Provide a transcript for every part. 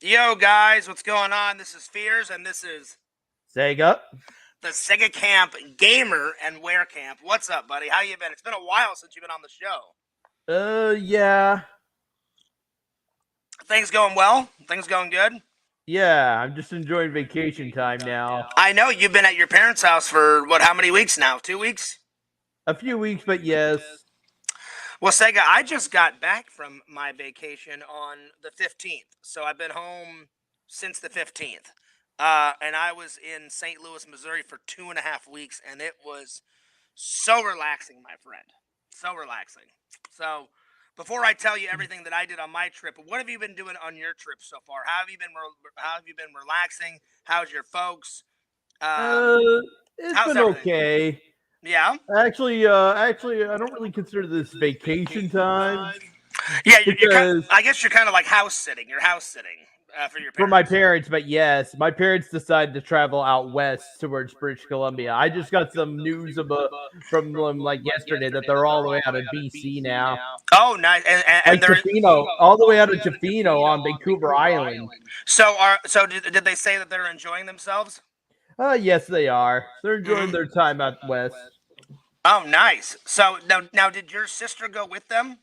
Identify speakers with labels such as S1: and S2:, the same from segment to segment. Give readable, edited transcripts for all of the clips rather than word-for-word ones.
S1: Yo, guys, what's going on? This is Fears, and this is
S2: Sega.
S1: the Sega Camp Gamer and Werecamp. What's up, buddy? How you been? It's been a while since you've been on the show.
S2: Yeah.
S1: Things going well? Things going good?
S2: Yeah, I'm just enjoying vacation time now.
S1: I know you've been at your parents' house for, how many weeks now? 2 weeks?
S2: A few weeks, but yes.
S1: Well, Sega, I just got back from my vacation on the 15th, so I've been home since the 15th. And I was in St. Louis, Missouri for 2.5 weeks, and it was so relaxing, my friend. So relaxing. So, before I tell you everything that I did on my trip, what have you been doing on your trip so far? How have you been relaxing? How's your folks?
S2: It's
S1: How's
S2: been
S1: everything?
S2: okay.
S1: Yeah.
S2: Actually, I don't really consider this vacation time.
S1: Yeah, I guess you're kind of like house sitting. You're house sitting for your parents.
S2: For my parents, but yes, my parents decided to travel out west towards British Columbia. I just got some news from them like yesterday that they're all the way out of BC now.
S1: Oh, nice! And
S2: like Tofino, all the way out of Tofino on Vancouver Island.
S1: So did they say that they're enjoying themselves?
S2: Yes, they are. They're enjoying their time out west.
S1: Oh, nice. So now, did your sister go with them?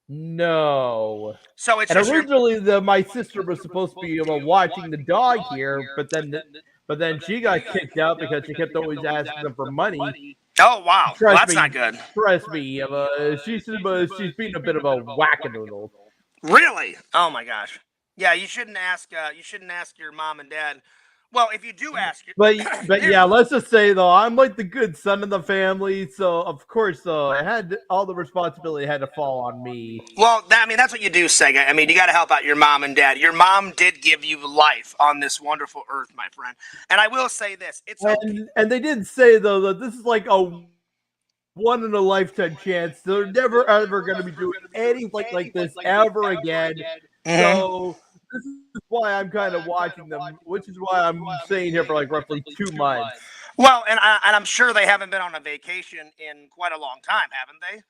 S2: No.
S1: So it's
S2: originally my sister was supposed to be watching the dog here, but then she got kicked out because she kept always asking them for money.
S1: Oh wow, well, that's not good.
S2: Trust me, she's being a bit of a wackadoodle.
S1: Really? Oh my gosh. Yeah, you shouldn't ask your mom and dad. Well, if you do ask,
S2: but yeah, let's just say though, I'm like the good son of the family, so of course, I had all the responsibility had to fall on me.
S1: Well, that's what you do, Sega. I mean, you got to help out your mom and dad. Your mom did give you life on this wonderful earth, my friend. And I will say this:
S2: and they did say though that this is like a one in a lifetime chance. They're never ever going to be doing anything like this ever again. So this is why I'm kind of watching them, which is why I'm staying here for like roughly 2 months.
S1: Well, and I'm sure they haven't been on a vacation in quite a long time, haven't they?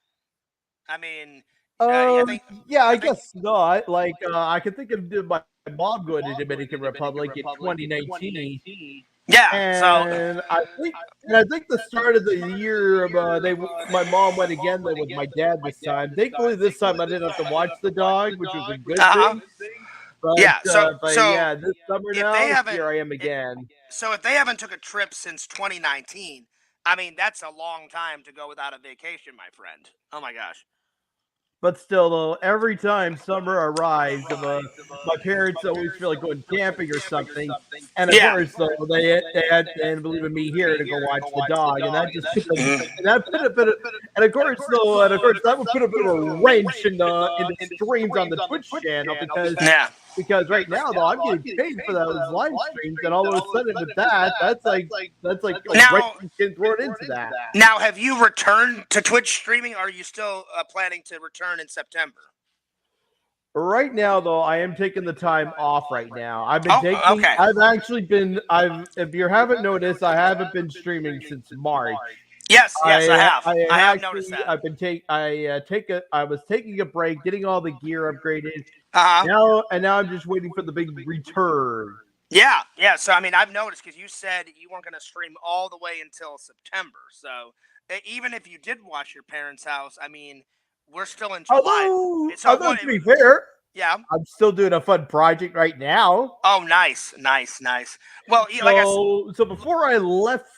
S1: I mean,
S2: I guess not. Like, I can think of my mom going to Dominican Republic in 2019.
S1: Yeah,
S2: and I think the start of the year, my mom went again with my dad this time. Thankfully, this time I didn't have to watch the dog, which was a good thing. But, this summer now, here I am again.
S1: So if they haven't took a trip since 2019, I mean, that's a long time to go without a vacation, my friend. Oh my gosh.
S2: But still, though, every time summer arrives, my parents always feel like going camping or something. And of course, though, they had to believe in me here to go watch the dog, and that just put a bit of, and of course, that would put a bit of a wrench in the streams on the Twitch channel because right now, though, I'm getting paid for those live streams, and all of a sudden with that's like getting thrown into that.
S1: Now, have you returned to Twitch streaming, or are you still planning to return in September?
S2: Right now, though, I am taking the time off right now. I've been taking. Okay. If you haven't noticed, I haven't been streaming since March.
S1: Yes, I have. I have noticed that.
S2: I was taking a break, getting all the gear upgraded. Now I'm just waiting for the big return.
S1: Yeah. So I've noticed because you said you weren't going to stream all the way until September. So even if you did watch your parents' house, we're still in July.
S2: To be fair,
S1: yeah,
S2: I'm still doing a fun project right now.
S1: Oh, nice. Well,
S2: so before I left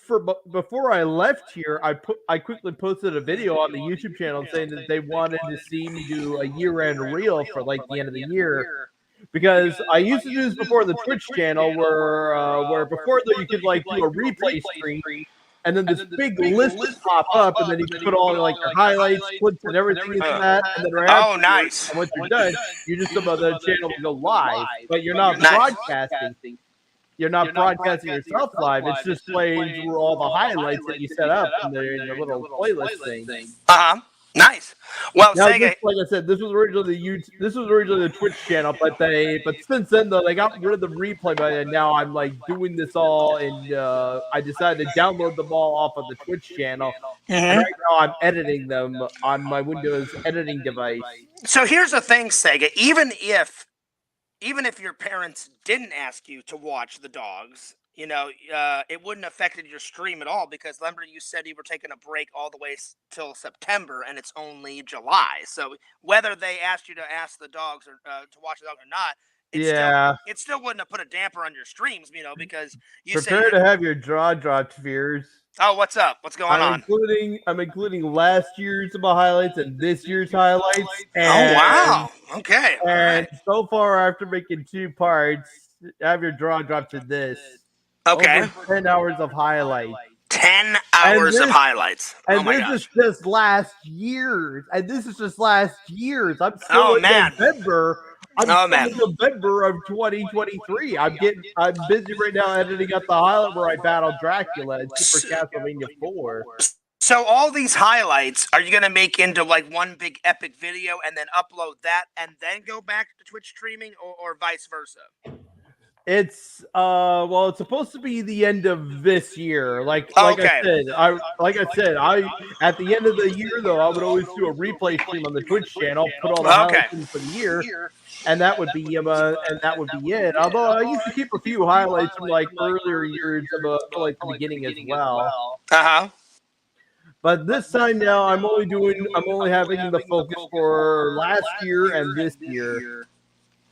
S2: here, I quickly posted a video on the YouTube channel saying that they wanted to see me do a year-end reel for like the end of the year. Because I used to do this before the Twitch channel, where before you could like do a replay stream. And then this big list would pop up, and then you can put all like your highlights, clips, and everything into that. And then
S1: nice.
S2: Once you're done, you just about the channel to go live, but you're not broadcasting. You're not broadcasting yourself live. It's just playing through all the highlights that you set up in the little playlist thing.
S1: Nice. Well,
S2: now,
S1: Sega,
S2: like I said, this was originally the Twitch channel, but since then though they got rid of the replay button, and now I'm like doing this all, and I decided to download them all off of the Twitch channel. And right now I'm editing them on my Windows editing device.
S1: So here's the thing, Sega. Even if even if your parents didn't ask you to watch the dogs, it wouldn't affected your stream at all because remember you said you were taking a break all the way till September, and it's only July. So whether they asked you to ask the dogs or to watch the dog or not,
S2: Yeah.
S1: it still wouldn't have put a damper on your streams, because you said
S2: Prepare to have your jaw drop, Spheres.
S1: Oh, what's up? What's going on?
S2: I'm including last year's highlights and this year's highlights.
S1: Oh wow. Okay. All
S2: And
S1: right.
S2: so far, after making 2 parts, have your jaw drop to this.
S1: Okay.
S2: Over 10 hours of highlights.
S1: 10 hours of highlights.
S2: And
S1: oh my
S2: this
S1: gosh.
S2: is just last year's. I'm still in November. I'm still in November of 2023. I'm busy right now editing up the highlight where I battle Dracula in Super Castlevania 4.
S1: So all these highlights are you gonna make into like one big epic video and then upload that and then go back to Twitch streaming or vice versa?
S2: It's it's supposed to be the end of this year. I said, at the end of the year though, I would always do a replay stream on the Twitch channel, put all the highlights in for the year, and that would be it. Although I used to keep a few highlights from like earlier years of the beginning as well. But this time now, I'm only having the focus for last year and this year.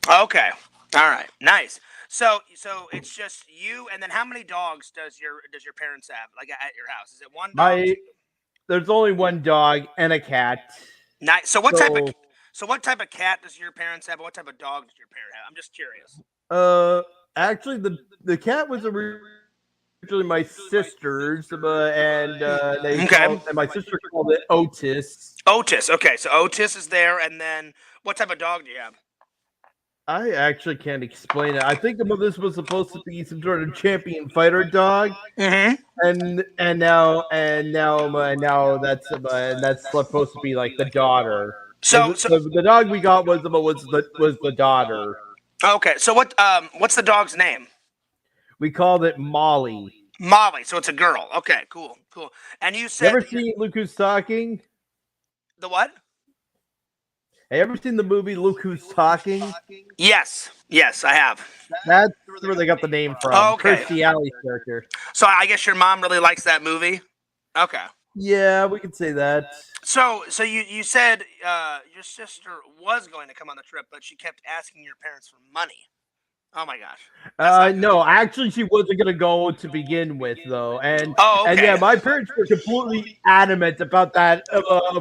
S1: Okay. All right. Nice. So it's just you, and then how many dogs does your parents have, like at your house? Is it one dog?
S2: There's only one dog and a cat.
S1: Nice. So what type of cat does your parents have? And what type of dog does your parent have? I'm just curious.
S2: Actually, the cat was originally my sister's, and my sister called it Otis.
S1: Otis. Okay, so Otis is there, and then what type of dog do you have?
S2: I actually can't explain it. I think this was supposed to be some sort of champion fighter dog, and now that's supposed to be like the daughter. So the dog we got was the daughter.
S1: Okay, so what's the dog's name?
S2: We called it Molly.
S1: Molly, so it's a girl. Okay, cool. And you said,
S2: you ever seen Look Who's Talking?
S1: The what?
S2: Have you ever seen the movie Look Who's Talking?
S1: Yes, I have.
S2: That's where they got the name from.
S1: Okay.
S2: Kirstie Alley's character.
S1: So I guess your mom really likes that movie? Okay.
S2: Yeah, we could say that.
S1: So you said your sister was going to come on the trip, but she kept asking your parents for money. Oh my gosh.
S2: No, actually she wasn't gonna go to begin with though. And my parents were completely adamant about that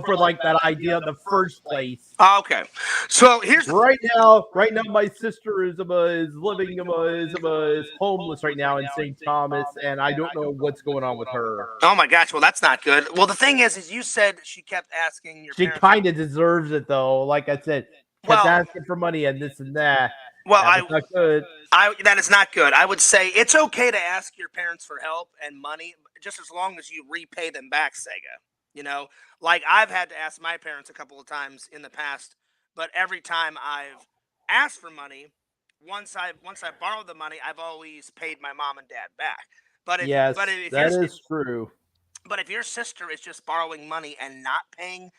S2: for like that idea in the first place.
S1: Okay. So here's
S2: right now my sister is living is homeless right now in St. Thomas, and I don't know what's going on with her.
S1: Oh my gosh, well that's not good. Well, the thing is you said she kept asking your parents.
S2: She kind of deserves it though. Like I said, kept asking for money and this and that.
S1: Well,
S2: that
S1: is not good. I would say it's okay to ask your parents for help and money, just as long as you repay them back, Sega. Like I've had to ask my parents a couple of times in the past, but every time I've asked for money, once I borrowed the money, I've always paid my mom and dad back. But that
S2: is true.
S1: But if your sister is just borrowing money and not paying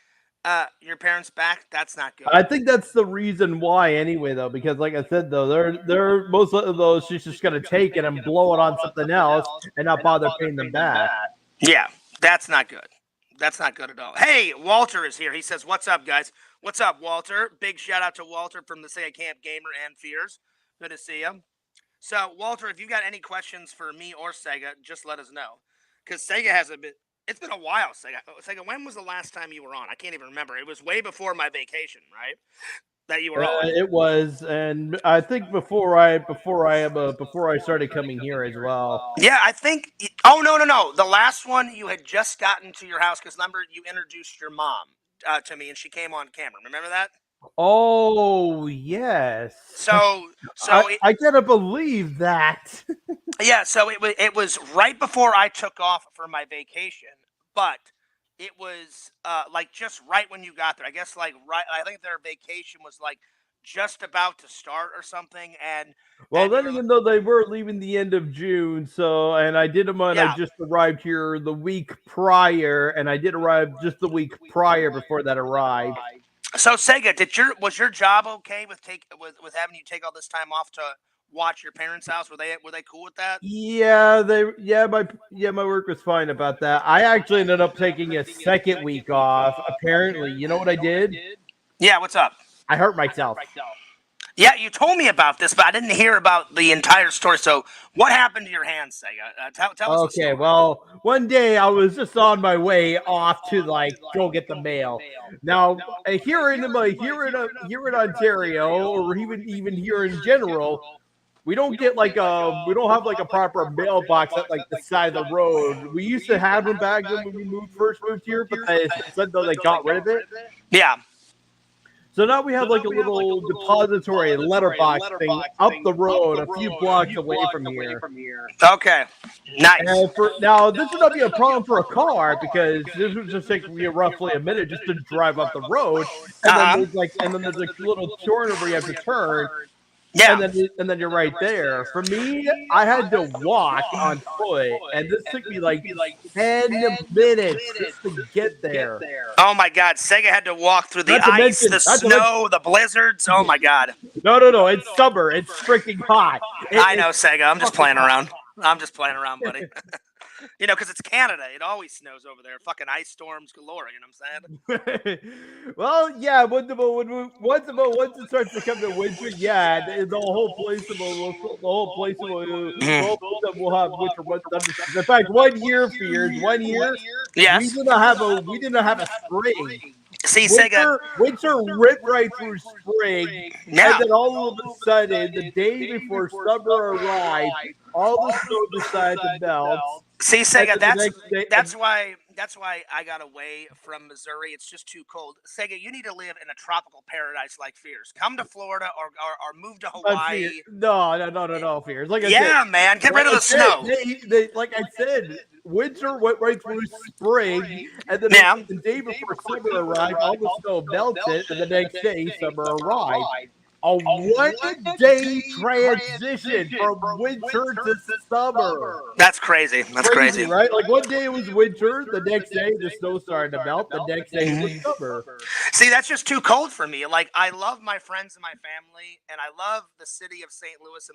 S1: your parents back, that's not good.
S2: I think that's the reason why anyway though, because like I said though, they're most of those she's just gonna take it and blow it on something else and not bother paying them back.
S1: Yeah, that's not good. That's not good at all. Hey, Walter is here. He says, "What's up, guys? What's up, Walter?" Big shout out to Walter from the Sega Camp Gamer and Fears. Good to see you. So, Walter, if you got any questions for me or Sega, just let us know. Because Sega has it's been a while, Sega. Sega, when was the last time you were on? I can't even remember. It was way before my vacation, right? That you were on.
S2: It was, and I think before I started coming here as well.
S1: Yeah, I think. Oh no! The last one you had just gotten to your house because remember you introduced your mom to me and she came on camera. Remember that?
S2: Oh yes.
S1: So
S2: I cannot believe that.
S1: Yeah, so it was right before I took off for my vacation, but it was like just right when you got there. I guess I think their vacation was like just about to start or something. And
S2: even though they were leaving the end of June, I just arrived here the week prior, and I did arrive just the week prior before that arrived.
S1: So Sega, was your job okay with having you take all this time off to watch your parents' house? Were they cool with that?
S2: Yeah, my work was fine about that. I actually ended up taking a second week off. Apparently, you know what I did?
S1: Yeah, what's up?
S2: I hurt myself.
S1: Yeah, you told me about this, but I didn't hear about the entire story. So, what happened to your hands, Sega? Tell us the story.
S2: Okay, well, one day I was just on my way off to go get the mail. Now, here in Ontario, or even here in general, we don't get we don't have like a proper mailbox at like the side of the road. We used to have them back when we first moved here, but they said though they got rid of it.
S1: Yeah.
S2: So now we have like a little depository letterbox thing up the road, a few blocks away from here.
S1: Okay. Nice.
S2: And now this would not be a problem for a car because this would just take me roughly a minute just to drive up the road, and then there's a little corner where you have to turn.
S1: Yeah.
S2: And then you're right there. For me, I had to walk on foot, and this took me like 10 minutes just to get there.
S1: Oh my God, Sega had to walk through the ice, the snow, the blizzards. Oh my God.
S2: No, it's summer. It's freaking hot.
S1: I know, Sega. I'm just playing around. Buddy. Because it's Canada. It always snows over there. Fucking ice storms galore. You know what I'm saying?
S2: Well, yeah. Once it starts to come to winter, yeah, the whole place will have winter thunderstorms. In fact, 1 year,
S1: yes,
S2: we didn't have a spring.
S1: See, Sega,
S2: winter ripped right through spring,
S1: yeah.
S2: And then all of a sudden, the day before summer arrived, all the snow decided to melt.
S1: See, Sega, that's why I got away from Missouri. It's just too cold. Sega, you need to live in a tropical paradise like Fears. Come to Florida or move to Hawaii.
S2: No, Fears.
S1: Man, get rid of the snow.
S2: Like I said, winter went right through spring, and then the day before summer arrived, all the snow melted, and the next day summer arrived. A 1 day transition from winter to summer.
S1: That's crazy. That's crazy,
S2: right? Like 1 day it was winter, the next day the snow started to melt, the next day it was summer.
S1: See, that's just too cold for me. Like, I love my friends and my family, and I love the city of St. Louis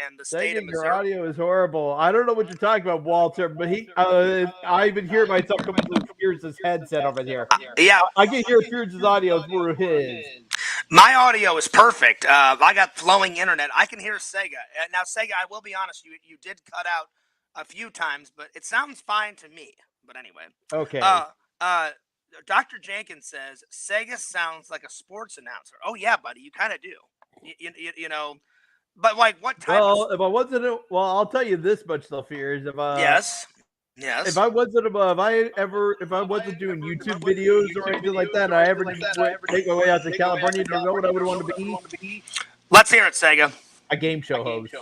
S1: and the state of Missouri.
S2: Your audio is horrible. I don't know what you're talking about, Walter, but I even hear myself coming through Fears' headset over here.
S1: Yeah.
S2: I can hear Fears' audio through his.
S1: My audio is perfect. I got flowing internet. I can hear Sega. Now, Sega, I will be honest, you did cut out a few times, but it sounds fine to me. But anyway.
S2: Okay.
S1: Dr. Jenkins says, Sega sounds like a sports announcer. Oh, yeah, buddy, you kind of do. You know, but like what type
S2: if I wasn't, I'll tell you this much, though, Fears.
S1: Yes.
S2: If I wasn't doing YouTube videos or anything like that, and I ever make my way out to California, do you know what I would want to be?
S1: Let's hear it, Sega.
S2: A game show host.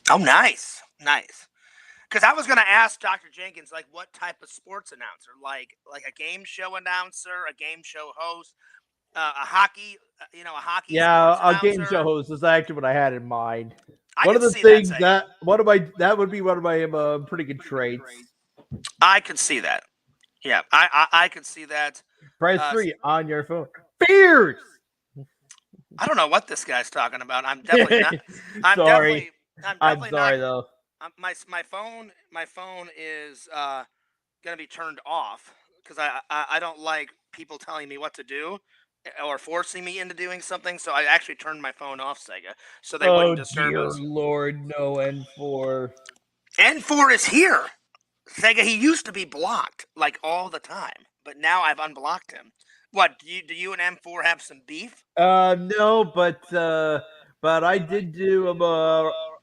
S1: Oh, nice. Because I was going to ask Dr. Jenkins, like, what type of sports announcer? Like a game show announcer, a game show host, a hockey.
S2: Yeah, a game show host is actually what I had in mind.
S1: That
S2: would be one of my pretty good traits.
S1: I could see that. Yeah, I could see that.
S2: Press 3 on your phone. Fears.
S1: I don't know what this guy's talking about. I'm definitely not.
S2: I'm sorry though.
S1: My phone is gonna be turned off because I don't like people telling me what to do or forcing me into doing something, so I actually turned my phone off, Sega, so they wouldn't disturb us.
S2: Oh, dear Lord, no, N4.
S1: N4 is here. Sega, he used to be blocked, like, all the time, but now I've unblocked him. What, do you and M4 have some beef?
S2: No, but I did do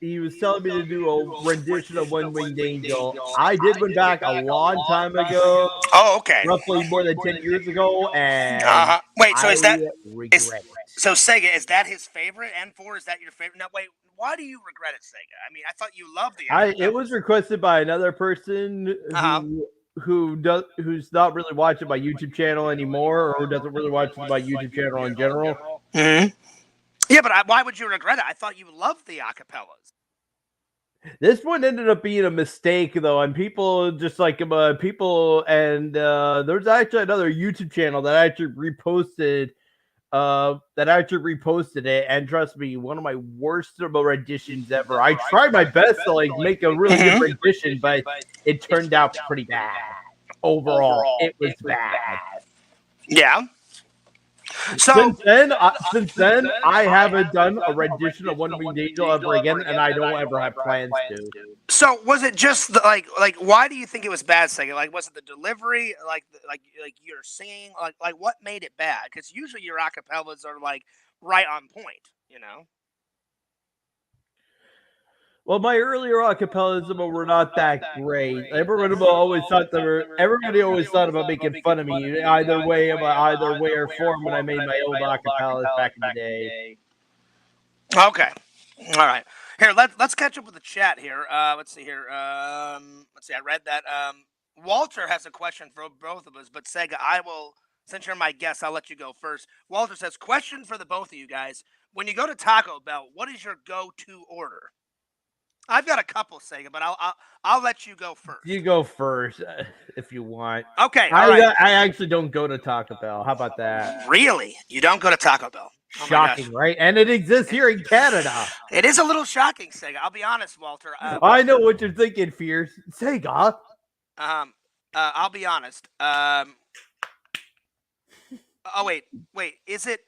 S2: he was telling me to do a rendition of One Winged Angel. I did one back a long time ago.
S1: Oh, okay.
S2: Roughly more than 10 years ago, and
S1: wait, so
S2: so
S1: Sega, is that his favorite? N4, is that your favorite? No, wait, why do you regret it, Sega? I mean, I thought you loved the
S2: it was requested by another person who's not really watching my YouTube channel anymore, or doesn't really watch my YouTube channel in general.
S1: Mm-hmm. Yeah, but why would you regret it? I thought you loved the acapellas.
S2: This one ended up being a mistake though, and people just like people and there's actually another YouTube channel that actually reposted it, and trust me, one of my worst renditions ever. I tried my best to like make a really good rendition, but it turned out pretty bad. Overall, it was bad.
S1: Yeah. So
S2: Since then, I haven't done a rendition of One Winged Angel ever again, and I don't ever have plans to.
S1: So was it just like why do you think it was bad, Sega? Like was it the delivery, like you're singing, like what made it bad? Because usually your acapellas are like right on point, you know.
S2: Well, my earlier acapellas were not that great. Everybody always thought about making fun of me either way or form when I made my old acapellas back in the day.
S1: Okay, all right. Here, let's catch up with the chat here. Let's see here. Let's see. I read that. Walter has a question for both of us, but Sega, I will. Since you're my guest, I'll let you go first. Walter says, question for the both of you guys: when you go to Taco Bell, what is your go-to order? I've got a couple, Sega, but I'll let you go first.
S2: You go first if you want.
S1: Okay, all right.
S2: I actually don't go to Taco Bell. How about that?
S1: Really? You don't go to Taco Bell? Oh
S2: shocking, right? And it exists here in Canada.
S1: It is a little shocking, Sega. I'll be honest, Walter.
S2: I know what you're thinking, Fierce. Sega.
S1: I'll be honest. Oh wait. Is it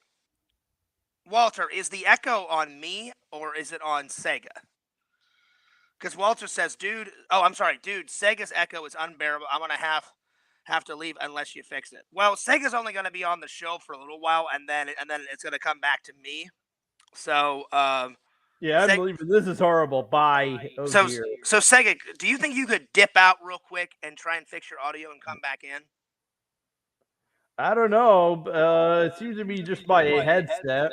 S1: Walter? Is the echo on me or is it on Sega? Because Walter says, "Dude, I'm sorry, dude. Sega's echo is unbearable. I'm gonna have to leave unless you fix it." Well, Sega's only gonna be on the show for a little while, and then it's gonna come back to me. So,
S2: yeah, I believe this is horrible. Bye. Oh,
S1: so
S2: dear.
S1: So Sega, do you think you could dip out real quick and try and fix your audio and come back in?
S2: I don't know. It seems to be just my headset.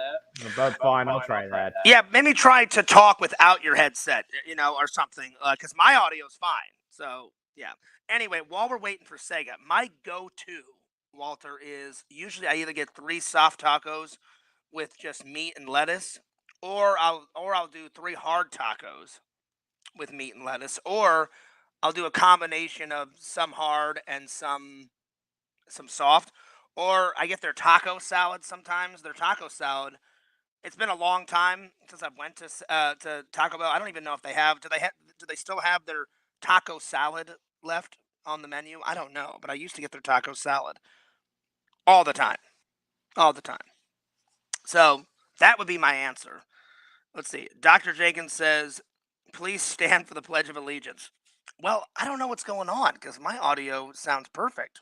S2: But fine, I'll try that.
S1: Yeah, maybe try to talk without your headset, or something, because my audio is fine. So, yeah. Anyway, while we're waiting for Sega, my go-to, Walter, is usually I either get 3 soft tacos with just meat and lettuce, or I'll do 3 hard tacos with meat and lettuce, or I'll do a combination of some hard and some soft, or I get their taco salad sometimes. Their taco salad. It's been a long time since I've went to Taco Bell. I don't even know if they have. Do they still have their taco salad left on the menu? I don't know, but I used to get their taco salad all the time, all the time. So that would be my answer. Let's see. Dr. Jenkins says, "Please stand for the Pledge of Allegiance." Well, I don't know what's going on because my audio sounds perfect.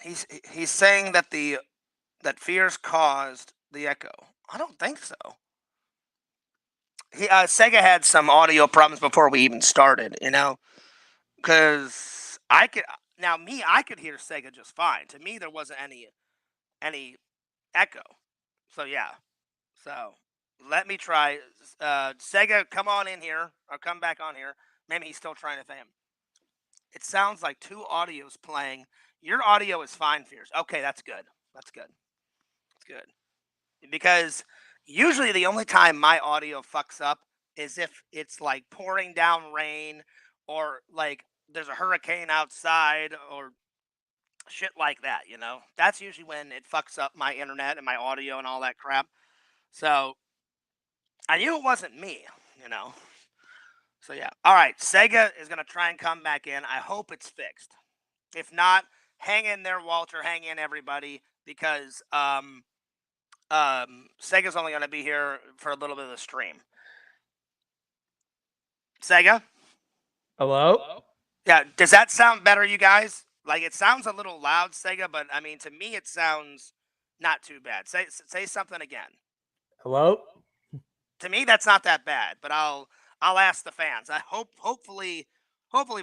S1: He's saying that that fears caused the echo. I don't think so. Sega had some audio problems before we even started, because I could hear Sega just fine. To me, there wasn't any echo. So yeah. So let me try. Sega, come on in here or come back on here. Maybe he's still trying to think. It sounds like 2 audios playing. Your audio is fine, Fierce. Okay, that's good. That's good. That's good. Because usually the only time my audio fucks up is if it's like pouring down rain or like there's a hurricane outside or shit like that, That's usually when it fucks up my internet and my audio and all that crap. So I knew it wasn't me. So yeah. All right, Sega is going to try and come back in. I hope it's fixed. If not, hang in there, Walter. Hang in, everybody, because Sega's only going to be here for a little bit of the stream. Sega?
S2: Hello?
S1: Yeah, does that sound better, you guys? Like, it sounds a little loud, Sega, but, I mean, to me, it sounds not too bad. Say something again.
S2: Hello?
S1: To me, that's not that bad, but I'll ask the fans. I hopefully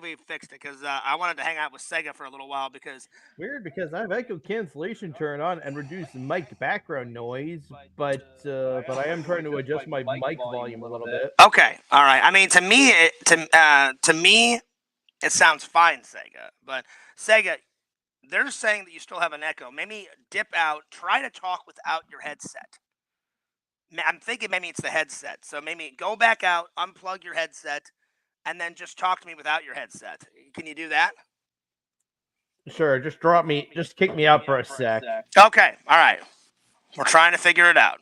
S1: we fixed it, because I wanted to hang out with Sega for a little while, because...
S2: Weird, because I have echo cancellation turned on and reduced mic background noise, but I am trying to adjust my mic volume a little bit.
S1: Okay, all right. I mean, to me, it sounds fine, Sega. But Sega, they're saying that you still have an echo. Maybe dip out. Try to talk without your headset. I'm thinking maybe it's the headset. So maybe go back out, unplug your headset, and then just talk to me without your headset. Can you do that?
S2: Sure, just kick me out for a sec.
S1: Okay, all right. We're trying to figure it out.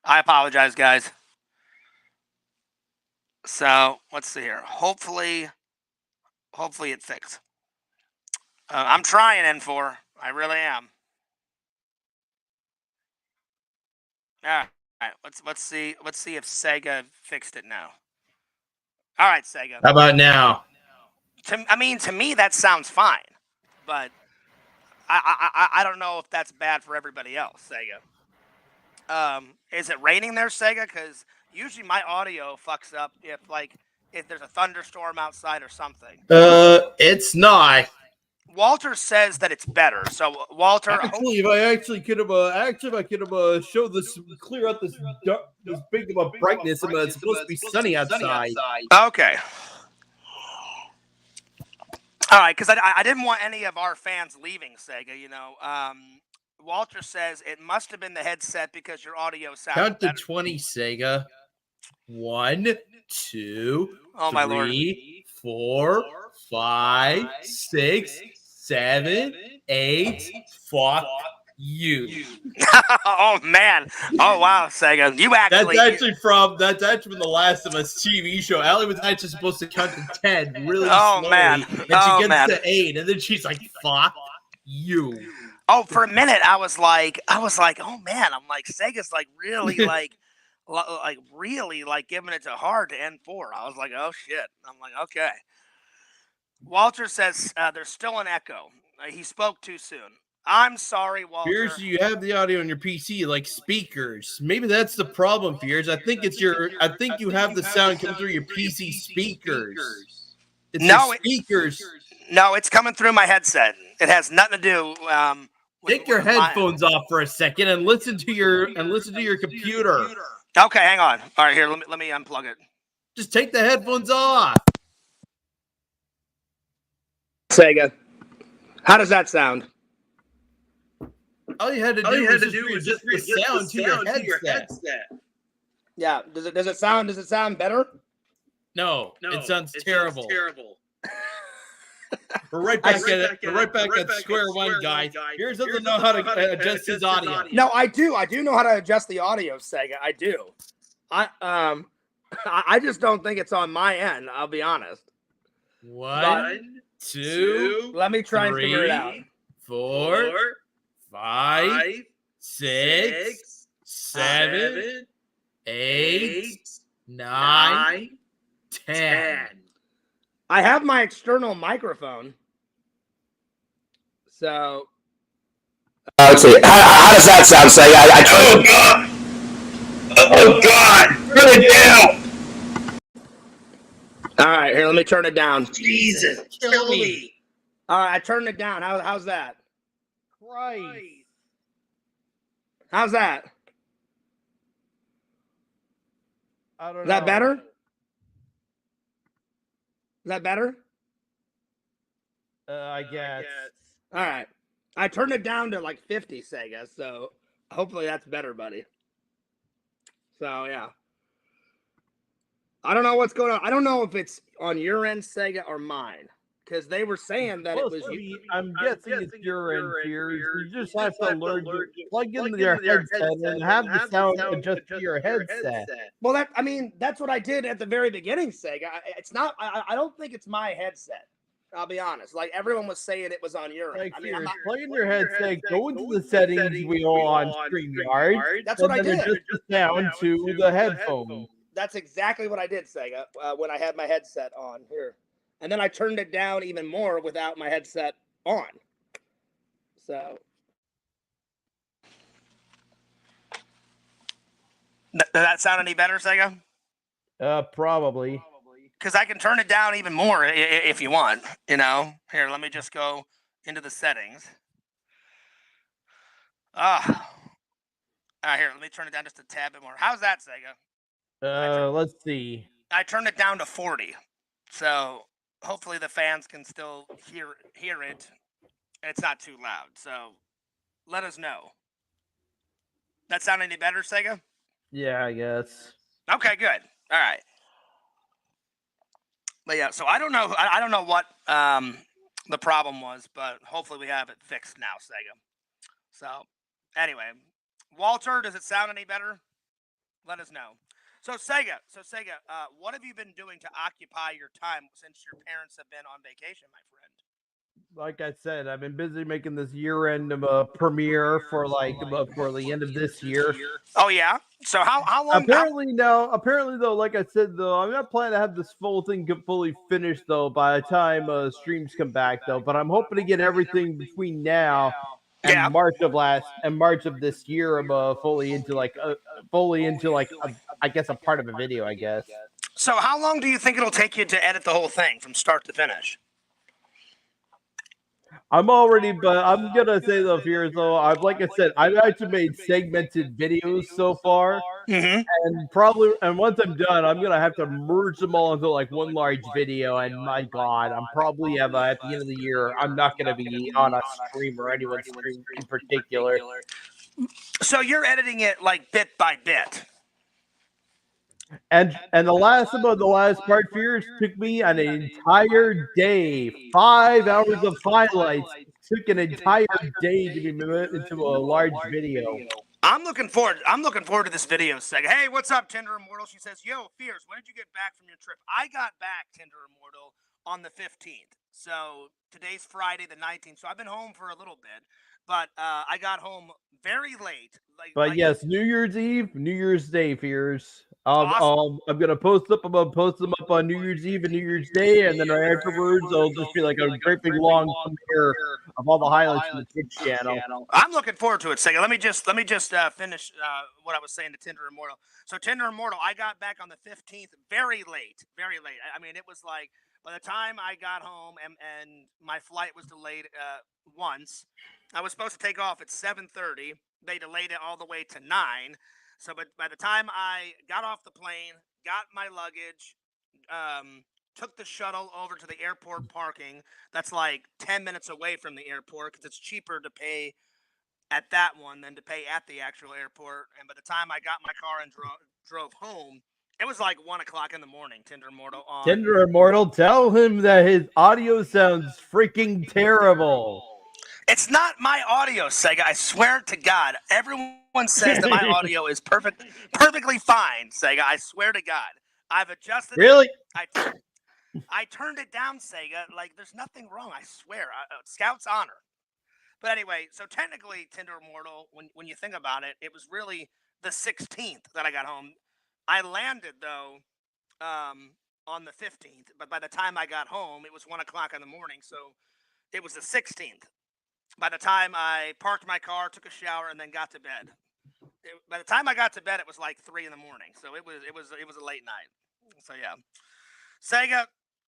S1: I apologize, guys. So let's see here. Hopefully it fixed. I'm trying, N4. I really am. All right. Let's see if Sega fixed it now. All right, Sega.
S3: How about now?
S1: To me that sounds fine, but I don't know if that's bad for everybody else, Sega. Is it raining there, Sega? Because usually my audio fucks up if there's a thunderstorm outside or something.
S3: It's not.
S1: Walter says that it's better. So Walter,
S2: Actually, if I could have showed this, clear out this big of a brightness, it's supposed to be sunny outside.
S1: Okay. All right, because I didn't want any of our fans leaving, Sega. Walter says it must have been the headset because your audio sounded
S3: Count to
S1: better.
S3: 20, Sega. 1, 2,
S1: Oh, my Lord.
S3: 3, 4, 5, 6, 7, 8. Fuck you.
S1: Oh man! Oh wow, Sega, you actually.
S3: That's actually from the Last of Us TV show. Allie was actually supposed to count to 10 really slowly,
S1: man.
S3: And she gets to 8, and then she's like, "Fuck you."
S1: Oh, for a minute, I was like, oh man, I'm like, Sega's like really really giving it to hard to N4. I was like, oh shit. I'm like, okay. Walter says there's still an echo. He spoke too soon. I'm sorry, Walter.
S3: Fears, you have the audio on your PC like speakers. Maybe that's the problem, Fears. I think you have the sound coming through your PC speakers. It's
S1: no
S3: speakers.
S1: No, it's coming through my headset. It has nothing to do.
S3: Take your headphones off for a second and listen to your computer.
S1: Okay, hang on. All right, here. Let me unplug it.
S3: Just take the headphones off.
S1: Sega, how does that sound?
S3: All you had to do was just the sound to your headset.
S1: Yeah. Does it sound better?
S3: No, it sounds terrible. We're right back at square one, guys. Here's doesn't know how to adjust his audio.
S1: No, I do. I do know how to adjust the audio, Sega. I do. I just don't think it's on my end. I'll be honest.
S3: 1, 2.
S1: Let me try and figure it out.
S3: 4, 5, 6, 7, 8, 9, 10.
S1: I have my external microphone. So.
S4: Let's see. How does that sound, Say? Oh, God. Turn it down.
S1: All right, here, let me turn it down.
S3: Jesus, kill me.
S1: All right, I turned it down. How's that?
S2: Christ.
S1: How's that?
S2: I don't know.
S1: Is that better? Is that better?
S2: I guess.
S1: All right. I turned it down to like 50, Sega, so hopefully that's better, buddy. So, yeah. I don't know what's going on. I don't know if it's on your end, Sega, or mine. Because they were saying that it was you.
S2: I'm guessing it's your end, Fears. You just have to learn to plug into your headset and have the sound adjust to your headset.
S1: Well, that's what I did at the very beginning, Sega. It's not. I don't think it's my headset. I'll be honest. Like everyone was saying, it was on your end.
S2: Plug in your headset, go into the settings wheel on StreamYard.
S1: That's what I did.
S2: Adjust the sound to the headphones.
S1: That's exactly what I did, Sega. When I had my headset on here. And then I turned it down even more without my headset on. So. Does that sound any better, Sega?
S2: Probably.
S1: Because I can turn it down even more if you want. Here, let me just go into the settings. Here, let me turn it down just a tad bit more. How's that, Sega?
S2: Let's see.
S1: I turned it down to 40. So hopefully the fans can still hear it, and it's not too loud. So let us know. That sound any better, Sega?
S2: Yeah, I guess.
S1: Okay, good. All right. But yeah, so I don't know. I don't know what the problem was, but hopefully we have it fixed now, Sega. So anyway, Walter, does it sound any better? Let us know. So Sega, what have you been doing to occupy your time since your parents have been on vacation, my friend?
S2: Like I said, I've been busy making this year-end premiere for for the end of this year.
S1: Oh yeah. So how long?
S2: Apparently though, like I said though, I'm not planning to have this full thing fully finished though by the time streams come back though. But I'm hoping to get everything between now and March of this year. I'm fully into I guess a part of a video, I guess.
S1: So how long do you think it'll take you to edit the whole thing from start to finish?
S2: But I'm gonna say though, Fears though, like I said, I've actually made segmented videos so far,
S1: Mm-hmm.
S2: and once I'm done, I'm gonna have to merge them all into like one large video. And my God, I'm probably at the end of the year, I'm not gonna be on a stream or anyone's stream in particular.
S1: So you're editing it like bit by bit.
S2: And the last part, Fears, took me an entire day, 5 hours of highlights. Took an entire day to be made into a large video.
S1: I'm looking forward to this video, Sega. Hey, what's up, Tinder Immortal? She says, "Yo, Fierce, when did you get back from your trip?" I got back, Tinder Immortal, on the 15th. So today's Friday, the 19th. So I've been home for a little bit, but I got home very late.
S2: Yes, New Year's Eve, New Year's Day, Fears.
S1: Awesome.
S2: I'm gonna post them up on New Year's Eve and New Year's Day, and then right afterwards, it'll just be like a great big long premiere of all the highlights from the Twitch channel.
S1: I'm looking forward to it, Sega. Let me just finish what I was saying to Tinder Immortal. So Tinder Immortal, I got back on the 15th, very late, very late. I mean, it was like by the time I got home and my flight was delayed once. I was supposed to take off at 7:30. They delayed it all the way to 9. So, but by the time I got off the plane, got my luggage, took the shuttle over to the airport parking. That's like 10 minutes away from the airport because it's cheaper to pay at that one than to pay at the actual airport. And by the time I got my car and drove home, it was like 1 o'clock in the morning. Tinder Immortal,
S2: tell him that his audio sounds freaking terrible.
S1: It's not my audio, Sega. I swear to God. Everyone says that my audio is perfectly fine, Sega. I swear to God. I've adjusted
S2: Really?
S1: it. I turned it down, Sega. Like, there's nothing wrong. I swear. Scout's honor. But anyway, so technically, Tinder Immortal, when you think about it, it was really the 16th that I got home. I landed, though, on the 15th. But by the time I got home, it was 1 o'clock in the morning. So it was the 16th. By the time I parked my car, took a shower, and then got to bed, by the time I got to bed, it was like 3 in the morning. So it was a late night. So yeah, Sega,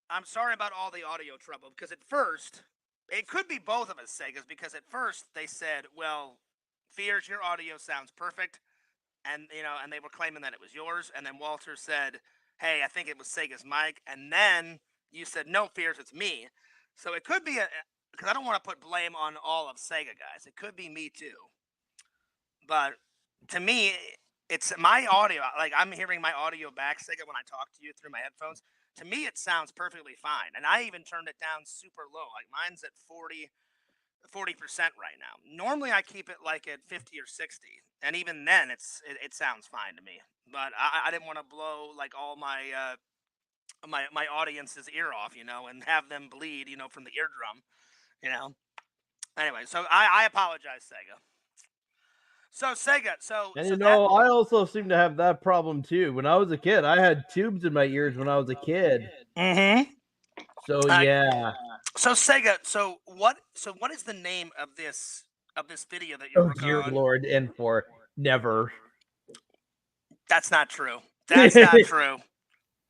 S1: I'm sorry about all the audio trouble because at first it could be both of us, Segas, because at first they said, "Well, Fears, your audio sounds perfect," and and they were claiming that it was yours, and then Walter said, "Hey, I think it was Sega's mic," and then you said, "No, Fears, it's me." So it could be because I don't want to put blame on all of Sega, guys. It could be me too. But to me, it's my audio. Like, I'm hearing my audio back, Sega, when I talk to you through my headphones. To me, it sounds perfectly fine. And I even turned it down super low. Like, mine's at 40% right now. Normally, I keep it like at 50 or 60. And even then, it sounds fine to me. But I didn't want to blow, like, all my my audience's ear off, and have them bleed, from the eardrum. Anyway, so I apologize, Sega. So Sega,
S2: and I also seem to have that problem too. When I was a kid, I had tubes in my ears when I was a kid.
S1: Mm-hmm.
S2: So yeah.
S1: So Sega, so what is the name of this video that you're working
S2: dear
S1: on?
S2: Lord, N4, never.
S1: That's not true. That's not true.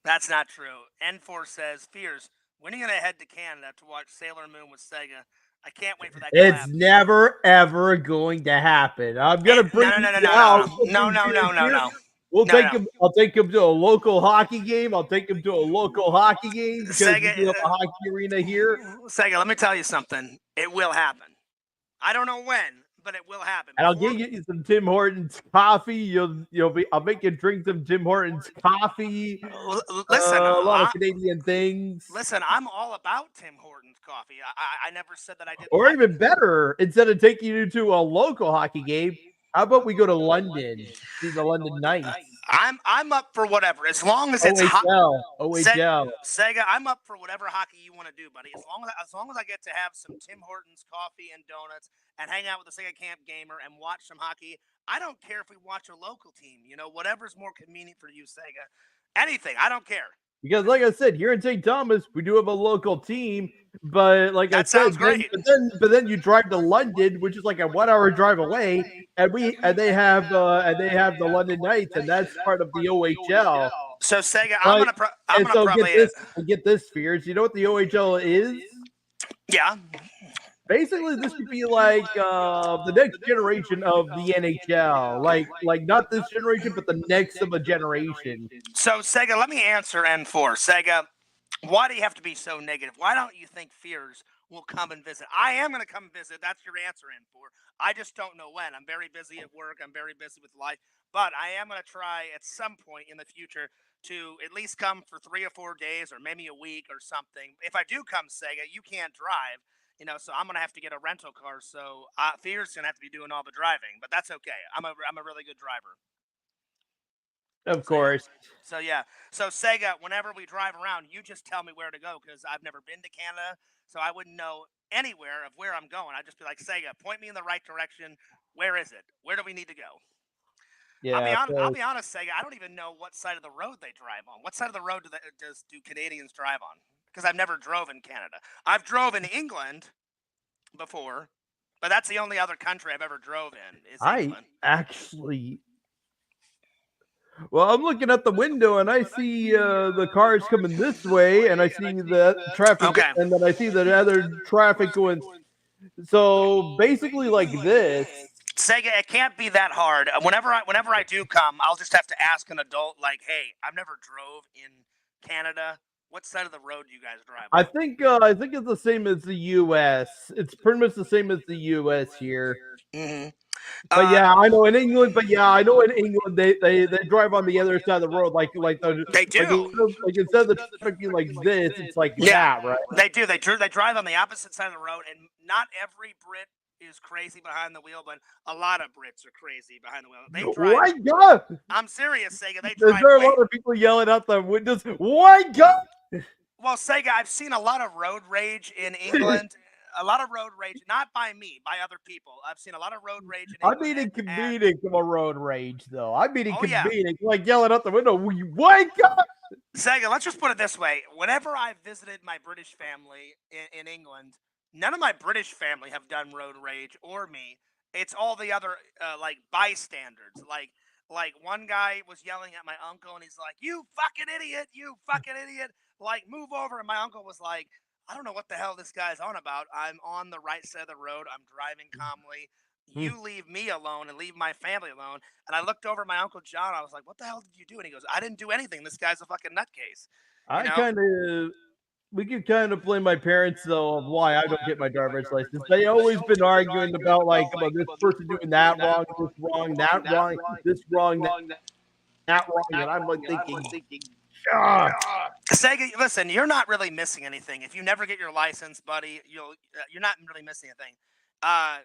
S1: That's not true. N4 says, "Fears, when are you gonna head to Canada to watch Sailor Moon with Sega? I can't wait for that."
S2: It's never ever going to happen. I'm gonna bring
S1: no.
S2: I'll take him to a local hockey game. I'll take him to a local hockey game because we do have a hockey arena here.
S1: Sega, let me tell you something. It will happen. I don't know when, but it will happen.
S2: And I'll get you some Tim Hortons coffee. I'll make you drink some Tim Hortons coffee.
S1: Listen,
S2: a lot of Canadian things.
S1: Listen, I'm all about Tim Hortons coffee. I never said that I didn't.
S2: Or even better, instead of taking you to a local hockey game, how about we go to London, see the London Knights?
S1: I'm up for whatever, as long as it's
S2: OHL.
S1: Sega, I'm up for whatever hockey you want to do, buddy. As long as I get to have some Tim Hortons coffee and donuts and hang out with the Sega Camp gamer and watch some hockey. I don't care if we watch a local team. Whatever's more convenient for you, Sega. Anything, I don't care.
S2: Because, like I said, here in St. Thomas, we do have a local team, but like
S1: that
S2: I said,
S1: sounds great.
S2: But then you drive to London, which is like a 1 hour drive away, and they have the London Knights, and that's part of the OHL.
S1: So Sega, I'm gonna probably
S2: get this, Fears. You know what the OHL is?
S1: Yeah.
S2: Basically, this would be like the next generation of the NHL. Like not this generation, but the next of a generation.
S1: So, Sega, let me answer N4. Sega, why do you have to be so negative? Why don't you think Fears will come and visit? I am going to come visit. That's your answer, N4. I just don't know when. I'm very busy at work. I'm very busy with life. But I am going to try at some point in the future to at least come for 3 or 4 days or maybe a week or something. If I do come, Sega, you can't drive. So I'm gonna have to get a rental car. So Fear's gonna have to be doing all the driving, but that's okay. I'm a really good driver.
S2: Of course.
S1: So yeah. So Sega, whenever we drive around, you just tell me where to go because I've never been to Canada, so I wouldn't know anywhere of where I'm going. I'd just be like, Sega, point me in the right direction. Where is it? Where do we need to go?
S2: Yeah.
S1: I'll be honest, Sega. I don't even know what side of the road they drive on. What side of the road do Canadians drive on? Because I've never drove in Canada. I've drove in England before, but that's the only other country I've ever drove in. Is England.
S2: Well, I'm looking at the window and I see the cars coming this way, and I see the traffic, and then I see the other traffic going. So basically, like this.
S1: Sega, it can't be that hard. Whenever I do come, I'll just have to ask an adult, like, "Hey, I've never drove in Canada. What side of the road do you guys drive on?"
S2: I think it's the same as the U.S. It's pretty much the same as the U.S. here.
S1: Mm-hmm.
S2: But yeah, I know in England. They drive on the other side of the road, like
S1: they do.
S2: Like instead of the traffic being like this, it's like that, right?
S1: They do. They drive on the opposite side of the road, and not every Brit is crazy behind the wheel, but a lot of Brits are crazy behind the wheel. They drive.
S2: My God!
S1: I'm serious, Sega. They drive.
S2: There are a lot of people yelling out the windows. My God!
S1: Well, Sega, I've seen a lot of road rage in England. A lot of road rage, not by me, by other people. I've seen a lot of road rage in England.
S2: I mean in comedic road rage, though. I mean in comedic, like yelling out the window. My God!
S1: Sega, let's just put it this way. Whenever I visited my British family in England, none of my British family have done road rage or me. It's all the other like bystanders. Like one guy was yelling at my uncle, and he's like, "You fucking idiot! You fucking idiot! Like, move over!" And my uncle was like, "I don't know what the hell this guy's on about. I'm on the right side of the road. I'm driving calmly. You leave me alone and leave my family alone." And I looked over at my Uncle John. I was like, "What the hell did you do?" And he goes, "I didn't do anything. This guy's a fucking nutcase."
S2: We could kind of blame my parents, though, of why I don't get my driver's license. They always been arguing about, like, this person doing that wrong, this wrong, that wrong, this wrong, that wrong. And I'm like thinking,
S1: Sega, listen, you're not really missing anything. If you never get your license, buddy, you're not really missing anything. I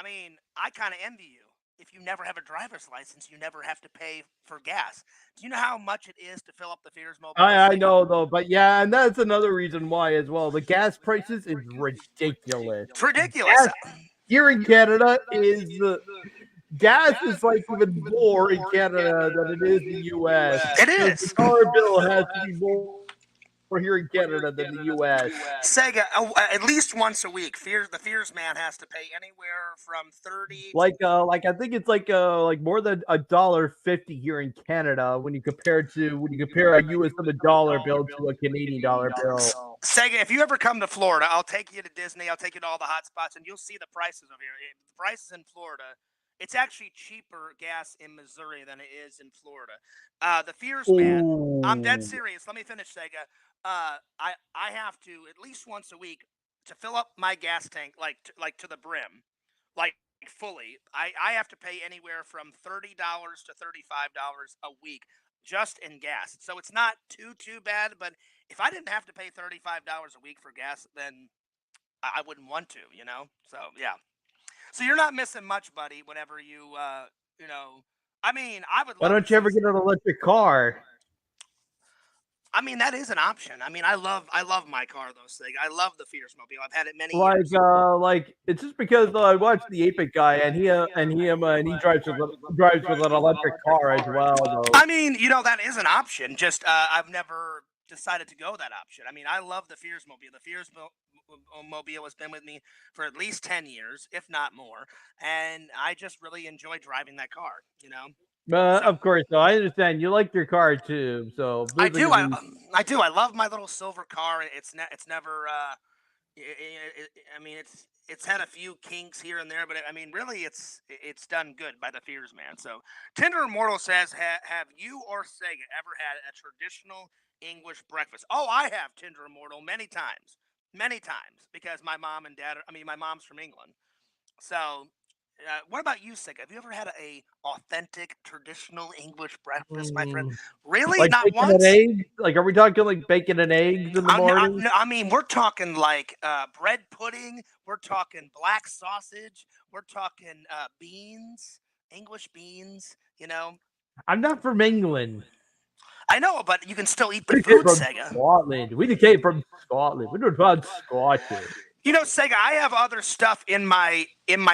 S1: mean, I kind of envy you. If you never have a driver's license, you never have to pay for gas. Do you know how much it is to fill up the Fears Mobile?
S2: I know, though, but yeah, and that's another reason why as well. The gas prices is ridiculous.
S1: It's ridiculous.
S2: Gas here in Canada is gas is like even more in Canada than it is in the U.S.
S1: It is.
S2: The car bill has to be more here in Canada than the U.S.
S1: Sega, at least once a week. The Fears man has to pay anywhere from 30.
S2: Like I think it's like more than $1.50 here in Canada when you compare a U.S. dollar bill to a Canadian dollar bill.
S1: Sega, if you ever come to Florida, I'll take you to Disney. I'll take you to all the hot spots, and you'll see the prices over here. The prices in Florida. It's actually cheaper gas in Missouri than it is in Florida. The Fears man, I'm dead serious. Let me finish, Sega. I have to at least once a week to fill up my gas tank, like to the brim, like fully, I have to pay anywhere from $30 to $35 a week just in gas. So it's not too bad. But if I didn't have to pay $35 a week for gas, then I wouldn't want to, you know. So yeah. So you're not missing much, buddy. Whenever you you know, I mean, I would
S2: Why
S1: love
S2: don't
S1: to
S2: you
S1: see.
S2: ever get an electric car?
S1: I mean, that is an option. I mean, I love my car though, Sig. I love the Fierce Mobile. I've had it many years.
S2: Like it's just because I watched the 8-bit guy, and he drives with an electric car as well, though.
S1: I mean, you know, that is an option. Just I've never decided to go that option. I mean, I love the Fierce Mobile. The Mobile has been with me for at least 10 years, if not more, and I just really enjoy driving that car. You know. So
S2: Of course, though, I understand you like your car too, so
S1: I
S2: losing
S1: do.
S2: a V.
S1: I do. I love my little silver car. It's never. I mean, it's had a few kinks here and there, but I mean, really, it's done good by the Fears man. So, Tinder Immortal says, have you or Sega ever had a traditional English breakfast? Oh, I have, Tinder Immortal, many times, because my mom and dad. I mean, my mom's from England, so. What about you, Sega? Have you ever had a authentic traditional English breakfast, my friend?
S2: Mm,
S1: Really?
S2: like
S1: Not
S2: bacon and
S1: once?
S2: eggs? Like, are we talking like bacon and eggs in the morning?
S1: No, I mean, we're talking like bread pudding. We're talking black sausage. We're talking beans, English beans. You know,
S2: I'm not from England.
S1: I know, but you can still eat the
S2: We came
S1: food,
S2: from
S1: Sega.
S2: Scotland. We came from Scotland. We don't about Scottish.
S1: You know, Sega. I have other stuff in my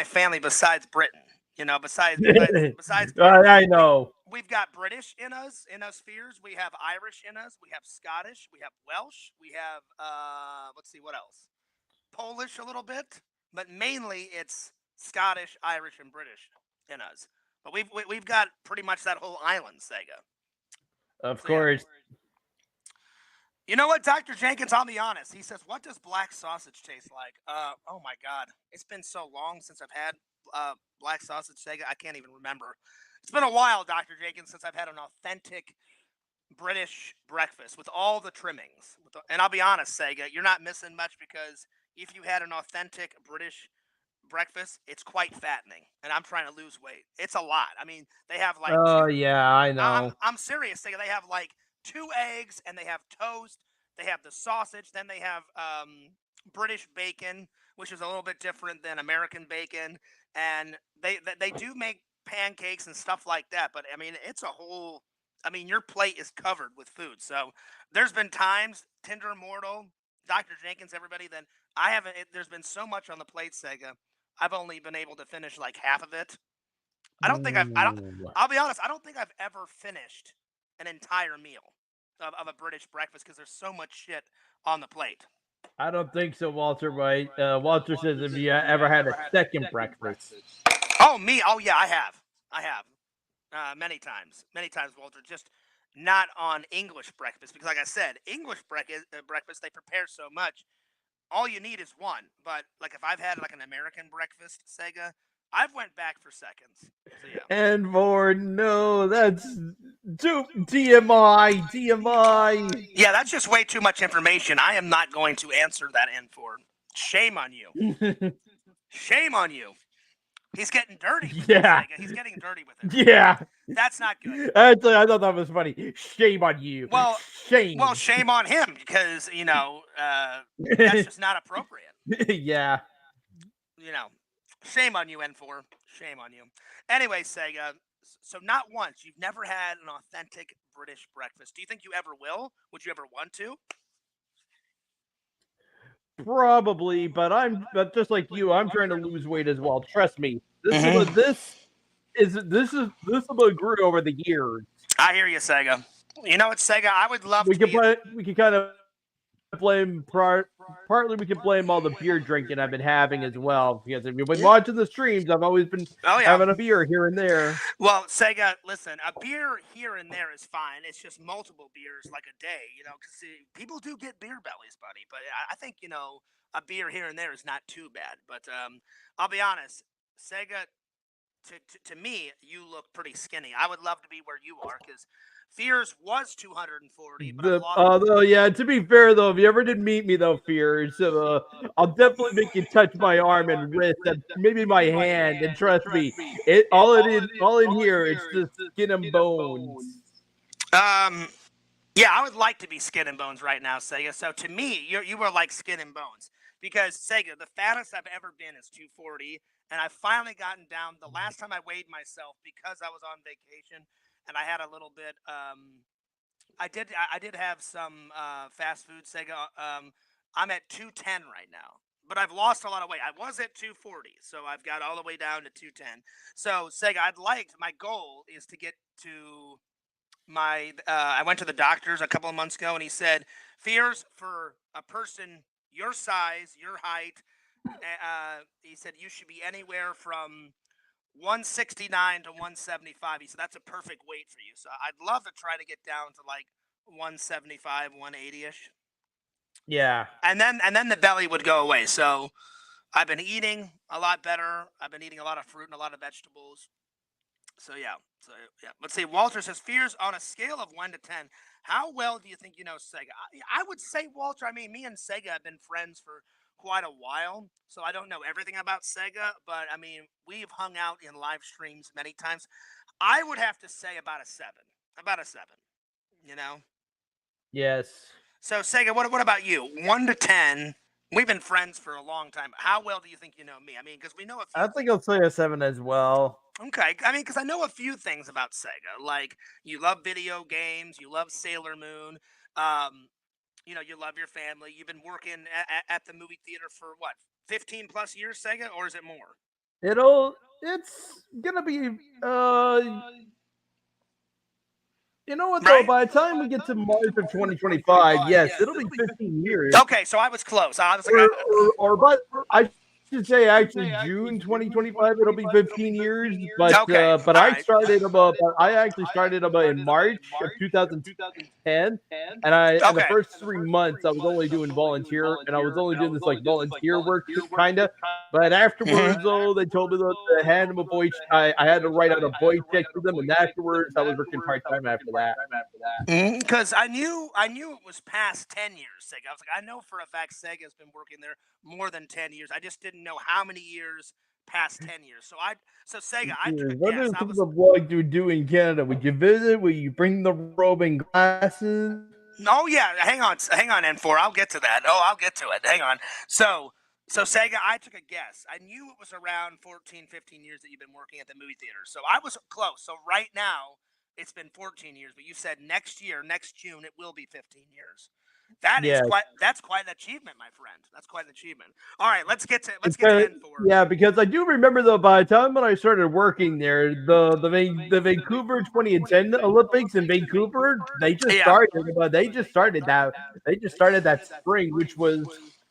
S1: family besides Britain. You know, besides Britain,
S2: I know.
S1: we've got British in us fears. We have Irish in us. We have Scottish. We have Welsh. We have let's see what else. Polish a little bit, but mainly it's Scottish, Irish, and British in us. But we've got pretty much that whole island, Sega.
S2: Of
S1: So yeah.
S2: course.
S1: You know what, Dr. Jenkins? I'll be honest. He says, "What does black sausage taste like?" Oh my God, it's been so long since I've had black sausage, Sega. I can't even remember. It's been a while, Dr. Jenkins, since I've had an authentic British breakfast with all the trimmings. And I'll be honest, Sega, you're not missing much because if you had an authentic British breakfast, it's quite fattening. And I'm trying to lose weight. It's a lot. I mean, they have like
S2: Oh
S1: two.
S2: yeah, I know.
S1: I'm serious, Sega. They have like 2 eggs and they have toast. They have the sausage. Then they have British bacon, which is a little bit different than American bacon. And they do make pancakes and stuff like that. But I mean, it's a whole. I mean, your plate is covered with food. So there's been times, Tinder Immortal, Dr. Jenkins, everybody, then I haven't, there's been so much on the plate, Sega. I've only been able to finish like half of it. I don't,
S2: Ooh.
S1: I'll be honest, I don't think I've ever finished an entire meal of a British breakfast because there's so much shit on the plate.
S2: I don't think so, Walter. Right? Walter says, "Have you ever had a second breakfast?"
S1: Oh, me? Oh, yeah, I have. I have. Many times. Many times, Walter. Just not on English breakfast because, like I said, English breakfast, they prepare so much. All you need is one. But, like, if I've had, like, an American breakfast, Sega, I've went back for seconds. So, yeah.
S2: And for no, that's too TMI, TMI.
S1: Yeah, that's just way too much information. I am not going to answer that in for. Shame on you. Shame on you. He's getting dirty with
S2: Yeah.
S1: it, Sega. He's getting dirty with it.
S2: Yeah.
S1: That's not good.
S2: Actually, I thought that was funny. Shame on you.
S1: Well,
S2: shame.
S1: Well, shame on him because, that's just not appropriate.
S2: Yeah.
S1: Shame on you, N4. Shame on you. Anyway, Sega, so not once. You've never had an authentic British breakfast. Do you think you ever will? Would you ever want to?
S2: Probably, but just like you, I'm trying to lose weight as well. Trust me.
S1: Mhm.
S2: This will grew over the years.
S1: I hear you, Sega. You know what, Sega? I would love
S2: We
S1: to
S2: can kind of blame partly we can blame all the beer drinking I've been having as well, because if you've been watching the streams, I've always been having a beer here and there.
S1: Well, Sega, listen, a beer here and there is fine. It's just multiple beers like a day, because people do get beer bellies, buddy. But I think, a beer here and there is not too bad. But I'll be honest, Sega, to me, you look pretty skinny. I would love to be where you are because Fears was 240, but I've lost.
S2: Although, yeah, to be fair though, if you ever did meet me though, Fears, I'll definitely make you touch my arm and wrist and maybe my hand. And trust me, all in here, it's just skin and bones.
S1: Yeah, I would like to be skin and bones right now, Sega. So to me, you were like skin and bones because Sega, the fattest I've ever been is 240, and I've finally gotten down. The last time I weighed myself because I was on vacation and I had a little bit. I did have some fast food, Sega. I'm at 210 right now, but I've lost a lot of weight. I was at 240, so I've got all the way down to 210. So Sega, my goal is to get to I went to the doctors a couple of months ago, and he said, Fears, for a person your size, your height, he said you should be anywhere from 169 to 175. He said that's a perfect weight for you. So I'd love to try to get down to like 175, 180ish.
S2: Yeah.
S1: And then the belly would go away. So I've been eating a lot better. I've been eating a lot of fruit and a lot of vegetables. So yeah. Let's see. Walter says, Fears, on a scale of 1 to 10, how well do you think you know Sega? I would say, Walter, I mean, me and Sega have been friends for quite a while, so I don't know everything about Sega, but I mean, we've hung out in live streams many times. I would have to say about a 7. About a 7. You know?
S2: Yes.
S1: So Sega, what about you? 1 to 10. We've been friends for a long time. How well do you think you know me? I mean, because we know a few.
S2: I think I'll say a 7 as well.
S1: Okay, I mean, because I know a few things about Sega. Like, you love video games, you love Sailor Moon, you love your family. You've been working at the movie theater for what, 15 plus years, Sega, or is it more?
S2: It's gonna be you know what though? By the time we get to March of 2025, yes, it'll be 15 years.
S1: Okay, so I was close. I was like,
S2: but I should say actually June 2025 it'll be 15 years. But
S1: Okay,
S2: but I
S1: alright.
S2: started I actually started in March of 2010, and in the
S1: Okay.
S2: first 3 months I was only doing volunteer, and I was only doing this like volunteer work kind of. But afterwards, though, they told me that to hand them a voice. I had to write out a voice check for them, and afterwards I was working part time after that.
S1: Because I knew it was past 10 years, Sega. I was like, I know for a fact Sega's been working there more than 10 years. I just didn't know how many years past 10 years. So Sega, I took a
S2: What
S1: guess.
S2: is some of the vlog you do in Canada? Would you visit? Would you bring the robe and glasses?
S1: Oh yeah, hang on, N4. I'll get to that. Oh, I'll get to it. Hang on. So Sega, I took a guess. I knew it was around 14, 15 years that you've been working at the movie theater. So I was close. So right now, it's been 14 years, but you said next year, next June, it will be 15 years. That's quite an achievement, my friend. That's quite an achievement. All right, let's get to N4.
S2: Yeah, because I do remember though, by the time when I started working there, the Vancouver 2010 Olympics in Vancouver, they just started, but they just started that spring, which was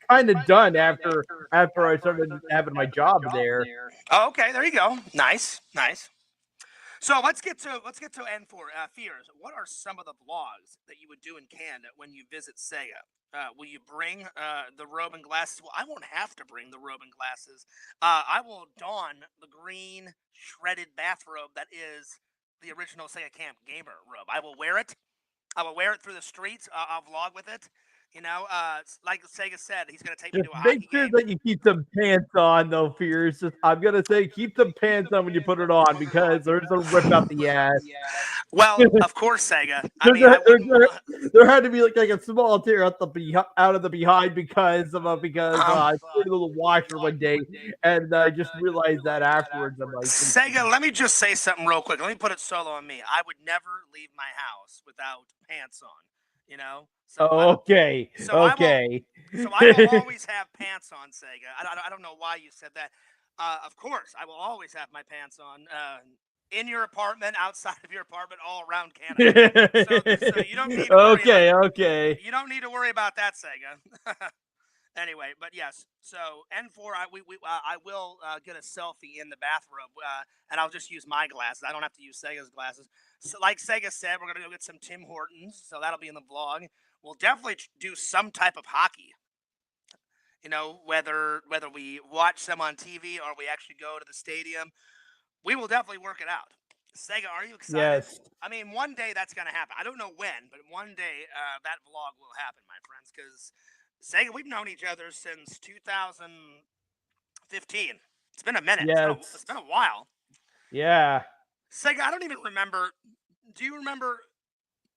S2: kind of done after I started having my job there.
S1: Oh, okay, there you go. Nice. So let's get to N4. Fears. What are some of the vlogs that you would do in Canada when you visit Sega? Will you bring the robe and glasses? Well, I won't have to bring the robe and glasses. I will don the green shredded bathrobe that is the original Sega Camp Gamer robe. I will wear it. I will wear it through the streets. I'll vlog with it. Like Sega said, he's going to take me to a hockey game.
S2: Make sure that you keep some pants on, though, Fears. I'm going to say keep the pants on when you put it on, because there's a rip out the ass.
S1: Well, of course, Sega.
S2: There had to be like a small tear out of the behind because I put a little washer one day, and I just realized that afterwards. I'm like,
S1: Sega, let me just say something real quick. Let me put it solo on me. I would never leave my house without pants on. So
S2: okay.
S1: I will always have pants on, Sega. I don't know why you said that. Of course, I will always have my pants on. In your apartment, outside of your apartment, all around Canada. So you don't need to worry
S2: okay.
S1: You don't need to worry about that, Sega. Anyway, but yes. So N4, I will get a selfie in the bathrobe, and I'll just use my glasses. I don't have to use Sega's glasses. So, like Sega said, we're gonna go get some Tim Hortons, so that'll be in the vlog. We'll definitely do some type of hockey. Whether we watch them on TV or we actually go to the stadium. we will definitely work it out. Sega, are you excited?
S2: Yes.
S1: I mean, one day that's going to happen. I don't know when, but one day that vlog will happen, my friends, because Sega, we've known each other since 2015. It's been a minute.
S2: Yes.
S1: It's been a while.
S2: Yeah.
S1: Sega, I don't even remember. Do you remember?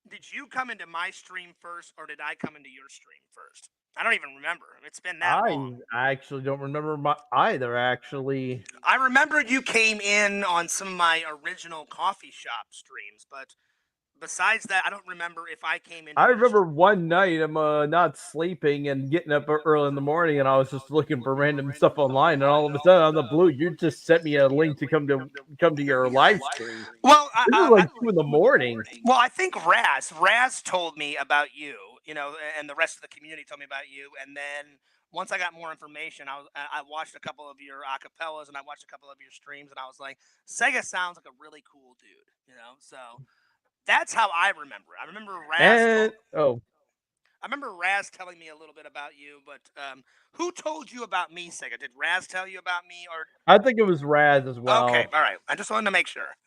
S1: Did you come into my stream first, or did I come into your stream first? I don't even remember. It's been that long.
S2: I actually don't remember either. Actually,
S1: I remember you came in on some of my original coffee shop streams, but besides that, I don't remember if I came in.
S2: I remember one night I'm not sleeping and getting up early in the morning, and I was just looking for random stuff online, and all of a sudden, on the blue, you just sent me a link to come to your live stream.
S1: Well,
S2: This was like 2 in the morning.
S1: Well, I think Raz told me about you, and the rest of the community told me about you, and then once I got more information, I watched a couple of your acapellas and I watched a couple of your streams, and I was like, Sega sounds like a really cool dude, so. That's how I remember it. I remember Raz. I remember Raz telling me a little bit about you, but who told you about me, Sega? Did Raz tell you about me, or?
S2: I think it was Raz as well.
S1: Okay, all right. I just wanted to make sure.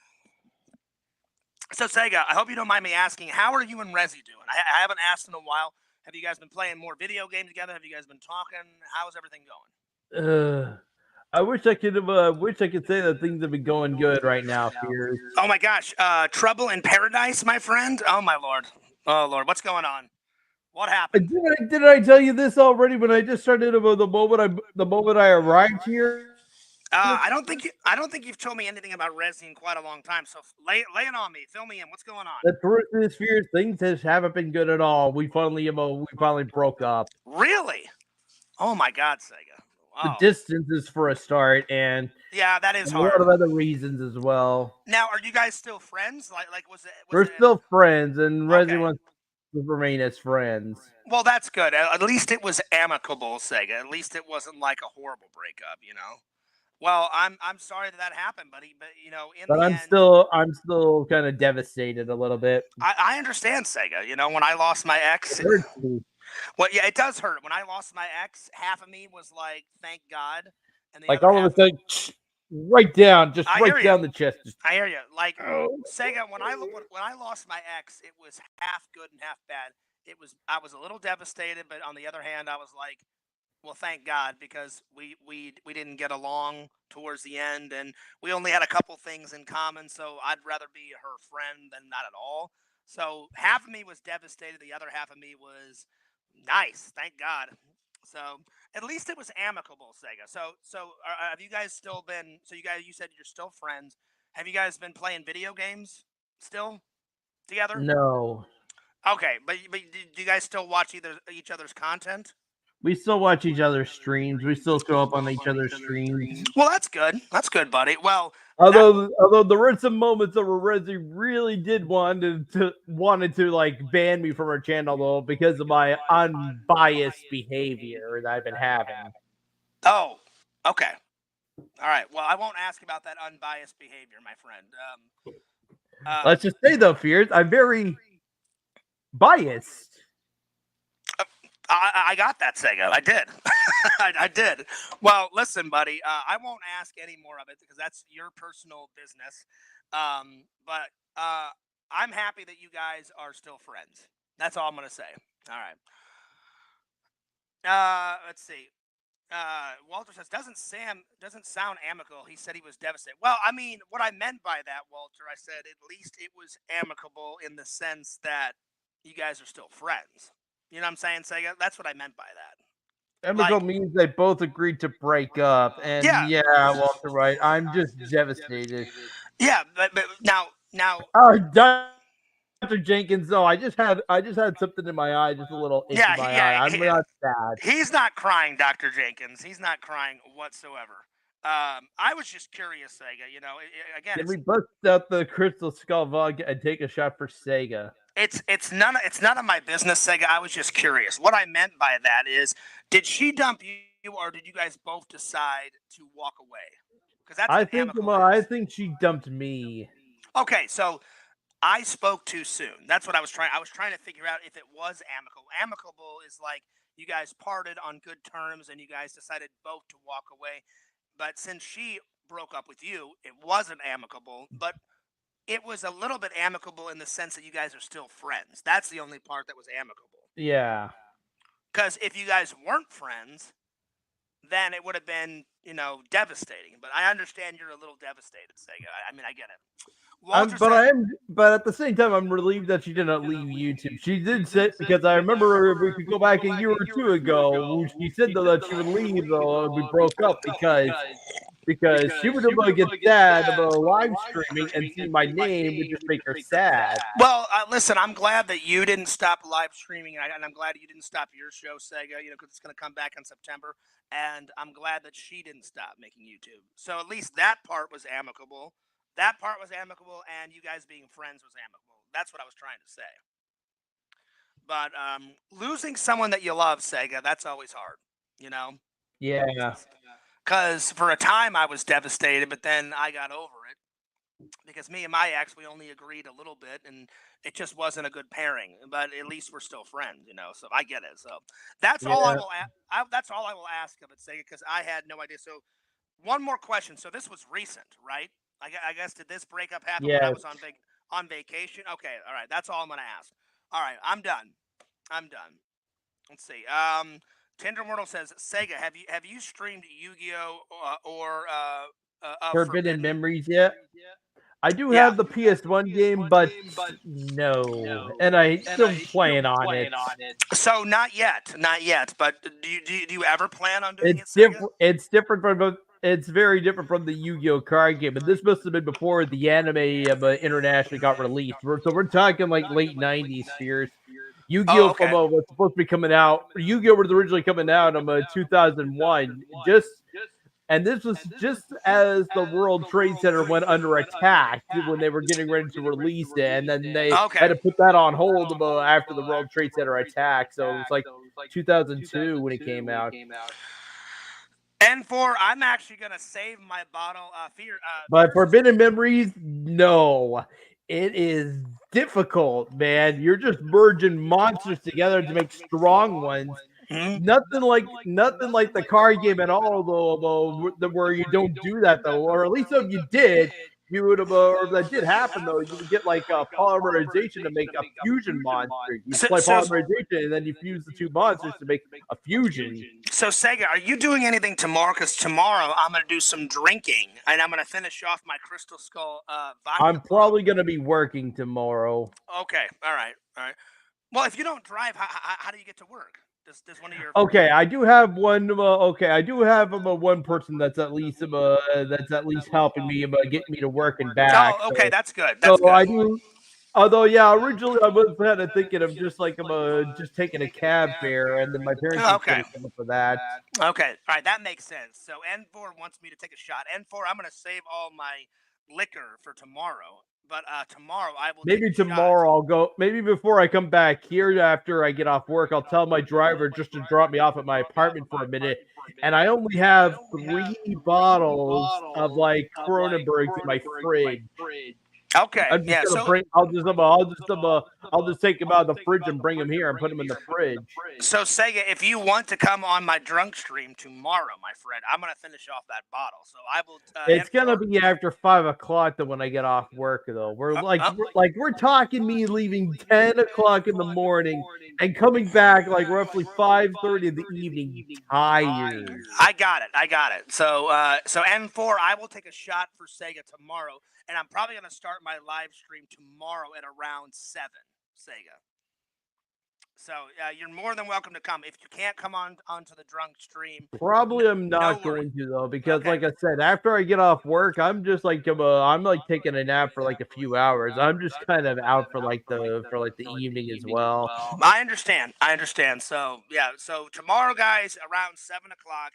S1: So Sega, I hope you don't mind me asking, how are you and Rezi doing? I haven't asked in a while. Have you guys been playing more video games together? Have you guys been talking? How's everything going?
S2: I wish I could say that things have been going good right now, Fears.
S1: Oh my gosh, trouble in paradise, my friend. Oh my lord. Oh lord, what's going on? What happened?
S2: Did I tell you this already when I just started about the moment I arrived here?
S1: I don't think you've told me anything about Resi in quite a long time. So lay it on me. Fill me in. What's going on?
S2: The truth is, Fears, things haven't been good at all. We finally broke up.
S1: Really? Oh my God, Sega. Wow.
S2: The distance is for a start, and
S1: yeah, that is hard.
S2: A lot of other reasons as well.
S1: Now, are you guys still friends? Like,
S2: we're still friends, and Resi wants to remain as friends.
S1: Well, that's good. At least it was amicable, Sega. At least it wasn't like a horrible breakup, Well, I'm sorry that happened, buddy. But
S2: I'm still kind of devastated a little bit.
S1: I understand, Sega. When I lost my ex,
S2: it hurts me.
S1: Well, yeah, it does hurt. When I lost my ex, half of me was like, "Thank God," and
S2: like all of a sudden, right down the chest.
S1: I hear you. Like Sega, when I lost my ex, it was half good and half bad. I was a little devastated, but on the other hand, I was like, well, thank God, because we didn't get along towards the end, and we only had a couple things in common. So I'd rather be her friend than not at all. So half of me was devastated. The other half of me was nice. Thank God. So at least it was amicable, Sega. So have you guys still been? So you said you're still friends. Have you guys been playing video games still together?
S2: No.
S1: Okay, but do you guys still watch each other's content?
S2: We still watch each other's streams. We still show up on each other's streams.
S1: Well, that's good. That's good, buddy. Well,
S2: although there were some moments where Rezi really did wanted to like ban me from her channel though because of my unbiased behavior that I've been having.
S1: Oh, okay. All right. Well, I won't ask about that unbiased behavior, my friend.
S2: Let's just say though, Fears, I'm very biased.
S1: I got that, Sega. I did. I did. Well, listen, buddy. I won't ask any more of it because that's your personal business. But I'm happy that you guys are still friends. That's all I'm gonna say. All right. Let's see. Walter says doesn't sound amicable. He said he was devastated. Well, I mean, what I meant by that, Walter, I said at least it was amicable in the sense that you guys are still friends. You know what I'm saying, Sega? That's what I meant by that.
S2: Amicable means they both agreed to break up, and yeah, Walter, right? I'm just devastated.
S1: Yeah, but now.
S2: Dr. Jenkins, though, I just had something in my eye, just a little itch in my eye. I'm not sad.
S1: He's not crying, Dr. Jenkins. He's not crying whatsoever. I was just curious, Sega. Again,
S2: can we bust out the Crystal Skull Vlog and take a shot for Sega?
S1: It's none of my business, Sega. I was just curious. What I meant by that is, did she dump you, or did you guys both decide to walk away? Because that's
S2: I think she dumped me.
S1: Okay, so I spoke too soon. That's what I was trying. I was trying to figure out if it was amicable. Amicable is like you guys parted on good terms and you guys decided both to walk away. But since she broke up with you, it wasn't amicable, but it was a little bit amicable in the sense that you guys are still friends. That's the only part that was amicable.
S2: Yeah.
S1: Because if you guys weren't friends, then it would have been, devastating. But I understand you're a little devastated, Sega. I mean, I get it. Walter said,
S2: But at the same time, I'm relieved that she did not leave YouTube. She did say, because I remember we could go back a year or two ago. She said though that she would leave though we broke up because she would get sad about live streaming and see my name would just make her sad.
S1: well, listen, I'm glad that you didn't stop live streaming, and I'm glad you didn't stop your show, Sega, because it's going to come back in September. And I'm glad that she didn't stop making YouTube. So at least that part was amicable. That part was amicable, and you guys being friends was amicable. That's what I was trying to say. But losing someone that you love, Sega, that's always hard,
S2: Yeah.
S1: Because for a time I was devastated, but then I got over it. Because me and my ex, we only agreed a little bit, and it just wasn't a good pairing. But at least we're still friends, So I get it. So that's all I will. That's all I will ask of it, Sega, because I had no idea. So one more question. So this was recent, right? I guess did this breakup happen when I was on vacation? Okay, all right. That's all I'm gonna ask. All right, I'm done. Let's see. Tinder Mortal says, Sega, have you streamed Yu-Gi-Oh or
S2: Forbidden Memories yet? I do have the PS1 game, but no, and I still playing on it.
S1: So not yet. But do you ever plan on doing it?
S2: It's different from. It's very different from the Yu-Gi-Oh card game, and this must have been before the anime internationally got released. So we're talking like late '90s spheres. Yu-Gi-Oh was supposed to be coming out. Yu-Gi-Oh was originally coming out in 2001. And this was just as the World Trade Center went under attack when they were getting ready to release it, and then they had to put that on hold after the World Trade Center attack. So it was like 2002 when it came out.
S1: And I'm actually gonna save my bottle.
S2: But Forbidden Memories, no, it is difficult, man. You're just merging monsters together to make strong ones.
S1: Mm-hmm.
S2: Nothing like the card game at all, though, where you don't do that, though, or at least if you did, you would have, or if that did happen, though, you would get like a polymerization to make a fusion monster. You play polymerization, and then you fuse the two monsters to make a fusion.
S1: So, Sega, are you doing anything tomorrow? Because tomorrow I'm going to do some drinking, and I'm going to finish off my Crystal Skull vodka.
S2: I'm probably going to be working tomorrow.
S1: Okay, all right. Well, if you don't drive, how do you get to work? Does one of your
S2: I do have one. I do have one person that's at least helping me get me to work and back.
S1: Oh, okay, that's good.
S2: I do. Although, originally I was kind of thinking of just like just taking a cab fare, and then my parents would come up for that.
S1: Okay, all right, that makes sense. So N4 wants me to take a shot. N4, I'm going to save all my liquor for tomorrow. But tomorrow I will.
S2: Maybe tomorrow I'll go. Maybe before I come back here after I get off work, I'll tell my driver just to drop me off at my apartment for a minute. And I only have 3 bottles of like Cronenbergs in my fridge.
S1: Okay.
S2: I'll just take them out of the fridge and bring them here and put them in the fridge.
S1: So Sega, if you want to come on my drunk stream tomorrow, my friend, I'm gonna finish off that bottle. So I will.
S2: It's gonna be after 5 o'clock though when I get off work though. We're we're talking me leaving 10 o'clock in the morning and coming back like roughly 5:30 in the evening, tired.
S1: I got it. So N4, I will take a shot for Sega tomorrow. And I'm probably going to start my live stream tomorrow at around 7, Sega. So you're more than welcome to come. If you can't come onto the drunk stream,
S2: probably I'm not going to though, because like I said, after I get off work, I'm just like I'm like taking a nap for like a few hours. I'm just kind of out for like the evening as well.
S1: I understand. So so tomorrow, guys, around 7 o'clock.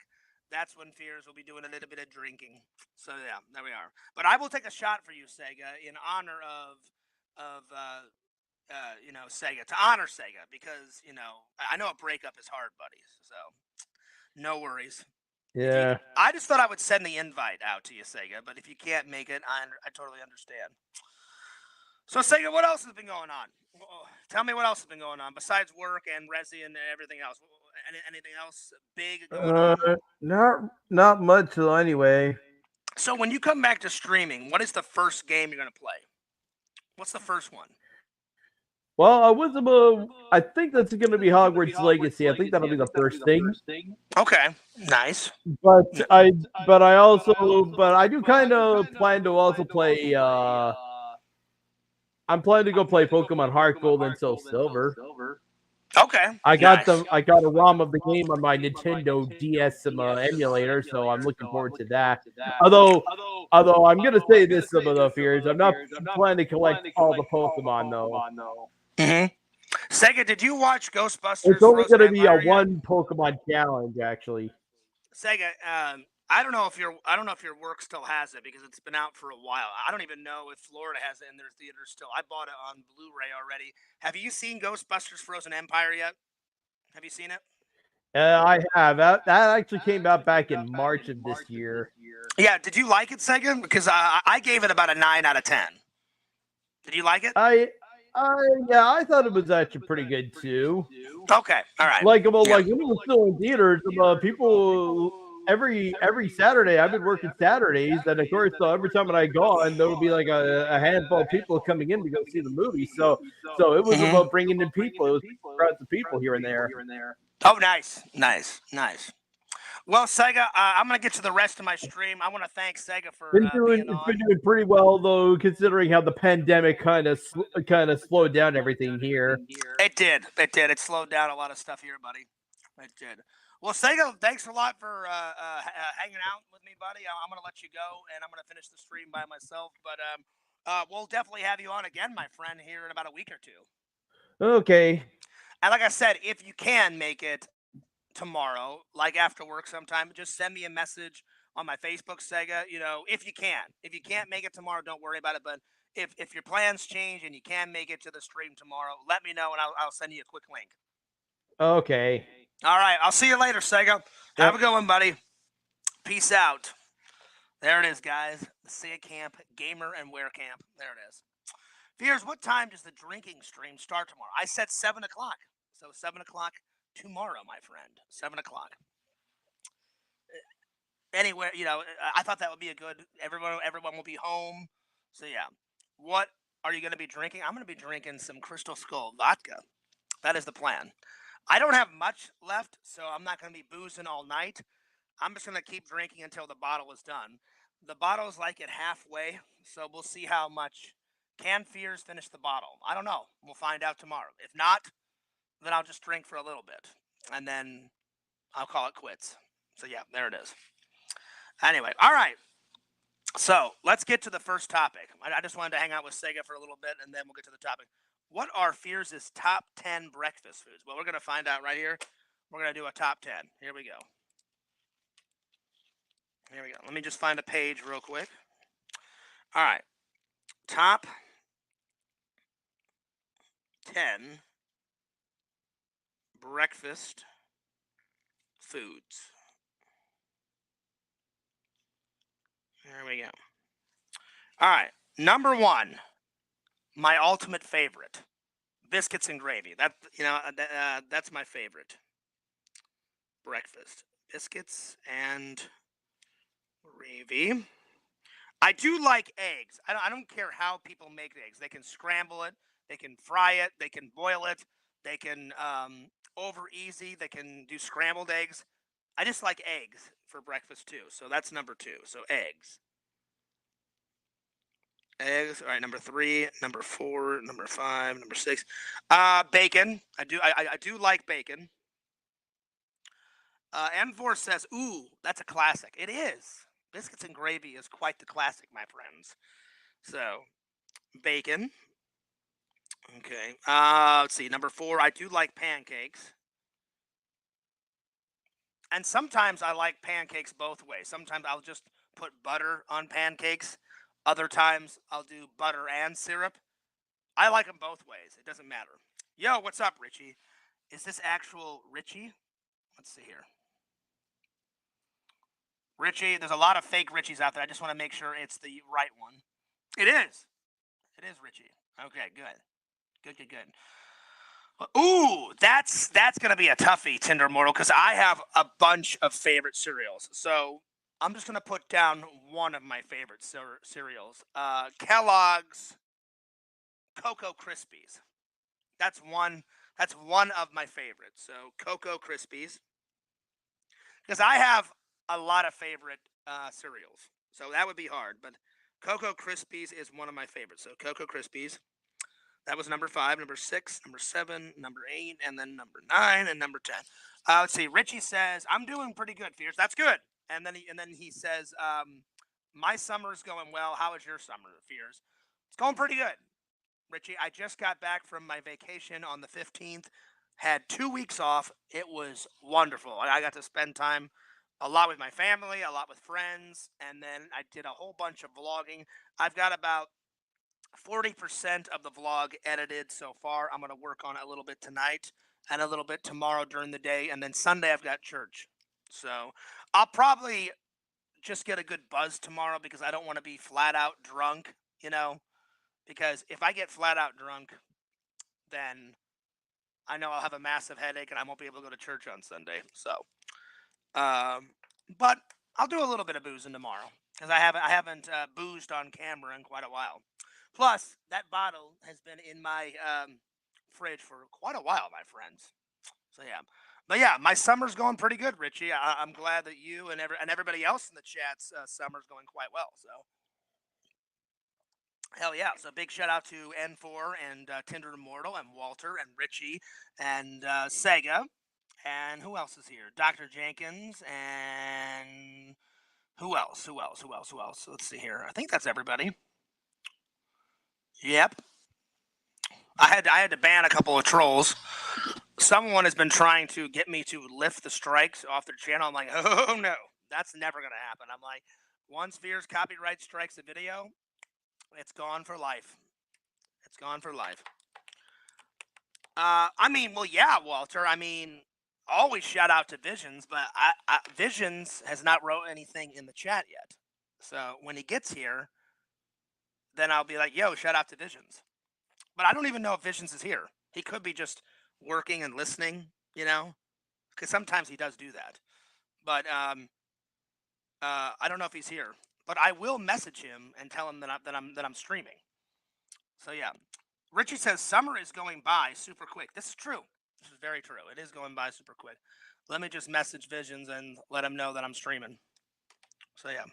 S1: That's when Fears will be doing a little bit of drinking. So yeah, there we are. But I will take a shot for you, Sega, in honor of Sega, to honor Sega, because I know a breakup is hard, buddies. So no worries.
S2: Yeah.
S1: I just thought I would send the invite out to you, Sega. But if you can't make it, I totally understand. So Sega, what else has been going on? Tell me what else has been going on besides work and Resi and everything else. Anything else big going on?
S2: Not much though. Anyway.
S1: So when you come back to streaming, what is the first game you're going to play? What's the first one?
S2: Well, I think that's going to be Hogwarts Legacy. I think that'll be the first thing.
S1: Okay, nice.
S2: But I do kind of plan to also play. I'm planning to go play Pokemon Heart Gold and Soul Silver.
S1: Okay,
S2: I got
S1: nice.
S2: I got a ROM of the game on my Nintendo DS emulator, so I'm looking forward to that. Although I'm gonna say this, some of the fears, I'm not planning to collect all the Pokemon though.
S1: Mm-hmm. Sega, did you watch Ghostbusters?
S2: It's only
S1: Frozen
S2: gonna be a
S1: Empire yet?
S2: one Pokemon challenge, actually.
S1: Sega, I don't know if your work still has it because it's been out for a while. I don't even know if Florida has it in their theaters still. I bought it on Blu-ray already. Have you seen Ghostbusters Frozen Empire yet? Have you seen it?
S2: I have. That actually came out back in March of this year.
S1: Yeah, did you like it, Sega? Because I gave it about a 9 out of 10. Did you like it?
S2: Yeah, I thought it was actually pretty good too.
S1: Okay, all right.
S2: Like when it was still in theaters, people every Saturday, I've been working Saturdays, and of course, every time that I go on, there would be like a handful of people coming in to go see the movie. So it was about bringing in people. It was crowds of people here and there.
S1: Oh, nice. Well, Sega, I'm gonna get to the rest of my stream. I want to thank Sega for being on.
S2: It's been doing pretty well though, considering how the pandemic kind of slowed down everything here.
S1: It did. It slowed down a lot of stuff here, buddy. It did. Well, Sega, thanks a lot for hanging out with me, buddy. I'm gonna let you go, and I'm gonna finish the stream by myself. But we'll definitely have you on again, my friend, here in about a week or two.
S2: Okay.
S1: And like I said, if you can make it tomorrow, like after work sometime, just send me a message on my Facebook, Sega. If you can. If you can't make it tomorrow, don't worry about it. But if your plans change and you can make it to the stream tomorrow, let me know and I'll send you a quick link.
S2: Okay.
S1: All right. I'll see you later, Sega. Have a good one, buddy. Peace out. There it is, guys. The CAGAN Gamer and Werecamp. There it is. Fears, what time does the drinking stream start tomorrow? I said 7 o'clock. So 7 o'clock tomorrow, my friend. 7 o'clock. Anywhere, I thought that would be a good. Everyone will be home. So yeah. What are you going to be drinking? I'm going to be drinking some Crystal Skull vodka. That is the plan. I don't have much left, so I'm not going to be boozing all night. I'm just going to keep drinking until the bottle is done. The bottle's like at halfway, so we'll see how much. Can Fears finish the bottle? I don't know. We'll find out tomorrow. If not, then I'll just drink for a little bit, and then I'll call it quits. So yeah, there it is. Anyway, all right. So let's get to the first topic. I just wanted to hang out with Sega for a little bit, and then we'll get to the topic. What are Fears' top 10 breakfast foods? Well, we're going to find out right here. We're going to do a top 10. Here we go. Let me just find a page real quick. All right. Top 10 breakfast foods. There we go. All right. Number 1, my ultimate favorite, biscuits and gravy. That's my favorite breakfast. Biscuits and gravy. I do like eggs. I don't care how people make eggs. They can scramble it. They can fry it. They can boil it. They can over easy. They can do scrambled eggs. I just like eggs for breakfast too. So that's number 2. So eggs. Eggs. All right. Number 3. Number 4. Number 5. Number 6. Bacon. I do like bacon. M4 says, "Ooh, that's a classic." It is. Biscuits and gravy is quite the classic, my friends. So, bacon. Okay. Let's see. Number 4, I do like pancakes. And sometimes I like pancakes both ways. Sometimes I'll just put butter on pancakes. Other times I'll do butter and syrup. I like them both ways. It doesn't matter. Yo, what's up, Richie? Is this actual Richie? Let's see here. Richie, there's a lot of fake Richies out there. I just want to make sure it's the right one. It is. It is Richie. Okay, good. Good. Ooh, that's going to be a toughie, Tinder Mortal, because I have a bunch of favorite cereals. So I'm just gonna put down one of my favorite cereals. Kellogg's Cocoa Krispies. That's one. That's one of my favorites. So Cocoa Krispies, because I have a lot of favorite cereals. So that would be hard, but Cocoa Krispies is one of my favorites. So Cocoa Krispies. That was number 5, number 6, number 7, number 8, and then number 9 and number 10. Let's see. Richie says I'm doing pretty good, Fierce. That's good. And then he says, my summer's going well. How is your summer, Fierce? It's going pretty good, Richie. I just got back from my vacation on the 15th. Had 2 weeks off. It was wonderful. I got to spend time a lot with my family, a lot with friends, and then I did a whole bunch of vlogging. I've got about 40% of the vlog edited so far. I'm going to work on it a little bit tonight and a little bit tomorrow during the day. And then Sunday, I've got church. So I'll probably just get a good buzz tomorrow because I don't want to be flat out drunk, because if I get flat out drunk, then I know I'll have a massive headache and I won't be able to go to church on Sunday. So, but I'll do a little bit of boozing tomorrow because I haven't boozed on camera in quite a while. Plus, that bottle has been in my fridge for quite a while, my friends. So yeah, but yeah, my summer's going pretty good, Richie. I'm glad that you and everybody else in the chat's summer's going quite well. So hell yeah! So big shout out to N4 and Tinder Immortal and Walter and Richie and Sega and who else is here? Dr. Jenkins and who else? Who else? Who else? Who else? Let's see here. I think that's everybody. Yep. I had to ban a couple of trolls. Someone has been trying to get me to lift the strikes off their channel. I'm like, oh no, that's never gonna happen. I'm like, once Fears copyright strikes a video, it's gone for life. It's gone for life. Well, yeah, Walter. Always shout out to Visions, but Visions has not wrote anything in the chat yet. So when he gets here, then I'll be like, yo, shout out to Visions. But I don't even know if Visions is here. He could be just working and listening, because sometimes he does do that. But I don't know if he's here. But I will message him and tell him that I'm streaming. So yeah, Richie says summer is going by super quick. This is true. This is very true. It is going by super quick. Let me just message Visions and let him know that I'm streaming. So yeah.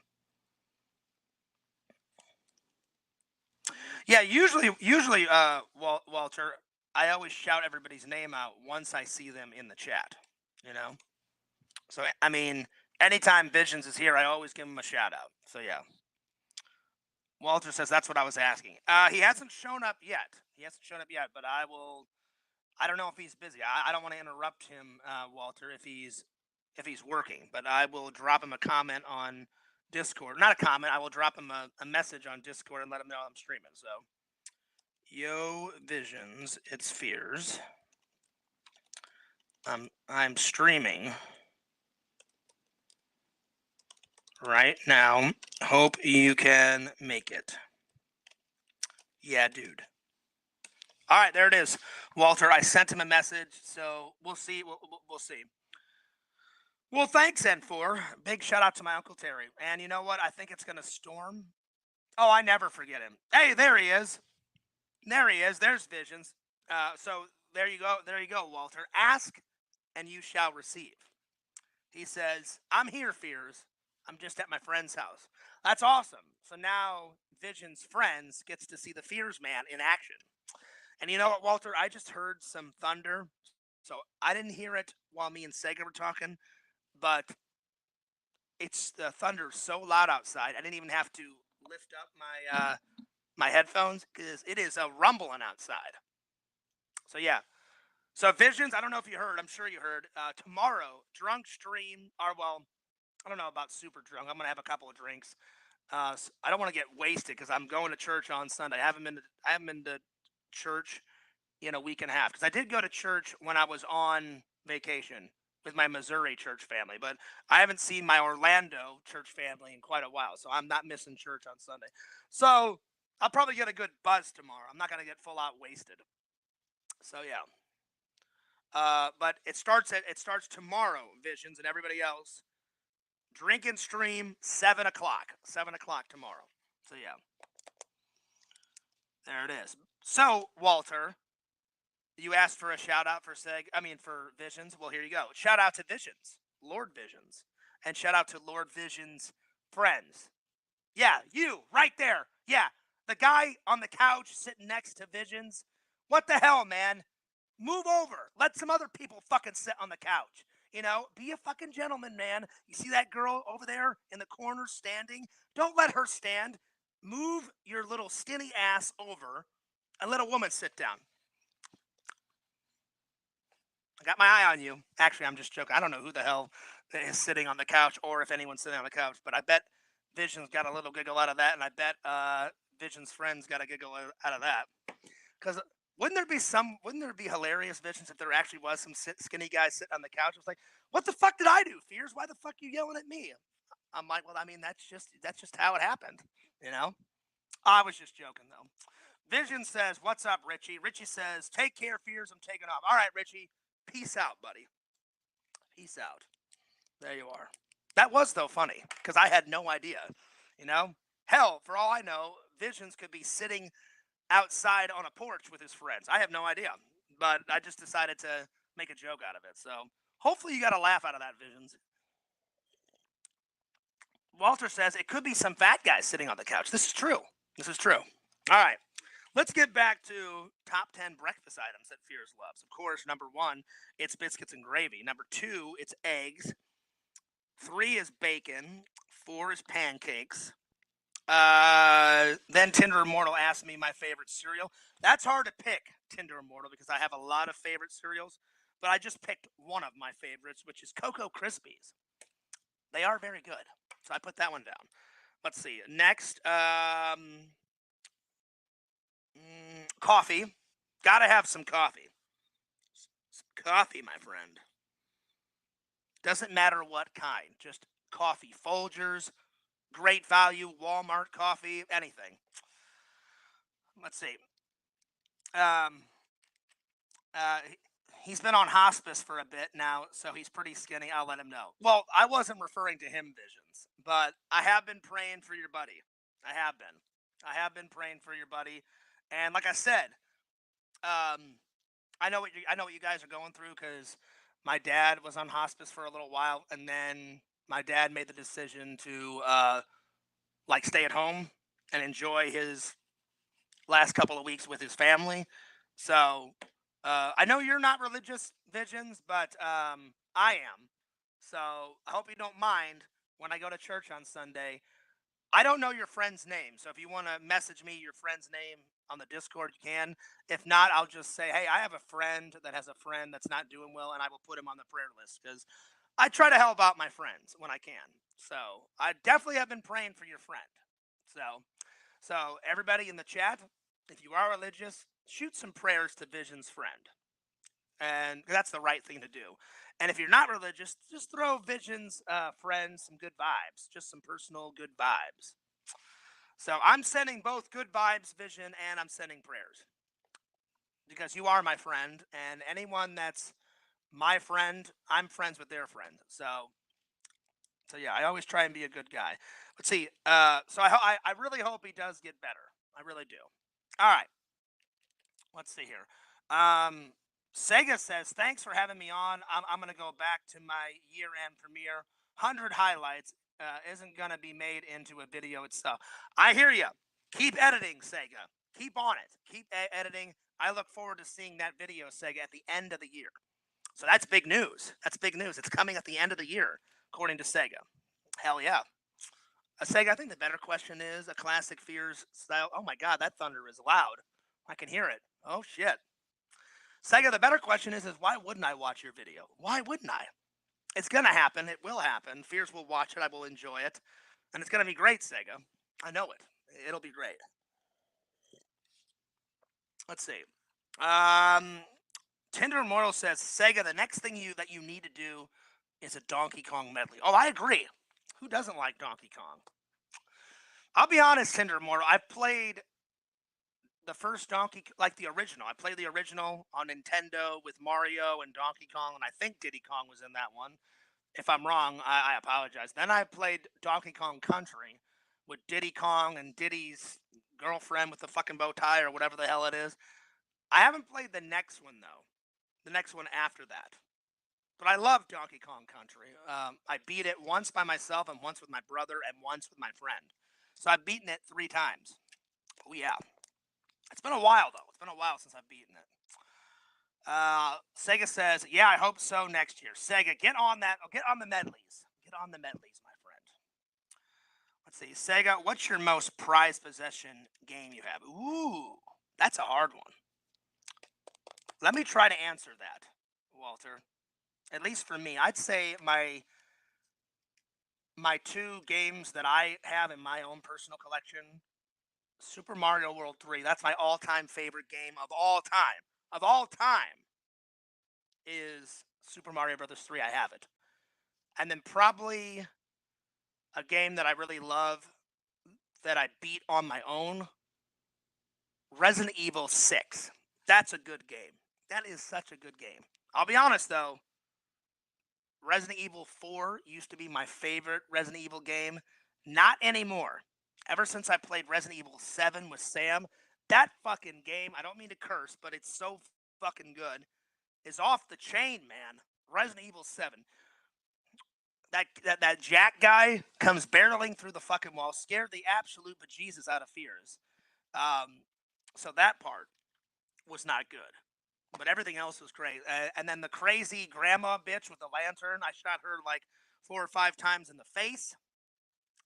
S1: Yeah, usually, Walter, I always shout everybody's name out once I see them in the chat. So anytime Visions is here, I always give him a shout out. So yeah. Walter says that's what I was asking. He hasn't shown up yet. But I don't know if he's busy. I don't want to interrupt him, Walter, if he's working. But I will drop him a comment on Discord. Not a comment. I will drop him a message on Discord and let him know I'm streaming. So, yo, Visions, it's Fears. I'm streaming right now. Hope you can make it. Yeah, dude. All right, there it is, Walter. I sent him a message, so we'll see. We'll see. Well, thanks, N4. Big shout out to my Uncle Terry. And you know what? I think it's going to storm. Oh, I never forget him. Hey, there he is. There he is. There's Visions. So there you go. There you go, Walter. Ask and you shall receive. He says, I'm here, Fears. I'm just at my friend's house. That's awesome. So now Visions' friends gets to see the Fears man in action. And you know what, Walter? I just heard some thunder. So I didn't hear it while me and Sega were talking, but it's the thunder so loud outside. I didn't even have to lift up my headphones because it is a rumbling outside. So yeah. So Visions, I don't know if you heard. I'm sure you heard. Tomorrow, drunk stream. I don't know about super drunk. I'm gonna have a couple of drinks. I don't want to get wasted because I'm going to church on Sunday. I haven't been to church in a week and a half because I did go to church when I was on vacation with my Missouri church family, but I haven't seen my Orlando church family in quite a while, so I'm not missing church on Sunday. So I'll probably get a good buzz tomorrow. I'm not gonna get full out wasted. So yeah. But it starts tomorrow, Visions and everybody else. Drink and stream 7 o'clock. 7 o'clock tomorrow. So yeah. There it is. So, Walter, you asked for a shout out for for Visions. Well, here you go. Shout out to Visions, Lord Visions, and shout out to Lord Visions' friends. Yeah, you right there. Yeah, the guy on the couch sitting next to Visions. What the hell, man? Move over. Let some other people fucking sit on the couch. You know, be a fucking gentleman, man. You see that girl over there in the corner standing? Don't let her stand. Move your little skinny ass over and let a woman sit down. I got my eye on you. Actually, I'm just joking. I don't know who the hell is sitting on the couch or if anyone's sitting on the couch, but I bet Vision's got a little giggle out of that, and I bet Vision's friends got a giggle out of that. Because wouldn't there be hilarious Visions if there actually was some skinny guy sitting on the couch? It was like, what the fuck did I do, Fears? Why the fuck are you yelling at me? I'm like, well, I mean, that's just how it happened, you know? I was just joking, though. Vision says, what's up, Richie? Richie says, take care, Fears. I'm taking off. All right, Richie. Peace out, buddy. Peace out. There you are. That was, though, funny, because I had no idea, you know? Hell, for all I know, Visions could be sitting outside on a porch with his friends. I have no idea, but I just decided to make a joke out of it. So hopefully you got a laugh out of that, Visions. Walter says it could be some fat guy sitting on the couch. This is true. This is true. All right. Let's get back to top 10 breakfast items that Fears loves. Of course, number 1, it's biscuits and gravy. Number 2, it's eggs. 3 is bacon. 4 is pancakes. Then Tinder Immortal asked me my favorite cereal. That's hard to pick, Tinder Immortal, because I have a lot of favorite cereals, but I just picked one of my favorites, which is Cocoa Krispies. They are very good, so I put that one down. Let's see. Next, coffee. Gotta have some coffee. Some coffee, my friend. Doesn't matter what kind, just coffee. Folgers, Great Value, Walmart coffee, anything. Let's see. He's been on hospice for a bit now, so he's pretty skinny. I'll let him know. Well, I wasn't referring to him, Visions, but I have been praying for your buddy. I have been praying for your buddy, and like I said, I know what you guys are going through because my dad was on hospice for a little while, and then my dad made the decision to stay at home and enjoy his last couple of weeks with his family. So I know you're not religious, Visions, but I am. So I hope you don't mind when I go to church on Sunday. I don't know your friend's name, so if you want to message me your friend's name on the Discord, you can. If not, I'll just say, hey, I have a friend that has a friend that's not doing well, and I will put him on the prayer list because I try to help out my friends when I can. So I definitely have been praying for your friend. So everybody in the chat, if you are religious, shoot some prayers to Vision's friend. And that's the right thing to do. And if you're not religious, just throw Vision's friends some good vibes, just some personal good vibes. So I'm sending both good vibes, Vision, and I'm sending prayers. Because you are my friend, and anyone that's my friend, I'm friends with their friend. So yeah, I always try and be a good guy. Let's see. So I really hope he does get better. I really do. All right. Let's see here. Sega says, thanks for having me on. I'm going to go back to my year-end premiere. 100 highlights isn't going to be made into a video itself. I hear you. Keep editing, Sega. Keep on it. Keep editing. I look forward to seeing that video, Sega, at the end of the year. So that's big news. That's big news. It's coming at the end of the year, according to Sega. Hell yeah. Sega, I think the better question is a classic Fears style. Oh my God, that thunder is loud. I can hear it. Oh shit. Sega, the better question is why wouldn't I watch your video? Why wouldn't I? It's going to happen. It will happen. Fears will watch it. I will enjoy it. And it's going to be great, Sega. I know it. It'll be great. Let's see. Tinder Immortal says, Sega, the next thing that you need to do is a Donkey Kong medley. Oh, I agree. Who doesn't like Donkey Kong? I'll be honest, Tinder Immortal. I've played the first the original. I played the original on Nintendo with Mario and Donkey Kong, and I think Diddy Kong was in that one. If I'm wrong, I apologize. Then I played Donkey Kong Country with Diddy Kong and Diddy's girlfriend with the fucking bow tie or whatever the hell it is. I haven't played the next one though. The next one after that. But I love Donkey Kong Country. I beat it once by myself and once with my brother and once with my friend. So I've beaten it 3 times. Oh yeah. It's been a while though. It's been a while since I've beaten it. Sega says, "Yeah, I hope so next year." Sega, get on that. Get on the medleys. Get on the medleys, my friend. Let's see, Sega. What's your most prized possession game you have? Ooh, that's a hard one. Let me try to answer that, Walter. At least for me, I'd say my 2 games that I have in my own personal collection. Super Mario World 3. That's my all-time favorite game of all time. Of all time. Is Super Mario Brothers 3. I have it. And then probably a game that I really love that I beat on my own, Resident Evil 6. That's a good game. That is such a good game. I'll be honest though, Resident Evil 4 used to be my favorite Resident Evil game. Not anymore. Ever since I played Resident Evil 7 with Sam, that fucking game, I don't mean to curse, but it's so fucking good, is off the chain, man. Resident Evil 7. That Jack guy comes barreling through the fucking wall, scared the absolute bejesus out of fears. So that part was not good, but everything else was great. And then the crazy grandma bitch with the lantern, I shot her like 4 or 5 times in the face.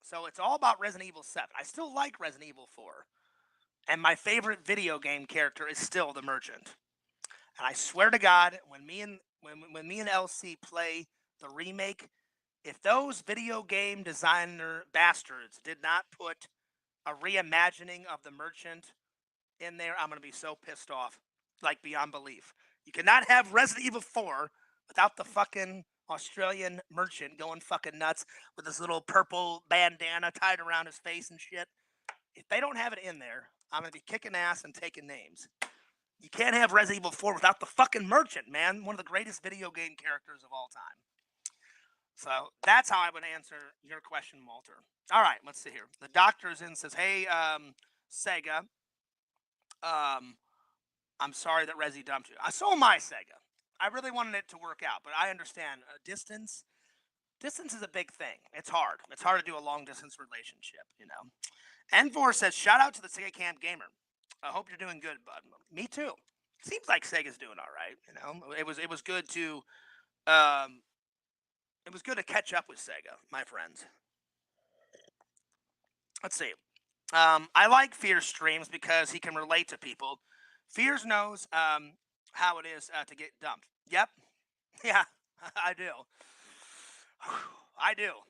S1: So it's all about Resident Evil 7. I still like Resident Evil 4, and my favorite video game character is still the Merchant. And I swear to God, when me and LC play the remake, if those video game designer bastards did not put a reimagining of the Merchant in there, I'm going to be so pissed off, like beyond belief. You cannot have Resident Evil 4 without the fucking Australian Merchant going fucking nuts with this little purple bandana tied around his face and shit. If they don't have it in there, I'm going to be kicking ass and taking names. You can't have Resident Evil 4 without the fucking Merchant, man. One of the greatest video game characters of all time. So that's how I would answer your question, Walter. All right, let's see here. The doctor's in, says, "Hey, Sega, I'm sorry that Resi dumped you." So am I, Sega. I really wanted it to work out, but I understand distance. Distance is a big thing. It's hard. It's hard to do a long distance relationship, you know. N4 says, "Shout out to the Sega Camp Gamer. I hope you're doing good, bud." Me too. Seems like Sega's doing all right. You know, it was good to catch up with Sega, my friends. Let's see. I like Fear's streams because he can relate to people. Fears knows how it is to get dumped. Yep. Yeah, I do. I do.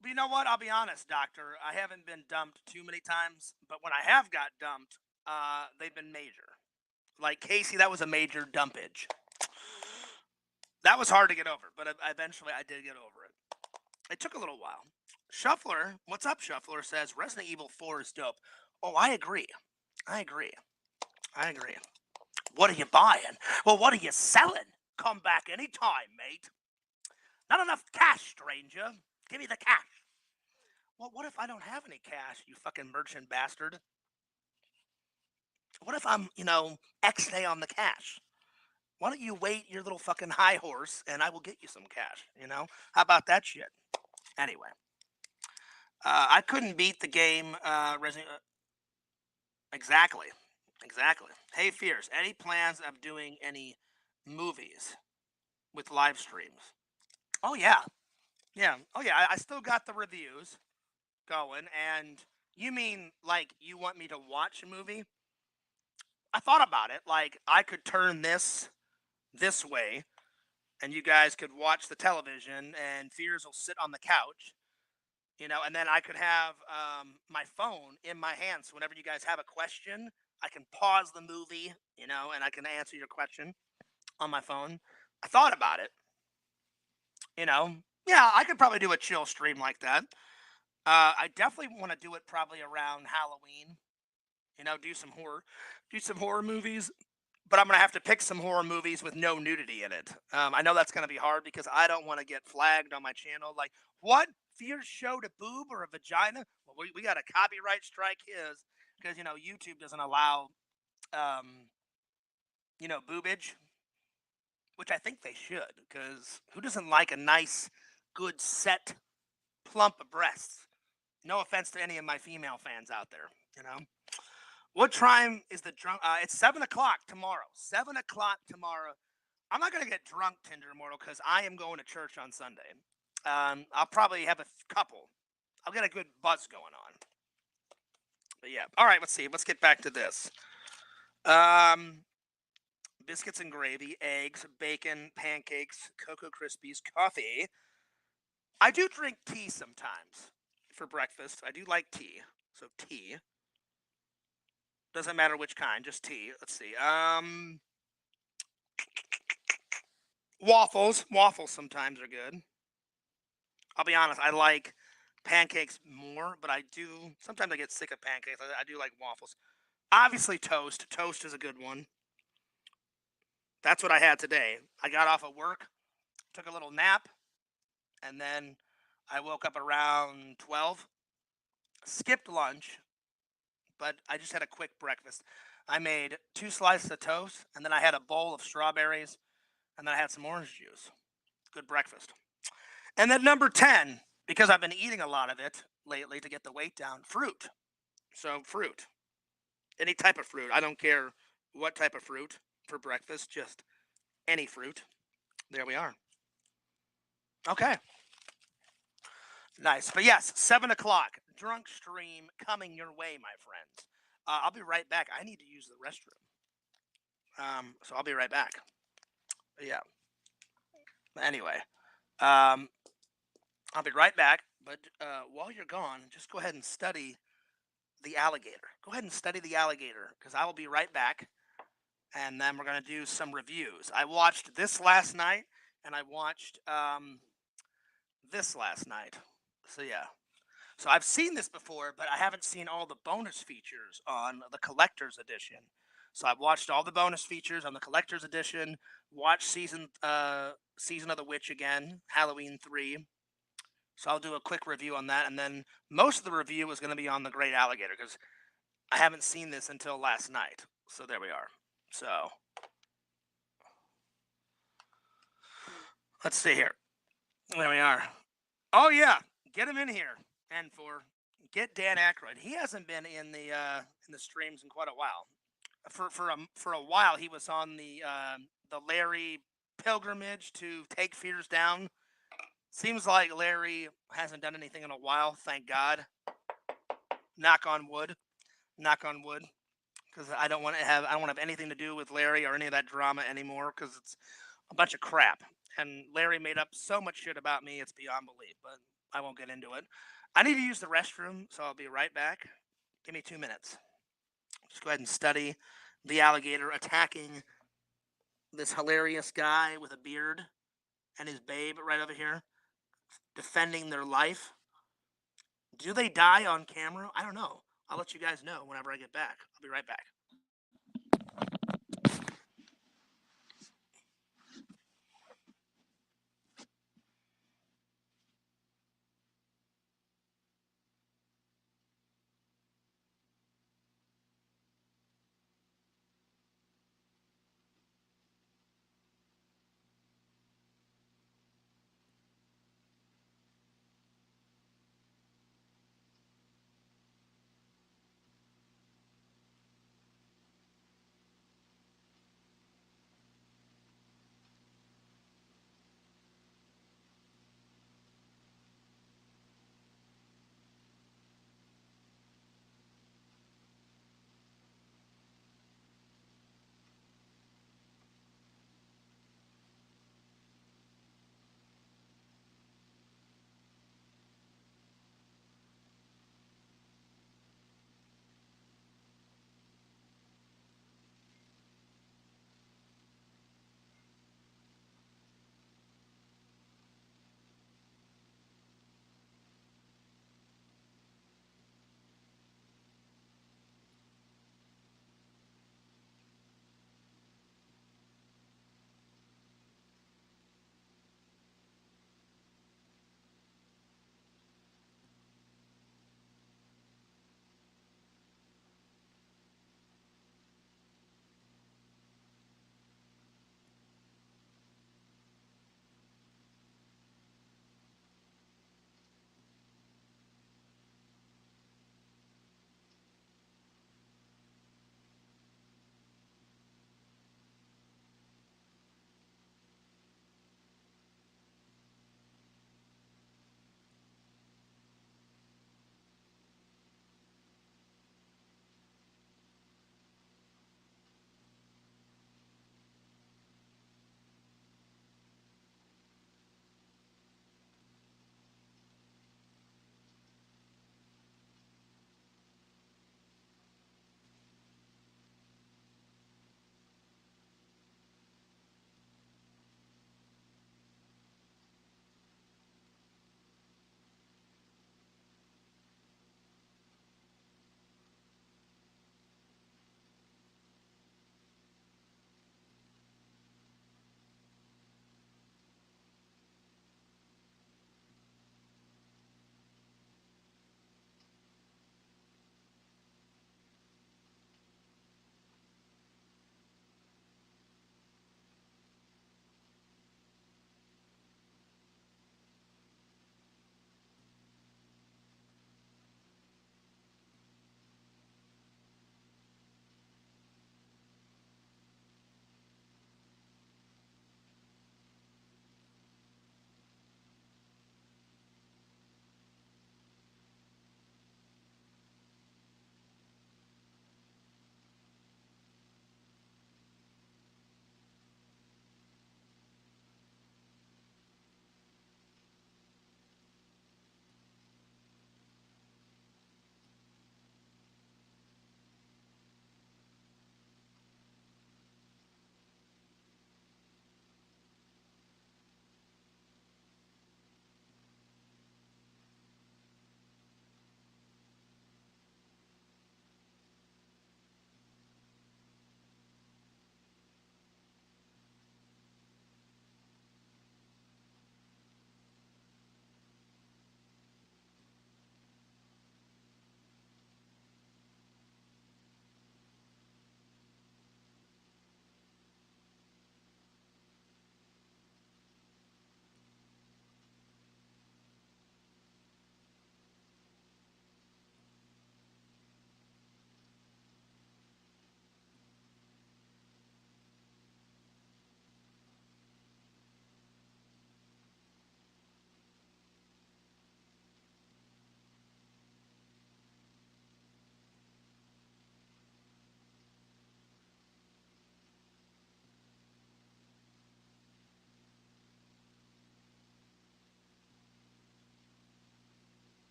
S1: But you know what? I'll be honest, Doctor. I haven't been dumped too many times, but when I have got dumped, they've been major. Like Casey, that was a major dumpage. That was hard to get over, but eventually I did get over it. It took a little while. Shuffler, what's up, Shuffler, says Resident Evil 4 is dope. Oh, I agree. I agree. What are you buying? Well, what are you selling? Come back anytime, mate. Not enough cash, stranger. Give me the cash. Well, what if I don't have any cash, you fucking merchant bastard? What if I'm, X-day on the cash? Why don't you wait your little fucking high horse and I will get you some cash, How about that shit? Anyway. I couldn't beat the game Resident. Exactly. Hey, Fierce, any plans of doing any movies with live streams? Oh yeah. Oh yeah. I still got the reviews going, and you mean like you want me to watch a movie? I thought about it. Like I could turn this way, and you guys could watch the television, and Fears will sit on the couch. And then I could have my phone in my hand. So whenever you guys have a question, I can pause the movie, and I can answer your question on my phone. I thought about it. Yeah, I could probably do a chill stream like that. I definitely want to do it probably around Halloween. Do some horror movies. but I'm gonna have to pick some horror movies with no nudity in it. I know that's gonna be hard because I don't want to get flagged on my channel. Like, what? Fears showed a boob or a vagina? Well, we got a copyright strike his because YouTube doesn't allow um, boobage, which I think they should, because who doesn't like a nice, good set, plump breasts? No offense to any of my female fans out there, you know. What time is the drunk? It's 7 o'clock tomorrow. 7 o'clock tomorrow. I'm not gonna get drunk, Tinder Immortal, because I am going to church on Sunday. I'll probably have a couple. I'll get a good buzz going on. But yeah, all right. Let's see. Let's get back to this. Biscuits and gravy, eggs, bacon, pancakes, Cocoa Krispies, coffee. I do drink tea sometimes for breakfast. I do like tea. So tea. Doesn't matter which kind, just tea. Let's see. Waffles. Waffles sometimes are good. I'll be honest, I like pancakes more, but sometimes I get sick of pancakes. I do like waffles. Obviously toast. Toast is a good one. That's what I had today. I got off of work, took a little nap, and then I woke up around 12, skipped lunch, but I just had a quick breakfast. I made 2 slices of toast, and then I had a bowl of strawberries, and then I had some orange juice. Good breakfast. And then number 10, because I've been eating a lot of it lately to get the weight down, fruit. So fruit. Any type of fruit. I don't care what type of fruit for breakfast, just any fruit. There we are. Okay. Nice. But yes, 7 o'clock. Drunk stream coming your way, my friends. I'll be right back. I need to use the restroom. So I'll be right back. But yeah. Anyway, I'll be right back. But while you're gone, just go ahead and study the alligator. Go ahead and study the alligator because I will be right back. And then we're going to do some reviews. I watched this last night, and I watched this last night. So yeah. So I've seen this before, but I haven't seen all the bonus features on the collector's edition. So I've watched all the bonus features on the collector's edition. Watched season of the Witch again, Halloween 3. So I'll do a quick review on that, and then most of the review is going to be on the Great Alligator because I haven't seen this until last night. So there we are. So let's see here. There we are. Oh yeah, get him in here. And get Dan Aykroyd. He hasn't been in the streams in quite a while. For a while, he was on the Larry pilgrimage to take fears down. Seems like Larry hasn't done anything in a while. Thank God. Knock on wood. Knock on wood. Because I don't want to have anything to do with Larry or any of that drama anymore. Because it's a bunch of crap. And Larry made up so much shit about me, it's beyond belief. But I won't get into it. I need to use the restroom, so I'll be right back. Give me 2 minutes. Just go ahead and study the alligator attacking this hilarious guy with a beard and his babe right over here, defending their life. Do they die on camera? I don't know. I'll let you guys know whenever I get back. I'll be right back.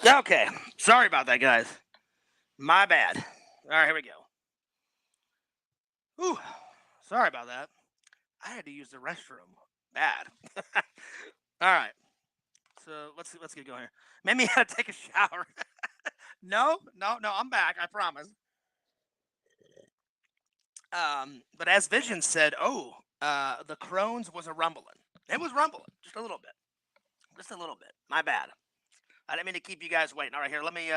S1: Okay. Sorry about that, guys. My bad. All right, here we go. Whew. Sorry about that. I had to use the restroom. Bad. All right. So let's get going here. Made me have to take a shower. No, I'm back. I promise. But as Vision said, the Crohn's was a rumbling. It was rumbling, just a little bit, My bad. I didn't mean to keep you guys waiting. All right, here, let me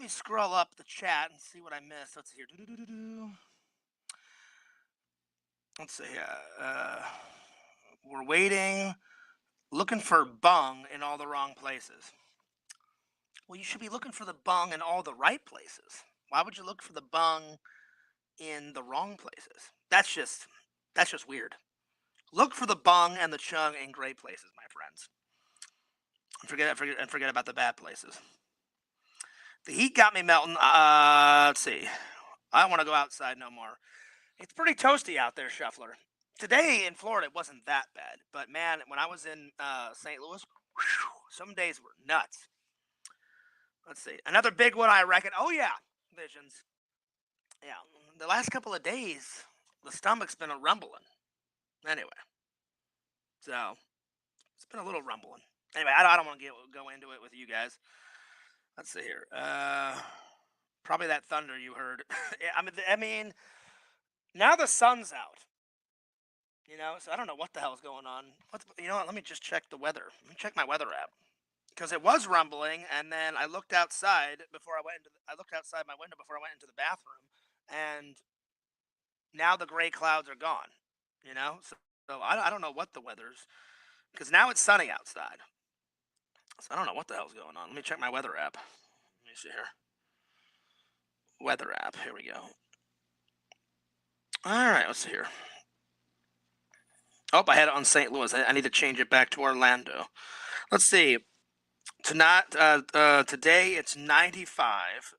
S1: scroll up the chat and see what I missed. Let's see here. Let's see. We're waiting, looking for bung in all the wrong places. Well, you should be looking for the bung in all the right places. Why would you look for the bung in the wrong places? That's just weird. Look for the bung and the chung in great places, my friends. And forget about the bad places. The heat got me melting. Let's see. I don't want to go outside no more. It's pretty toasty out there, Shuffler. Today in Florida, it wasn't that bad. But man, when I was in St. Louis, some days were nuts. Let's see. Another big one, I reckon. Oh, yeah. Visions. Yeah. The last couple of days, the stomach's been a rumbling. Anyway. So, it's been a little rumbling. Anyway, I don't want to go into it with you guys. Let's see here. Probably that thunder you heard. I mean, now the sun's out. So I don't know what the hell's going on. You know what? Let me just check the weather. Let me check my weather app because it was rumbling, and then I looked outside before I looked outside my window before I went into the bathroom, and now the gray clouds are gone. So I don't know what the weather's because now it's sunny outside. So I don't know what the hell's going on. Let me check my weather app. Let me see here. Weather app. Here we go. All right, let's see here. Oh, I had it on St. Louis. I need to change it back to Orlando. Let's see. Today it's 95.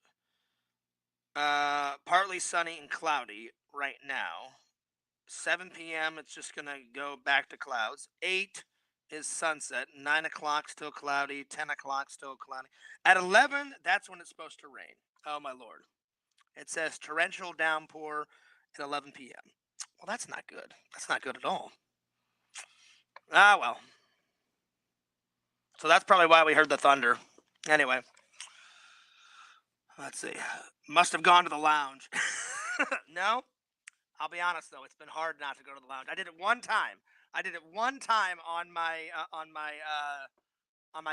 S1: Partly sunny and cloudy right now. 7 p.m. It's just gonna go back to clouds. 8 is sunset. 9 o'clock still cloudy. 10 o'clock still cloudy. At 11, that's when it's supposed to rain. Oh my lord! It says torrential downpour at 11 p.m. Well, that's not good. That's not good at all. Ah well. So that's probably why we heard the thunder. Anyway, let's see. Must have gone to the lounge. No, I'll be honest though. It's been hard not to go to the lounge. I did it one time. On my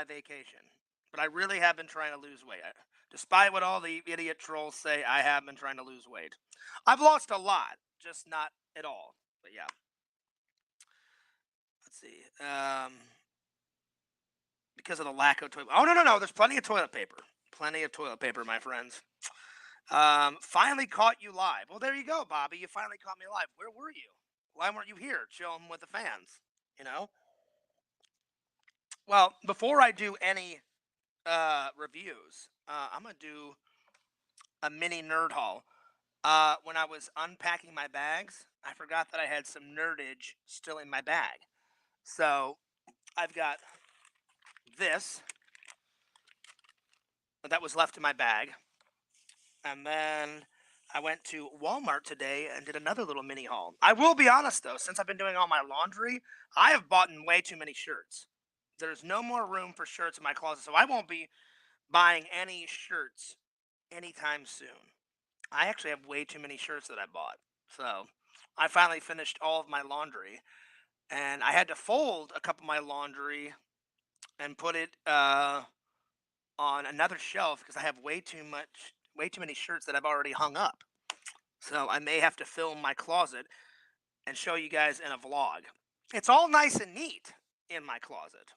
S1: vacation. But I really have been trying to lose weight. Despite what all the idiot trolls say, I have been trying to lose weight. I've lost a lot, just not at all. But yeah. Let's see. Because of the lack of toilet. Oh no! There's plenty of toilet paper. Plenty of toilet paper, my friends. Finally caught you live. Well, there you go, Bobby. You finally caught me live. Where were you? Why weren't you here chilling with the fans? Well, before I do any reviews, I'm gonna do a mini nerd haul. When I was unpacking my bags, I forgot that I had some nerdage still in my bag. So I've got this that was left in my bag. And then I went to Walmart today and did another little mini haul. I will be honest though, since I've been doing all my laundry, I have bought way too many shirts. There's no more room for shirts in my closet, so I won't be buying any shirts anytime soon. I actually have way too many shirts that I bought. So I finally finished all of my laundry. And I had to fold a couple of my laundry and put it on another shelf because I have way too many shirts that I've already hung up. So I may have to film my closet and show you guys in a vlog. It's all nice and neat in my closet.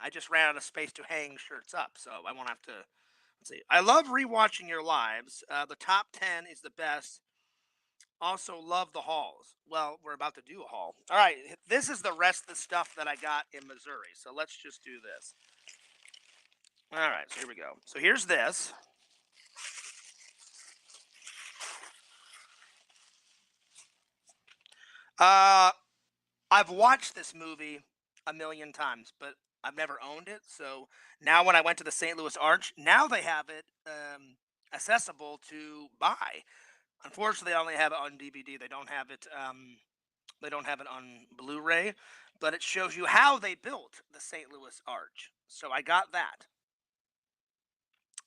S1: I just ran out of space to hang shirts up, so I won't have to. Let's see. I love rewatching your lives. The top 10 is the best. Also love the hauls. Well, we're about to do a haul. All right, this is the rest of the stuff that I got in Missouri. So let's just do this. All right, so here we go. So here's this. I've watched this movie a million times, but I've never owned it. So now when I went to the St. Louis Arch, now they have it accessible to buy. Unfortunately, I only have it on DVD. They don't have it. They don't have it on Blu-ray, but it shows you how they built the St. Louis Arch. So I got that.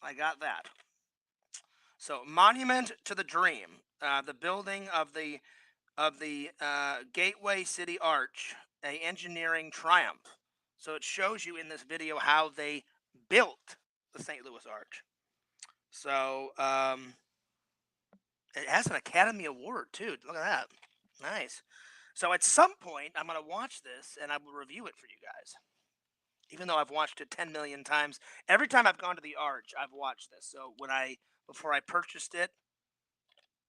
S1: I got that. So Monument to the Dream, the building of the Gateway City Arch, a engineering triumph. So it shows you in this video how they built the St. Louis Arch. So it has an Academy Award too. Look at that. Nice. So at some point, I'm going to watch this and I will review it for you guys. Even though I've watched it 10 million times, every time I've gone to the Arch, I've watched this. So before I purchased it,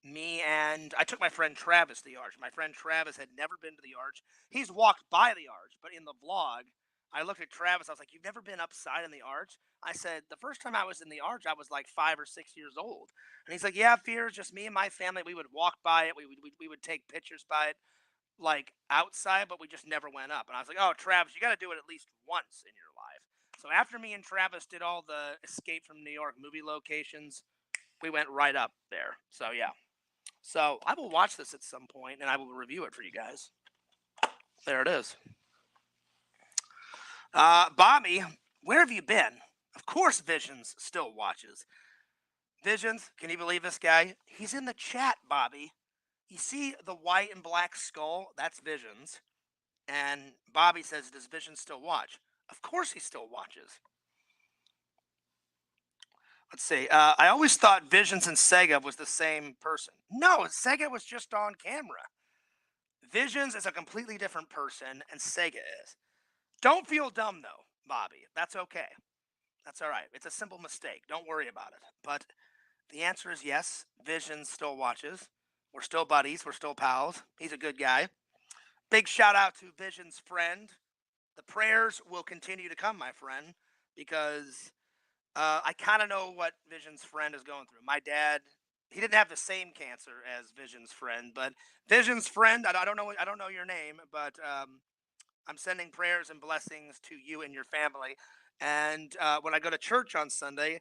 S1: I took my friend Travis to the Arch. My friend Travis had never been to the Arch. He's walked by the Arch, but in the vlog, I looked at Travis. I was like, "You've never been upside in the Arch?" I said, "The first time I was in the Arch, I was like 5 or 6 years old." And he's like, "Yeah, Fears, just me and my family. We would walk by it. We would take pictures by it, like outside, but we just never went up." And I was like, "Oh, Travis, you got to do it at least once in your life." So after me and Travis did all the Escape from New York movie locations, we went right up there. So yeah. So I will watch this at some point and I will review it for you guys. There it is. Bobby, where have you been? Of course, Visions still watches. Visions, can you believe this guy? He's in the chat, Bobby. You see the white and black skull? That's Visions. And Bobby says, "Does Visions still watch?" Of course he still watches. Let's see. I always thought Visions and Sega was the same person. No, Sega was just on camera. Visions is a completely different person, and Sega is. Don't feel dumb, though, Bobby. That's okay. That's all right. It's a simple mistake. Don't worry about it. But the answer is yes. Visions still watches. We're still buddies. We're still pals. He's a good guy. Big shout out to Vision's friend. The prayers will continue to come, my friend, because I kind of know what Vision's friend is going through. My dad, he didn't have the same cancer as Vision's friend, but Vision's friend, I don't know your name, but I'm sending prayers and blessings to you and your family. And when I go to church on Sunday,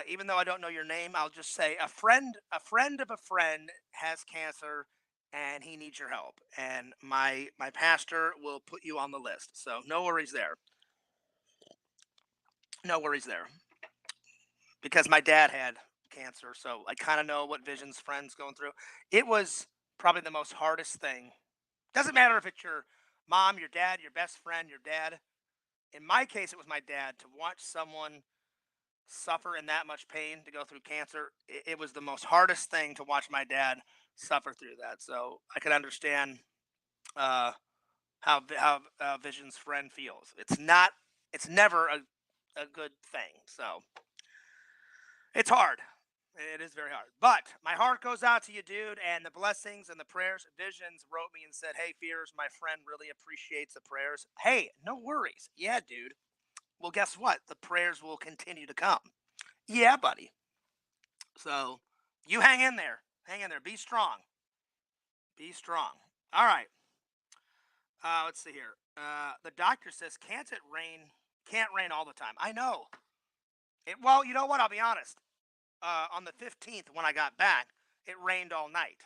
S1: even though I don't know your name, I'll just say a friend of a friend has cancer, and he needs your help. And my pastor will put you on the list. So no worries there. No worries there. Because my dad had cancer, so I kind of know what Vision's friend's going through. It was probably the most hardest thing. Doesn't matter if it's your mom, your dad, your best friend, your dad. In my case, it was my dad. To watch someone suffer in that much pain to go through cancer, it was the most hardest thing to watch my dad suffer through that. So I could understand uh, how Vision's friend feels. It's never a good thing. So it's hard. It is very hard. But my heart goes out to you, dude, and the blessings and the prayers. Visions wrote me and said, "Hey, Fears, my friend really appreciates the prayers." Hey, no worries. Yeah, dude. Well, guess what? The prayers will continue to come. Yeah, buddy. So you hang in there. Hang in there. Be strong. Be strong. All right. Let's see here. The doctor says, "Can't it rain? Can't rain all the time." I know. Well, you know what? I'll be honest. On the 15th, when I got back, it rained all night.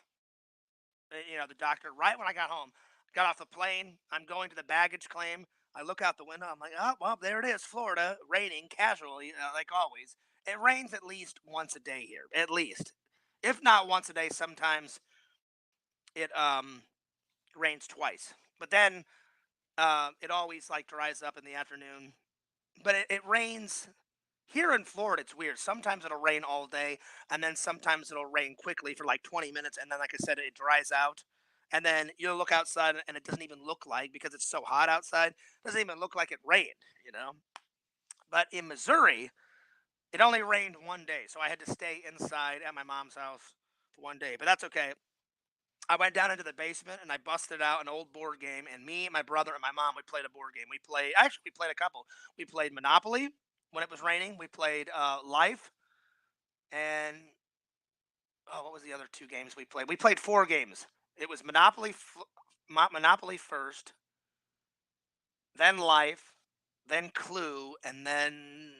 S1: The doctor, right when I got home, got off the plane. I'm going to the baggage claim. I look out the window. I'm like, "Oh, well, there it is, Florida, raining casually, like always." It rains at least once a day here, at least. If not once a day, sometimes it rains twice. But then it always like dries up in the afternoon. But it rains here in Florida. It's weird. Sometimes it'll rain all day, and then sometimes it'll rain quickly for like 20 minutes, and then, like I said, it dries out. And then you'll look outside, and it doesn't even look like, because it's so hot outside, it doesn't even look like it rained. But in Missouri, it only rained one day, so I had to stay inside at my mom's house for one day. But that's okay. I went down into the basement and I busted out an old board game, and me, my brother, and my mom, we played a board game. We played a couple. We played Monopoly when it was raining. We played Life, and what was the other two games we played? We played four games. It was Monopoly first, then Life, then Clue, and then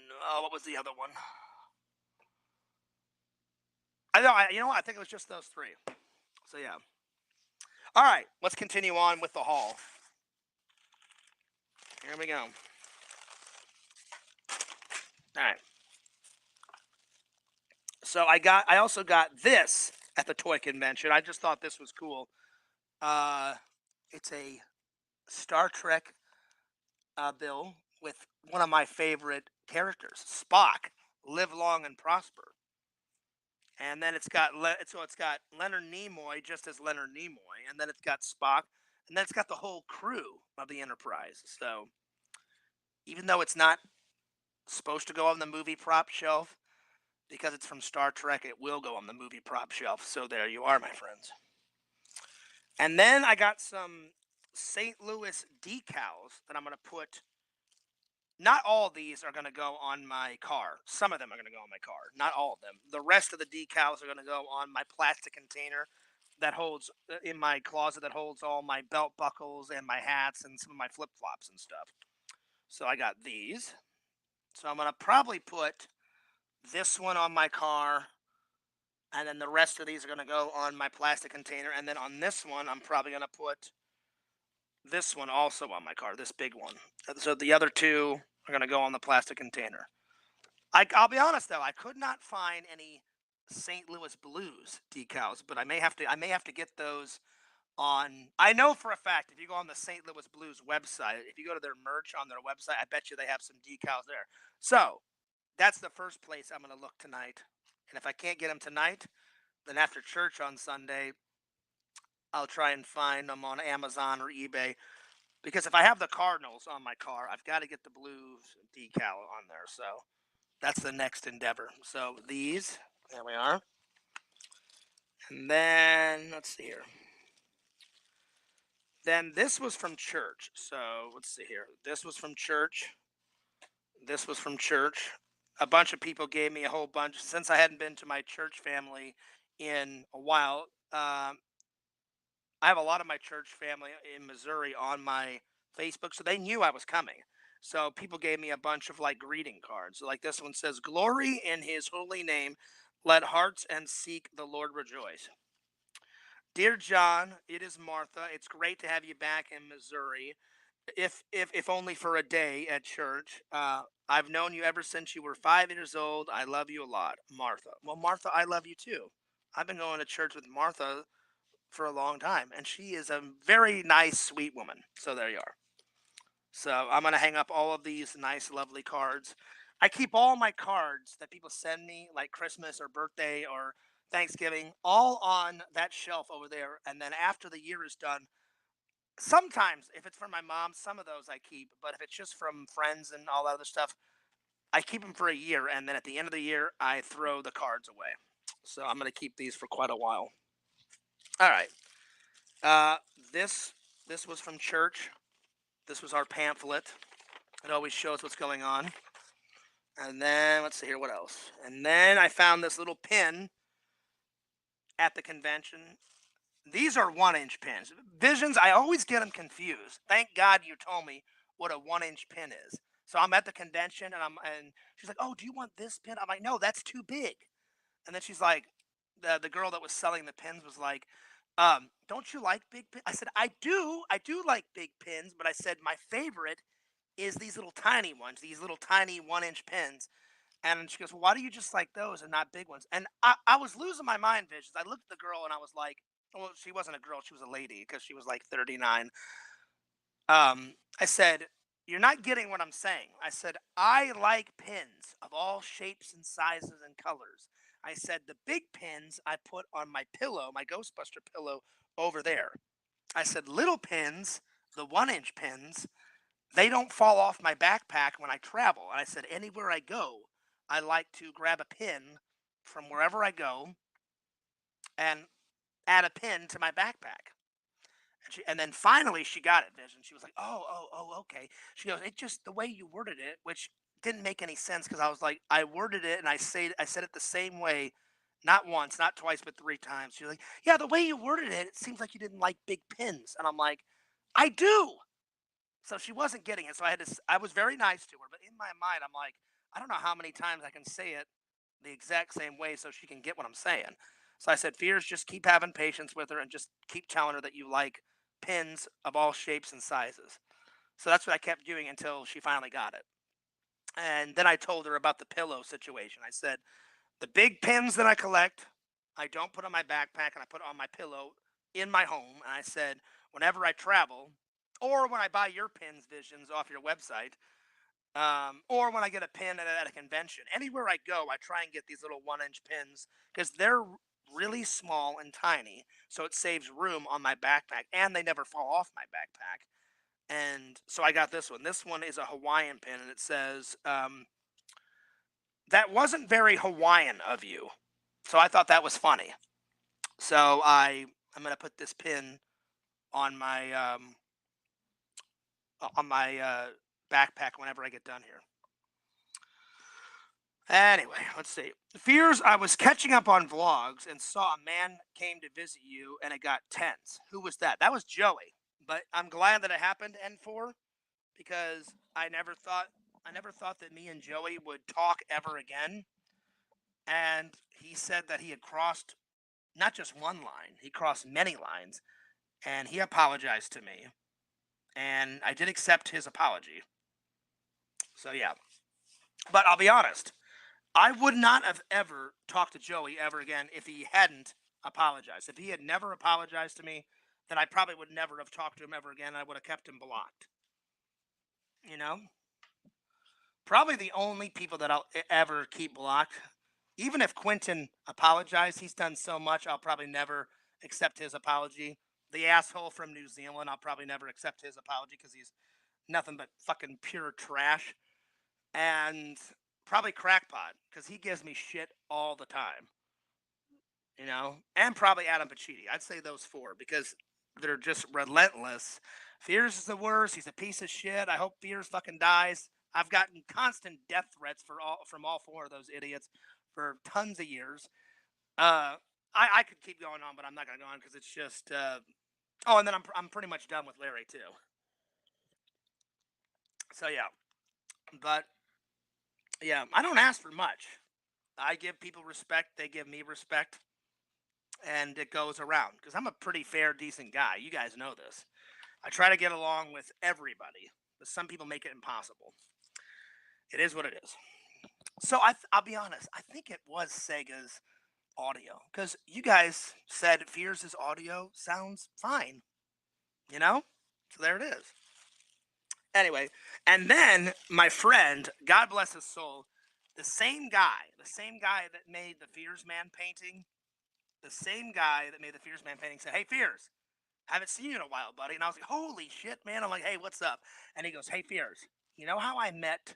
S1: what was the other one? I know. You know what? I think it was just those three. So yeah. All right, let's continue on with the haul. Here we go. All right. So I also got this at the toy convention. I just thought this was cool. It's a Star Trek bill with one of my favorite characters, Spock. Live long and prosper. And then it's got Leonard Nimoy just as Leonard Nimoy, and then it's got Spock, and then it's got the whole crew of the Enterprise. So even though it's not supposed to go on the movie prop shelf because it's from Star Trek, it will go on the movie prop shelf. So there you are, my friends. And then I got some St. Louis decals that I'm going to put. Not all of these are going to go on my car. Some of them are going to go on my car. Not all of them. The rest of the decals are going to go on my plastic container that holds in my closet that holds all my belt buckles and my hats and some of my flip flops and stuff. So I got these. So I'm going to probably put this one on my car, and then the rest of these are going to go on my plastic container. And then on this one, I'm probably going to put this one also on my car, this big one. So the other two are going to go on the plastic container. I'll be honest though, I could not find any St. Louis Blues decals, but I may have to get those on. I know for a fact if you go on the St. Louis Blues website, if you go to their merch on their website, I bet you they have some decals there. So that's the first place I'm going to look tonight. And if I can't get them tonight, then after church on Sunday, I'll try and find them on Amazon or eBay. Because if I have the Cardinals on my car, I've got to get the Blues decal on there. So that's the next endeavor. So these, there we are. And then, let's see here. Then this was from church. So let's see here. This was from church. This was from church. A bunch of people gave me a whole bunch. Since I hadn't been to my church family in a while, I have a lot of my church family in Missouri on my Facebook, so they knew I was coming. So people gave me a bunch of like greeting cards. Like this one says, "Glory in his holy name, let hearts and seek the Lord rejoice." Dear John, it is Martha. It's great to have you back in Missouri. If only for a day at church. I've known you ever since you were 5 years old. I love you a lot, Martha. Well, Martha, I love you too. I've been going to church with Martha for a long time, and she is a very nice, sweet woman. So there you are. So I'm gonna hang up all of these nice, lovely cards. I keep all my cards that people send me, like Christmas or birthday or Thanksgiving, all on that shelf over there. And then after the year is done, sometimes if it's for my mom, some of those I keep. But if it's just from friends and all that other stuff, I keep them for a year, and then at the end of the year, I throw the cards away. So I'm gonna keep these for quite a while. All right. Uh, this this was from church. This was our pamphlet. It always shows what's going on. And then let's see here, what else? And then I found this little pin at the convention. These are 1-inch pins. Visions, I always get them confused. Thank God you told me what a 1-inch pin is. So I'm at the convention and she's like, "Oh, do you want this pin?" I'm like, "No, that's too big." And then she's like, the girl that was selling the pins was like, "Don't you like big pins?" I said, I do like big pins, but I said my favorite is these little tiny ones, these little tiny 1-inch pins. And she goes, "Well, why do you just like those and not big ones?" And I was losing my mind, Visions. I looked at the girl and I was like, well, she wasn't a girl, she was a lady because she was like 39. I said, "You're not getting what I'm saying." I said, "I like pins of all shapes and sizes and colors." I said, "The big pins I put on my pillow, my Ghostbuster pillow over there." I said, "Little pins, the 1-inch pins, they don't fall off my backpack when I travel." And I said, "Anywhere I go, I like to grab a pin from wherever I go and add a pin to my backpack." And then finally she got it, Vision. She was like, "Oh, oh, oh, okay." She goes, "It just the way you worded it, which didn't make any sense because I was like, I worded it and I said it the same way, not once, not twice, but 3 times." She's like, "Yeah, the way you worded it, it seems like you didn't like big pins." And I'm like, "I do. So she wasn't getting it. So I was very nice to her, but in my mind, I'm like, I don't know how many times I can say it the exact same way so she can get what I'm saying. So I said, Fears, just keep having patience with her and just keep telling her that you like pins of all shapes and sizes. So that's what I kept doing until she finally got it. And then I told her about the pillow situation. I said, the big pins that I collect, I don't put on my backpack and I put on my pillow in my home. And I said, whenever I travel, or when I buy your pins, Visions, off your website, or when I get a pin at a convention, anywhere I go, I try and get these little 1-inch pins because they're really small and tiny. So it saves room on my backpack and they never fall off my backpack. And so I got this one. This one is a Hawaiian pin and it says, that wasn't very Hawaiian of you. So I thought that was funny. So I'm gonna put this pin on my backpack whenever I get done here. Anyway, let's see. Fears, I was catching up on vlogs and saw a man came to visit you and it got tense. Who was that? That was Joey. But I'm glad that it happened, N4, because I never thought that me and Joey would talk ever again. And he said that he had crossed not just one line, he crossed many lines, and he apologized to me. And I did accept his apology. So yeah. But I'll be honest, I would not have ever talked to Joey ever again if he hadn't apologized. If he had never apologized to me, then I probably would never have talked to him ever again. I would have kept him blocked. You know? Probably the only people that I'll ever keep blocked. Even if Quentin apologized, he's done so much, I'll probably never accept his apology. The asshole from New Zealand, I'll probably never accept his apology because he's nothing but fucking pure trash. And probably Crackpot because he gives me shit all the time. You know? And probably Adam Pacitti. I'd say those four because they're just relentless. Fears is the worst. He's a piece of shit. I hope Fears fucking dies. I've gotten constant death threats from all four of those idiots for tons of years. I could keep going on, but I'm not gonna go on because it's just. Oh, and then I'm pretty much done with Larry too. So yeah, but yeah, I don't ask for much. I give people respect. They give me respect, and it goes around because I'm a pretty fair, decent guy. You guys know this. I try to get along with everybody, but some people make it impossible. It is what it is. So I'll be honest. I think it was Sega's audio because you guys said Fears' audio sounds fine. You know, so there it is. Anyway, and then my friend, God bless his soul, the same guy that made the Fears Man painting, said, "Hey Fears, haven't seen you in a while, buddy." And I was like, "Holy shit, man!" I'm like, "Hey, what's up?" And he goes, "Hey Fears, you know how I met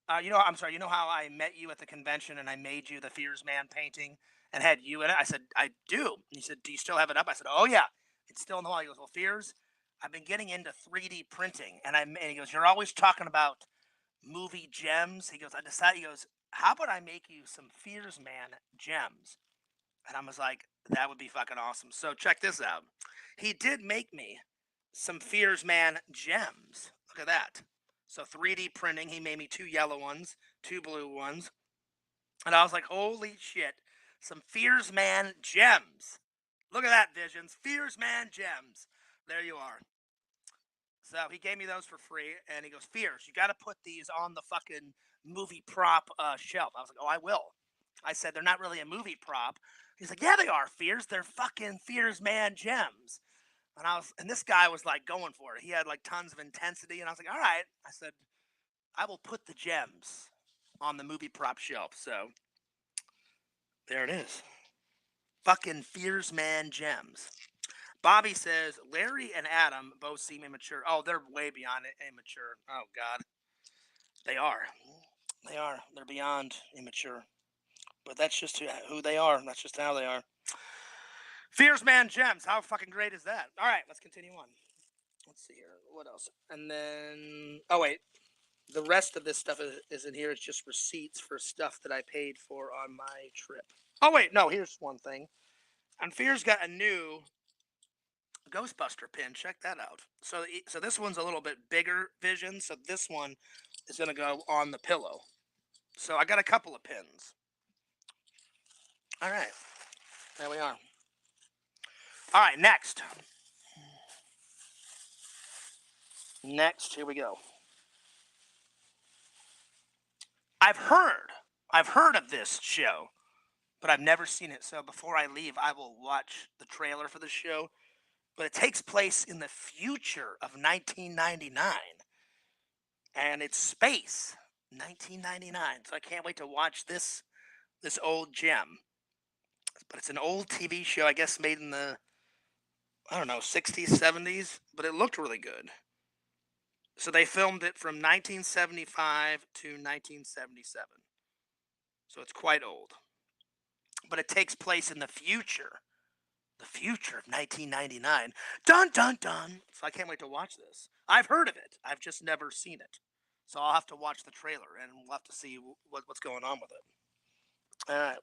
S1: I'm sorry. You know how I met you at the convention and I made you the Fears Man painting and had you in it?" I said, "I do." And he said, "Do you still have it up?" I said, "Oh yeah, it's still in the wall." He goes, "Well, Fears, I've been getting into 3D printing," and he goes, "You're always talking about movie gems." He goes, "I decided." He goes, "How about I make you some Fears Man gems?" And I was like, "That would be fucking awesome." So check this out. He did make me some Fears Man gems. Look at that. So 3D printing, he made me 2 yellow ones, 2 blue ones. And I was like, holy shit, some Fears Man gems. Look at that, Visions. Fears Man gems. There you are. So he gave me those for free, and he goes, Fears, you got to put these on the fucking movie prop shelf. I was like, oh, I will. I said, they're not really a movie prop. He's like, yeah, they are, Fears. They're fucking Fears Man gems. And this guy was like going for it. He had like tons of intensity, and I was like, all right. I said, I will put the gems on the movie prop shelf. So there it is. Fucking Fears Man gems. Bobby says Larry and Adam both seem immature. Oh, they're way beyond immature. Oh God, they are. They are. They're beyond immature. But that's just who they are. That's just how they are. Fears Man gems. How fucking great is that? All right, let's continue on. Let's see here. What else? And then, oh wait, the rest of this stuff is in here. It's just receipts for stuff that I paid for on my trip. Oh wait, no. Here's one thing. And Fears got a new Ghostbuster pin. Check that out. So this one's a little bit bigger vision. So this one is gonna go on the pillow. So I got a couple of pins. All right, there we are. All right, next. Next, here we go. I've heard of this show, but I've never seen it. So before I leave, I will watch the trailer for the show. But it takes place in the future of 1999, and it's space, 1999. So I can't wait to watch this old gem. But it's an old TV show, I guess, made in the, I don't know, 60s, 70s. But it looked really good. So they filmed it from 1975 to 1977. So it's quite old. But it takes place in the future. The future of 1999. Dun, dun, dun. So I can't wait to watch this. I've heard of it. I've just never seen it. So I'll have to watch the trailer and we'll have to see what's going on with it. All right.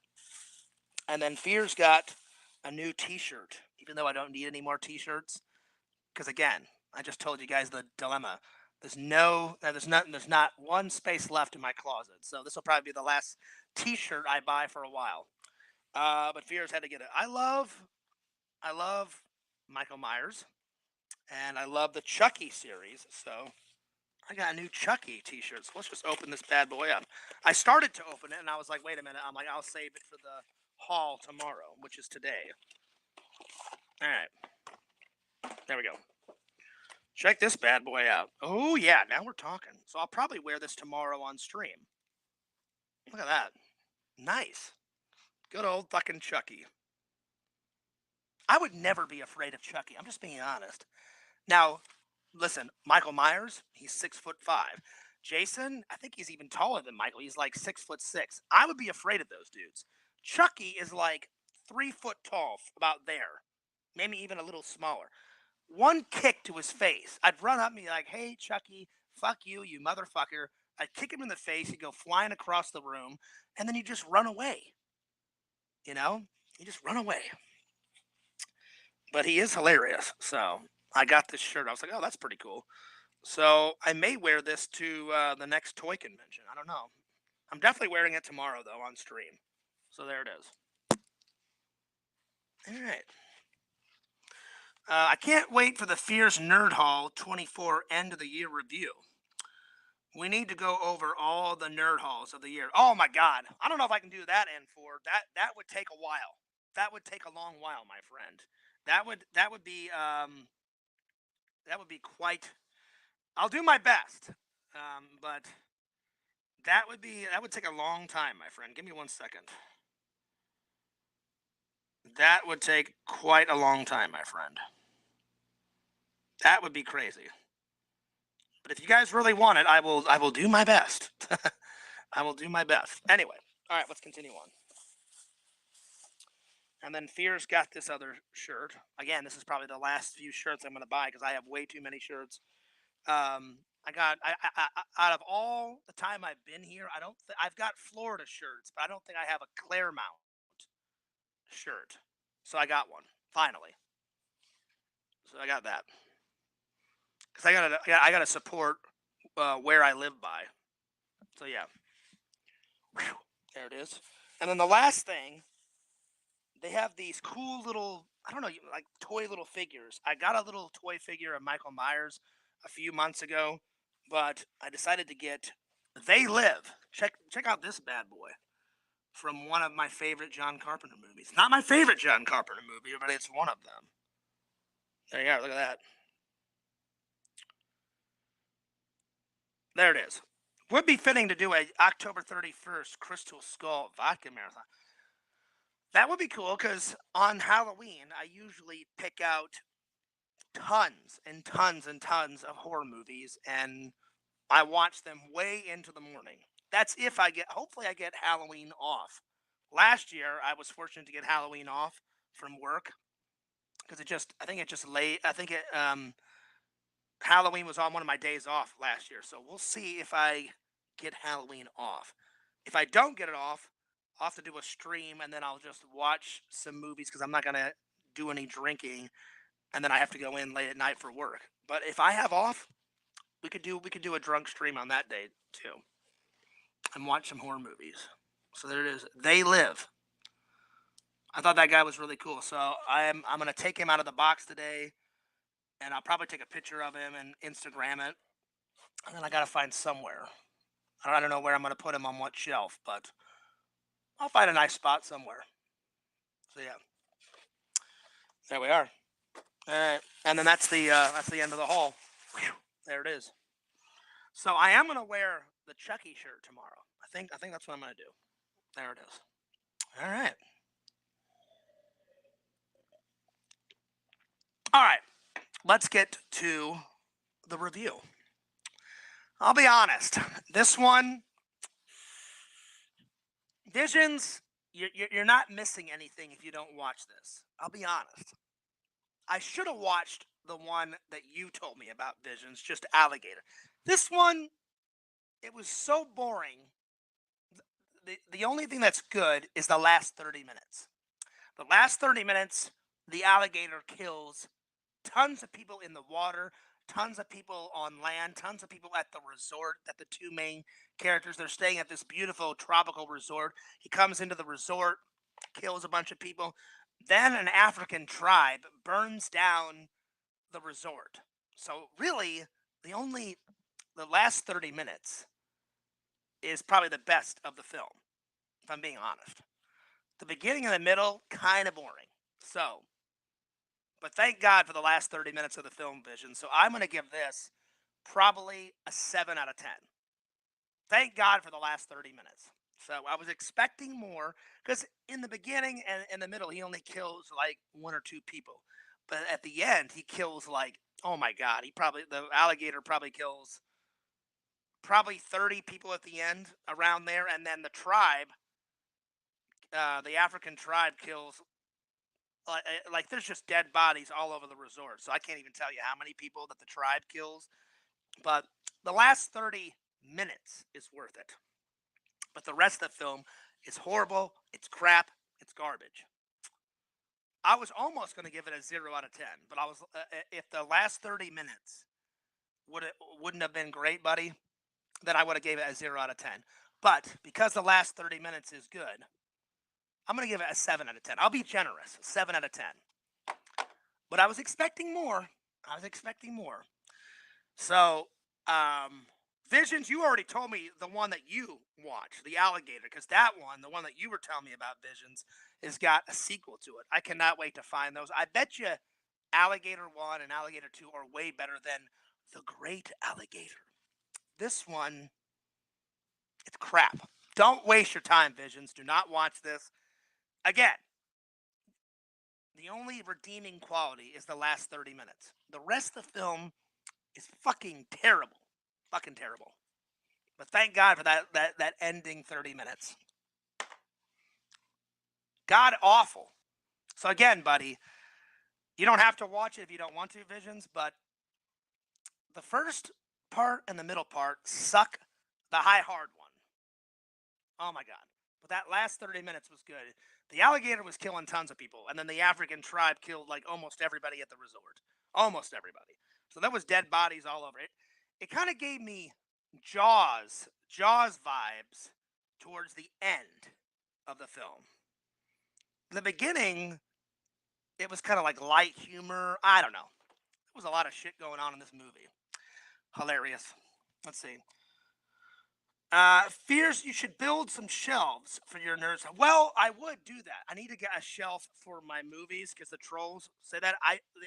S1: And then Fear's got a new t-shirt, even though I don't need any more t-shirts. Because again, I just told you guys the dilemma. There's not one space left in my closet. So this will probably be the last t-shirt I buy for a while. But Fear's had to get it. I love Michael Myers, and I love the Chucky series. So I got a new Chucky t-shirt. So let's just open this bad boy up. I started to open it, and I was like, wait a minute. I'm like, I'll save it for the haul tomorrow, which is today. All right. There we go. Check this bad boy out. Oh, yeah. Now we're talking. So I'll probably wear this tomorrow on stream. Look at that. Nice. Good old fucking Chucky. I would never be afraid of Chucky. I'm just being honest. Now, listen, Michael Myers, he's 6'5". Jason, I think he's even taller than Michael. He's like 6'6". I would be afraid of those dudes. Chucky is like 3 foot tall, about there. Maybe even a little smaller. One kick to his face, I'd run up and be like, hey, Chucky, fuck you, you motherfucker. I'd kick him in the face. He'd go flying across the room, and then he'd just run away. You know? He'd just run away. But he is hilarious. So I got this shirt. I was like, oh, that's pretty cool. So I may wear this to the next toy convention. I don't know. I'm definitely wearing it tomorrow, though, on stream. So there it is. All right. I can't wait for the Fears Nerd Hall 24 end of the year review. We need to go over all the nerd halls of the year. Oh my God. I don't know if I can do that, N4. That would take a while. That would take a long while, my friend. That would be quite. I'll do my best, but that would take a long time, my friend. Give me 1 second. That would take quite a long time, my friend. That would be crazy. But if you guys really want it, I will do my best. I will do my best. Anyway, all right, let's continue on. And then Fear's got this other shirt. Again, this is probably the last few shirts I'm going to buy because I have way too many shirts. Out of all the time I've been here, I've got Florida shirts, but I don't think I have a Claremont shirt. So I got one finally. So I got that because I gotta support where I live by. So yeah, whew, there it is. And then the last thing, they have these cool little, I don't know, like toy little figures. I got a little toy figure of Michael Myers a few months ago, but I decided to get They Live. Check out this bad boy from one of my favorite John Carpenter movies. Not my favorite John Carpenter movie, but it's one of them. There you are. Look at that. There it is. Would be fitting to do a October 31st Crystal Skull vodka marathon. That would be cool because on Halloween, I usually pick out tons and tons and tons of horror movies, and I watch them way into the morning. That's if hopefully I get Halloween off. Last year, I was fortunate to get Halloween off from work because Halloween was on one of my days off last year. So we'll see if I get Halloween off. If I don't get it off, I'll have to do a stream and then I'll just watch some movies because I'm not going to do any drinking and then I have to go in late at night for work. But if I have off, we could do a drunk stream on that day too, and watch some horror movies. So there it is. They Live. I thought that guy was really cool, so I'm gonna take him out of the box today, and I'll probably take a picture of him and Instagram it, and then I gotta find somewhere. I don't know where I'm gonna put him on what shelf, but I'll find a nice spot somewhere. So yeah, there we are. All right, and then that's the end of the haul. Whew, there it is. So I am gonna wear the Chucky shirt tomorrow. I think that's what I'm gonna do. There it is. All right. All right. Let's get to the review. I'll be honest. This one, Visions, you're not missing anything if you don't watch this. I'll be honest. I should have watched the one that you told me about, Visions, just Alligator. This one, it was so boring. The only thing that's good is the last 30 minutes. The last 30 minutes, the alligator kills tons of people in the water, tons of people on land, tons of people at the resort that the two main characters, they're staying at this beautiful tropical resort. He comes into the resort, kills a bunch of people. Then an African tribe burns down the resort. So really, the last 30 minutes is probably the best of the film, if I'm being honest. The beginning and the middle, kind of boring. So, but thank God for the last 30 minutes of the film, Vision. So I'm going to give this probably a 7 out of 10. Thank God for the last 30 minutes. So I was expecting more because in the beginning and in the middle, he only kills like 1 or 2 people. But at the end, he kills like, oh my God, the alligator probably kills probably 30 people at the end around there. And then the tribe, the African tribe kills like there's just dead bodies all over the resort. So I can't even tell you how many people that the tribe kills. But the last 30 minutes is worth it. But the rest of the film is horrible. It's crap. It's garbage. I was almost going to give it a 0 out of 10, but I was if the last 30 minutes wouldn't have been great, buddy, then I would have gave it a 0 out of 10. But because the last 30 minutes is good, I'm going to give it a 7 out of 10. I'll be generous, 7 out of 10. But I was expecting more. So, Visions, you already told me the one that you watched, the Alligator, because that one, the one that you were telling me about, Visions, has got a sequel to it. I cannot wait to find those. I bet you Alligator 1 and Alligator 2 are way better than The Great Alligator. This one, it's crap. Don't waste your time, Visions. Do not watch this. Again, the only redeeming quality is the last 30 minutes. The rest of the film is fucking terrible. Fucking terrible. But thank God for that ending 30 minutes. God awful. So again, buddy, you don't have to watch it if you don't want to, Visions, but the first part and the middle part suck. The high hard one. Oh my God. But that last 30 minutes was good. The alligator was killing tons of people, and then the African tribe killed like almost everybody at the resort. Almost everybody. So there was dead bodies all over it. It kind of gave me Jaws vibes towards the end of the film. In the beginning, it was kind of like light humor. I don't know. There was a lot of shit going on in this movie. Hilarious. Let's see. Fears you should build some shelves for your nerds. Well, I would do that. I need to get a shelf for my movies because the trolls say that.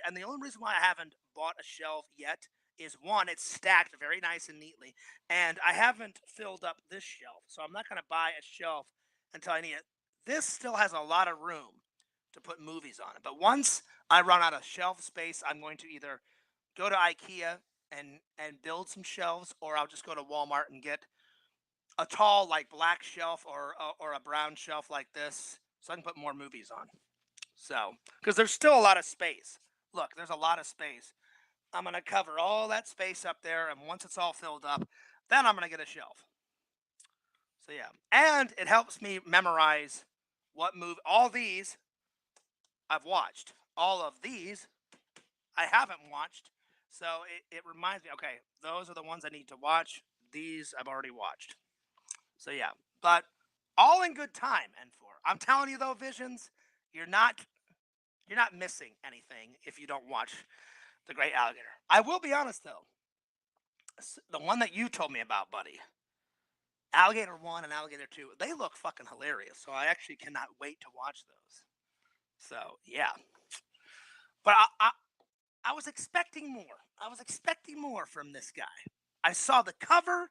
S1: And the only reason why I haven't bought a shelf yet is one, it's stacked very nice and neatly, and I haven't filled up this shelf, so I'm not going to buy a shelf until I need it. This still has a lot of room to put movies on it, but once I run out of shelf space, I'm going to either go to IKEA and build some shelves, or I'll just go to Walmart and get a tall like black shelf or a brown shelf like this, so I can put more movies on. So, because there's still a lot of space. Look, there's a lot of space. I'm going to cover all that space up there, and once it's all filled up, then I'm going to get a shelf. So yeah, and it helps me memorize what movie. All these I've watched. All of these I haven't watched. So it reminds me, okay, those are the ones I need to watch. These I've already watched. So yeah, but all in good time, N4. I'm telling you though, Visions, you're not missing anything if you don't watch The Great Alligator. I will be honest though, the one that you told me about, buddy, Alligator 1 and Alligator 2, they look fucking hilarious. So I actually cannot wait to watch those. So yeah, but I was expecting more. I was expecting more from this guy. I saw the cover,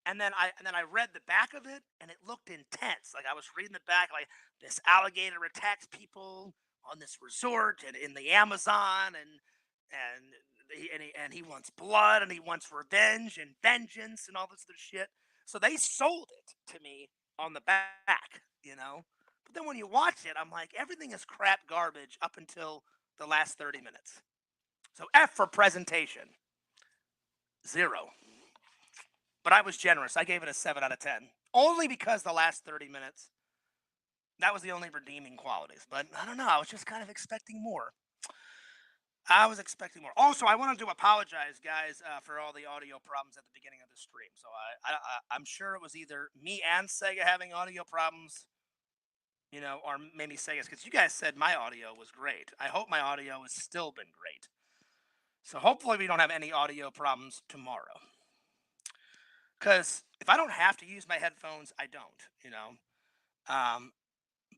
S1: and then I read the back of it, and it looked intense. Like I was reading the back, like this alligator attacks people on this resort and in the Amazon, and he wants blood, and he wants revenge and vengeance and all this other shit. So they sold it to me on the back, you know. But then when you watch it, I'm like, everything is crap garbage up until the last 30 minutes. So F for presentation, 0. But I was generous. I gave it a 7 out of 10. Only because the last 30 minutes, that was the only redeeming qualities. But I don't know. I was just kind of expecting more. I was expecting more. Also, I wanted to apologize, guys, for all the audio problems at the beginning of the stream. So I'm sure it was either me and Sega having audio problems, you know, or maybe Sega's, because you guys said my audio was great. I hope my audio has still been great. So hopefully we don't have any audio problems tomorrow. Because if I don't have to use my headphones, I don't, you know.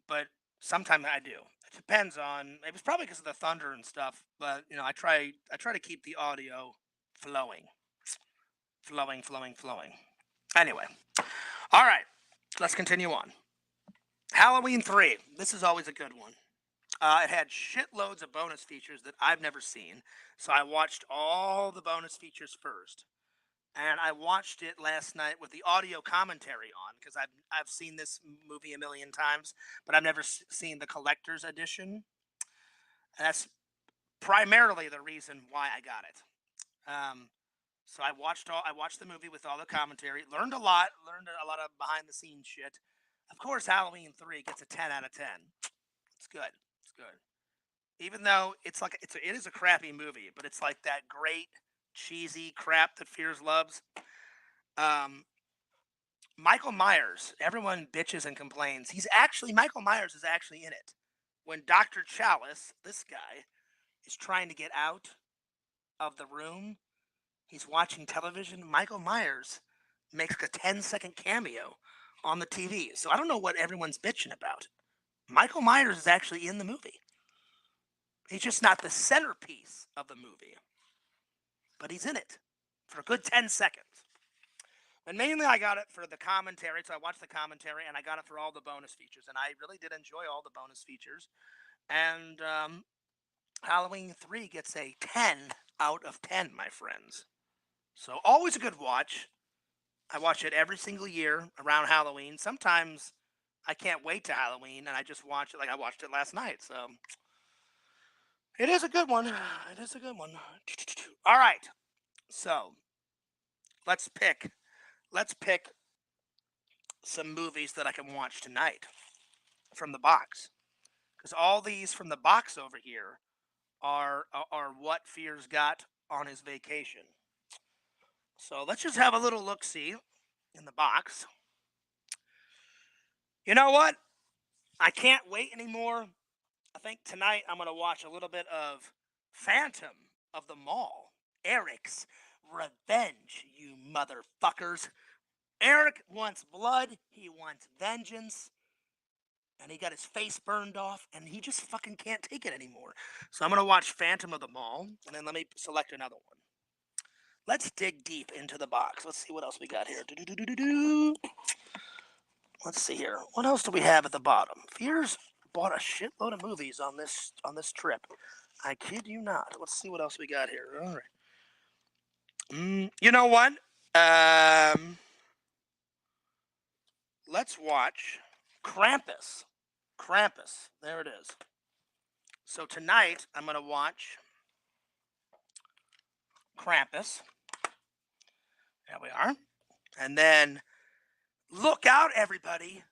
S1: But sometimes I do. It depends on. It was probably because of the thunder and stuff. But you know, I try to keep the audio flowing. Anyway, all right, let's continue on. Halloween 3. This is always a good one. It had shitloads of bonus features that I've never seen, so I watched all the bonus features first. And I watched it last night with the audio commentary on because I've seen this movie a million times, but I've never seen the collector's edition. And that's primarily the reason why I got it. So I watched the movie with all the commentary, learned a lot of behind the scenes shit. Of course, Halloween 3 gets a 10 out of 10. It's good. It's good. Even though it is a crappy movie, but it's like that great cheesy crap that Fears loves. Michael Myers, everyone bitches and complains. Michael Myers is actually in it. When Dr. Chalice, this guy, is trying to get out of the room, he's watching television. Michael Myers makes a 10-second cameo on the TV. So I don't know what everyone's bitching about. Michael Myers is actually in the movie. He's just not the centerpiece of the movie, but he's in it for a good 10 seconds. And mainly I got it for the commentary, so I watched the commentary, and I got it for all the bonus features, and I really did enjoy all the bonus features. And Halloween 3 gets a 10 out of 10, my friends. So always a good watch. I watch it every single year around Halloween. Sometimes I can't wait to Halloween, and I just watch it like I watched it last night. So it is a good one. It is a good one. All right. So let's pick some movies that I can watch tonight from the box. Because all these from the box over here are what Fears got on his vacation. So let's just have a little look-see in the box. You know what? I can't wait anymore. I think tonight I'm going to watch a little bit of Phantom of the Mall. Eric's Revenge, you motherfuckers. Eric wants blood. He wants vengeance. And he got his face burned off, and he just fucking can't take it anymore. So I'm going to watch Phantom of the Mall, and then let me select another one. Let's dig deep into the box. Let's see what else we got here. Let's see here. What else do we have at the bottom? Fears bought a shitload of movies on this trip. I kid you not. Let's see what else we got here. All right. You know what? Let's watch Krampus. Krampus. There it is. So tonight, I'm going to watch Krampus. There we are. And then, look out, everybody.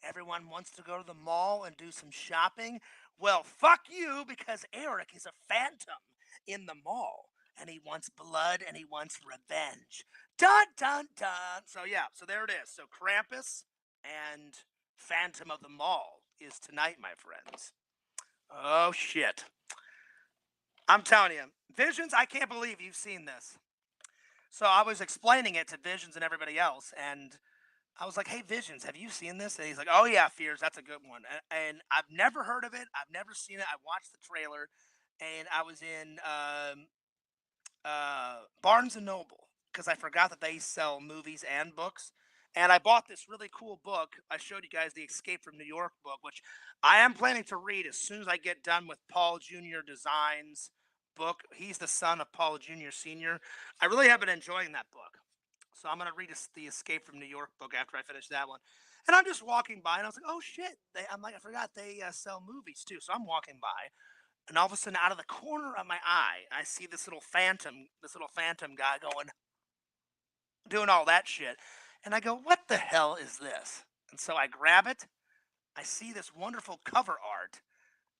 S1: Everyone wants to go to the mall and do some shopping. Well, fuck you, because Eric is a phantom. in the mall, and he wants blood and he wants revenge. Dun dun dun. So yeah, so there it is. So Krampus and Phantom of the Mall is tonight, my friends. Oh shit. I'm telling you, Visions, I can't believe you've seen this. So I was explaining it to Visions and everybody else, and I was like, "Hey, Visions, have you seen this?" And he's like, "Oh yeah, Fears, that's a good one." And I've never heard of it. I've never seen it. I watched the trailer, and I was in Barnes and Noble because I forgot that they sell movies and books. And I bought this really cool book. I showed you guys the Escape from New York book, which I am planning to read as soon as I get done with Paul Jr. Designs book. He's the son of Paul Jr. Sr. I really have been enjoying that book. So I'm going to read the Escape from New York book after I finish that one. And I'm just walking by and I was like, oh shit. I'm like, I forgot they sell movies too. So I'm walking by and all of a sudden, out of the corner of my eye, I see this little phantom guy doing all that shit. And I go, what the hell is this? And so I grab it. I see this wonderful cover art.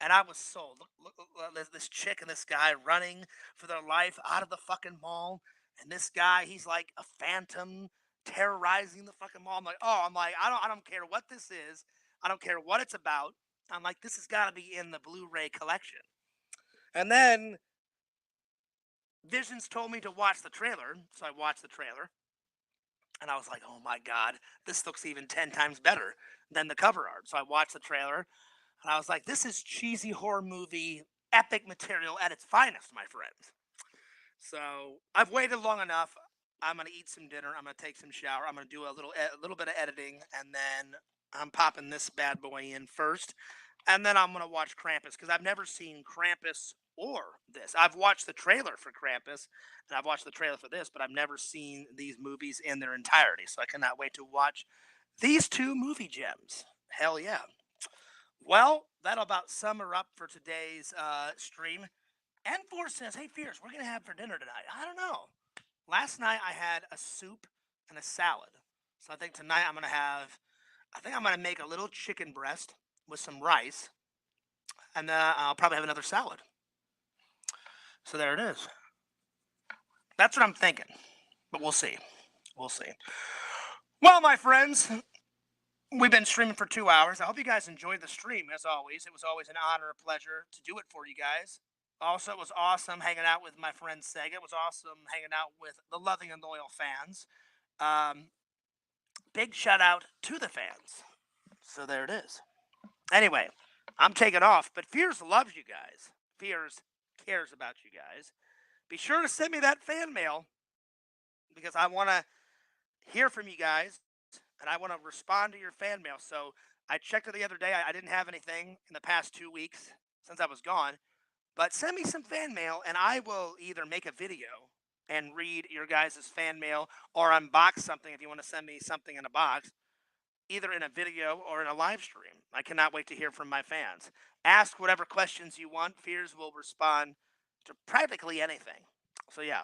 S1: And I was sold. Look, there's this chick and this guy running for their life out of the fucking mall. And this guy, he's like a phantom terrorizing the fucking mall. I don't care what this is. I don't care what it's about. I'm like, this has got to be in the Blu-ray collection. And then Visions told me to watch the trailer, so I watched the trailer, and I was like, "Oh my god, this looks even 10 times better than the cover art." So I watched the trailer, and I was like, "This is cheesy horror movie epic material at its finest, my friends." So I've waited long enough. I'm gonna eat some dinner. I'm gonna take some shower. I'm gonna do a little bit of editing, and then I'm popping this bad boy in first, and then I'm gonna watch Krampus because I've never seen Krampus or this. I've watched the trailer for Krampus, and I've watched the trailer for this, but I've never seen these movies in their entirety. So I cannot wait to watch these two movie gems. Hell yeah! Well, that'll about sum her up for today's stream. N4 says, "Hey, Fierce, we're gonna have for dinner tonight." I don't know. Last night I had a soup and a salad. So I think tonight I think I'm gonna make a little chicken breast with some rice, and then I'll probably have another salad. So there it is. That's what I'm thinking, but we'll see. We'll see. Well, my friends, we've been streaming for 2 hours. I hope you guys enjoyed the stream. As always, it was always an honor, a pleasure to do it for you guys. Also, it was awesome hanging out with my friend Sega. It was awesome hanging out with the loving and loyal fans. Um, Big shout out to the fans. So there it is. Anyway, I'm taking off, but Fears loves you guys. Fears cares about you guys. Be sure to send me that fan mail because I want to hear from you guys and I want to respond to your fan mail. So I checked it the other day. I didn't have anything in the past 2 weeks since I was gone. But send me some fan mail and I will either make a video and read your guys' fan mail or unbox something if you want to send me something in a box, either in a video or in a live stream. I cannot wait to hear from my fans. Ask whatever questions you want. Fears will respond to practically anything. So, yeah.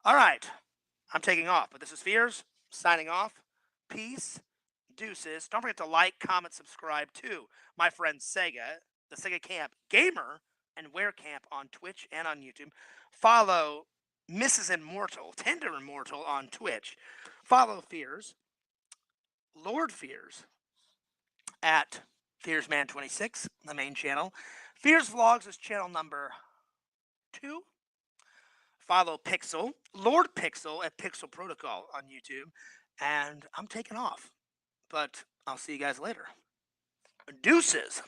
S1: All right. I'm taking off, but this is Fears signing off. Peace. Deuces. Don't forget to like, comment, subscribe to my friend Sega, the Sega Camp Gamer, and Werecamp on Twitch and on YouTube. Follow Mrs. Immortal, Tender Immortal on Twitch. Follow Fears, Lord Fears, at FearsMan26, the main channel. Fears Vlogs is channel number 2. Follow Pixel, Lord Pixel at Pixel Protocol on YouTube. And I'm taking off, but I'll see you guys later. Deuces.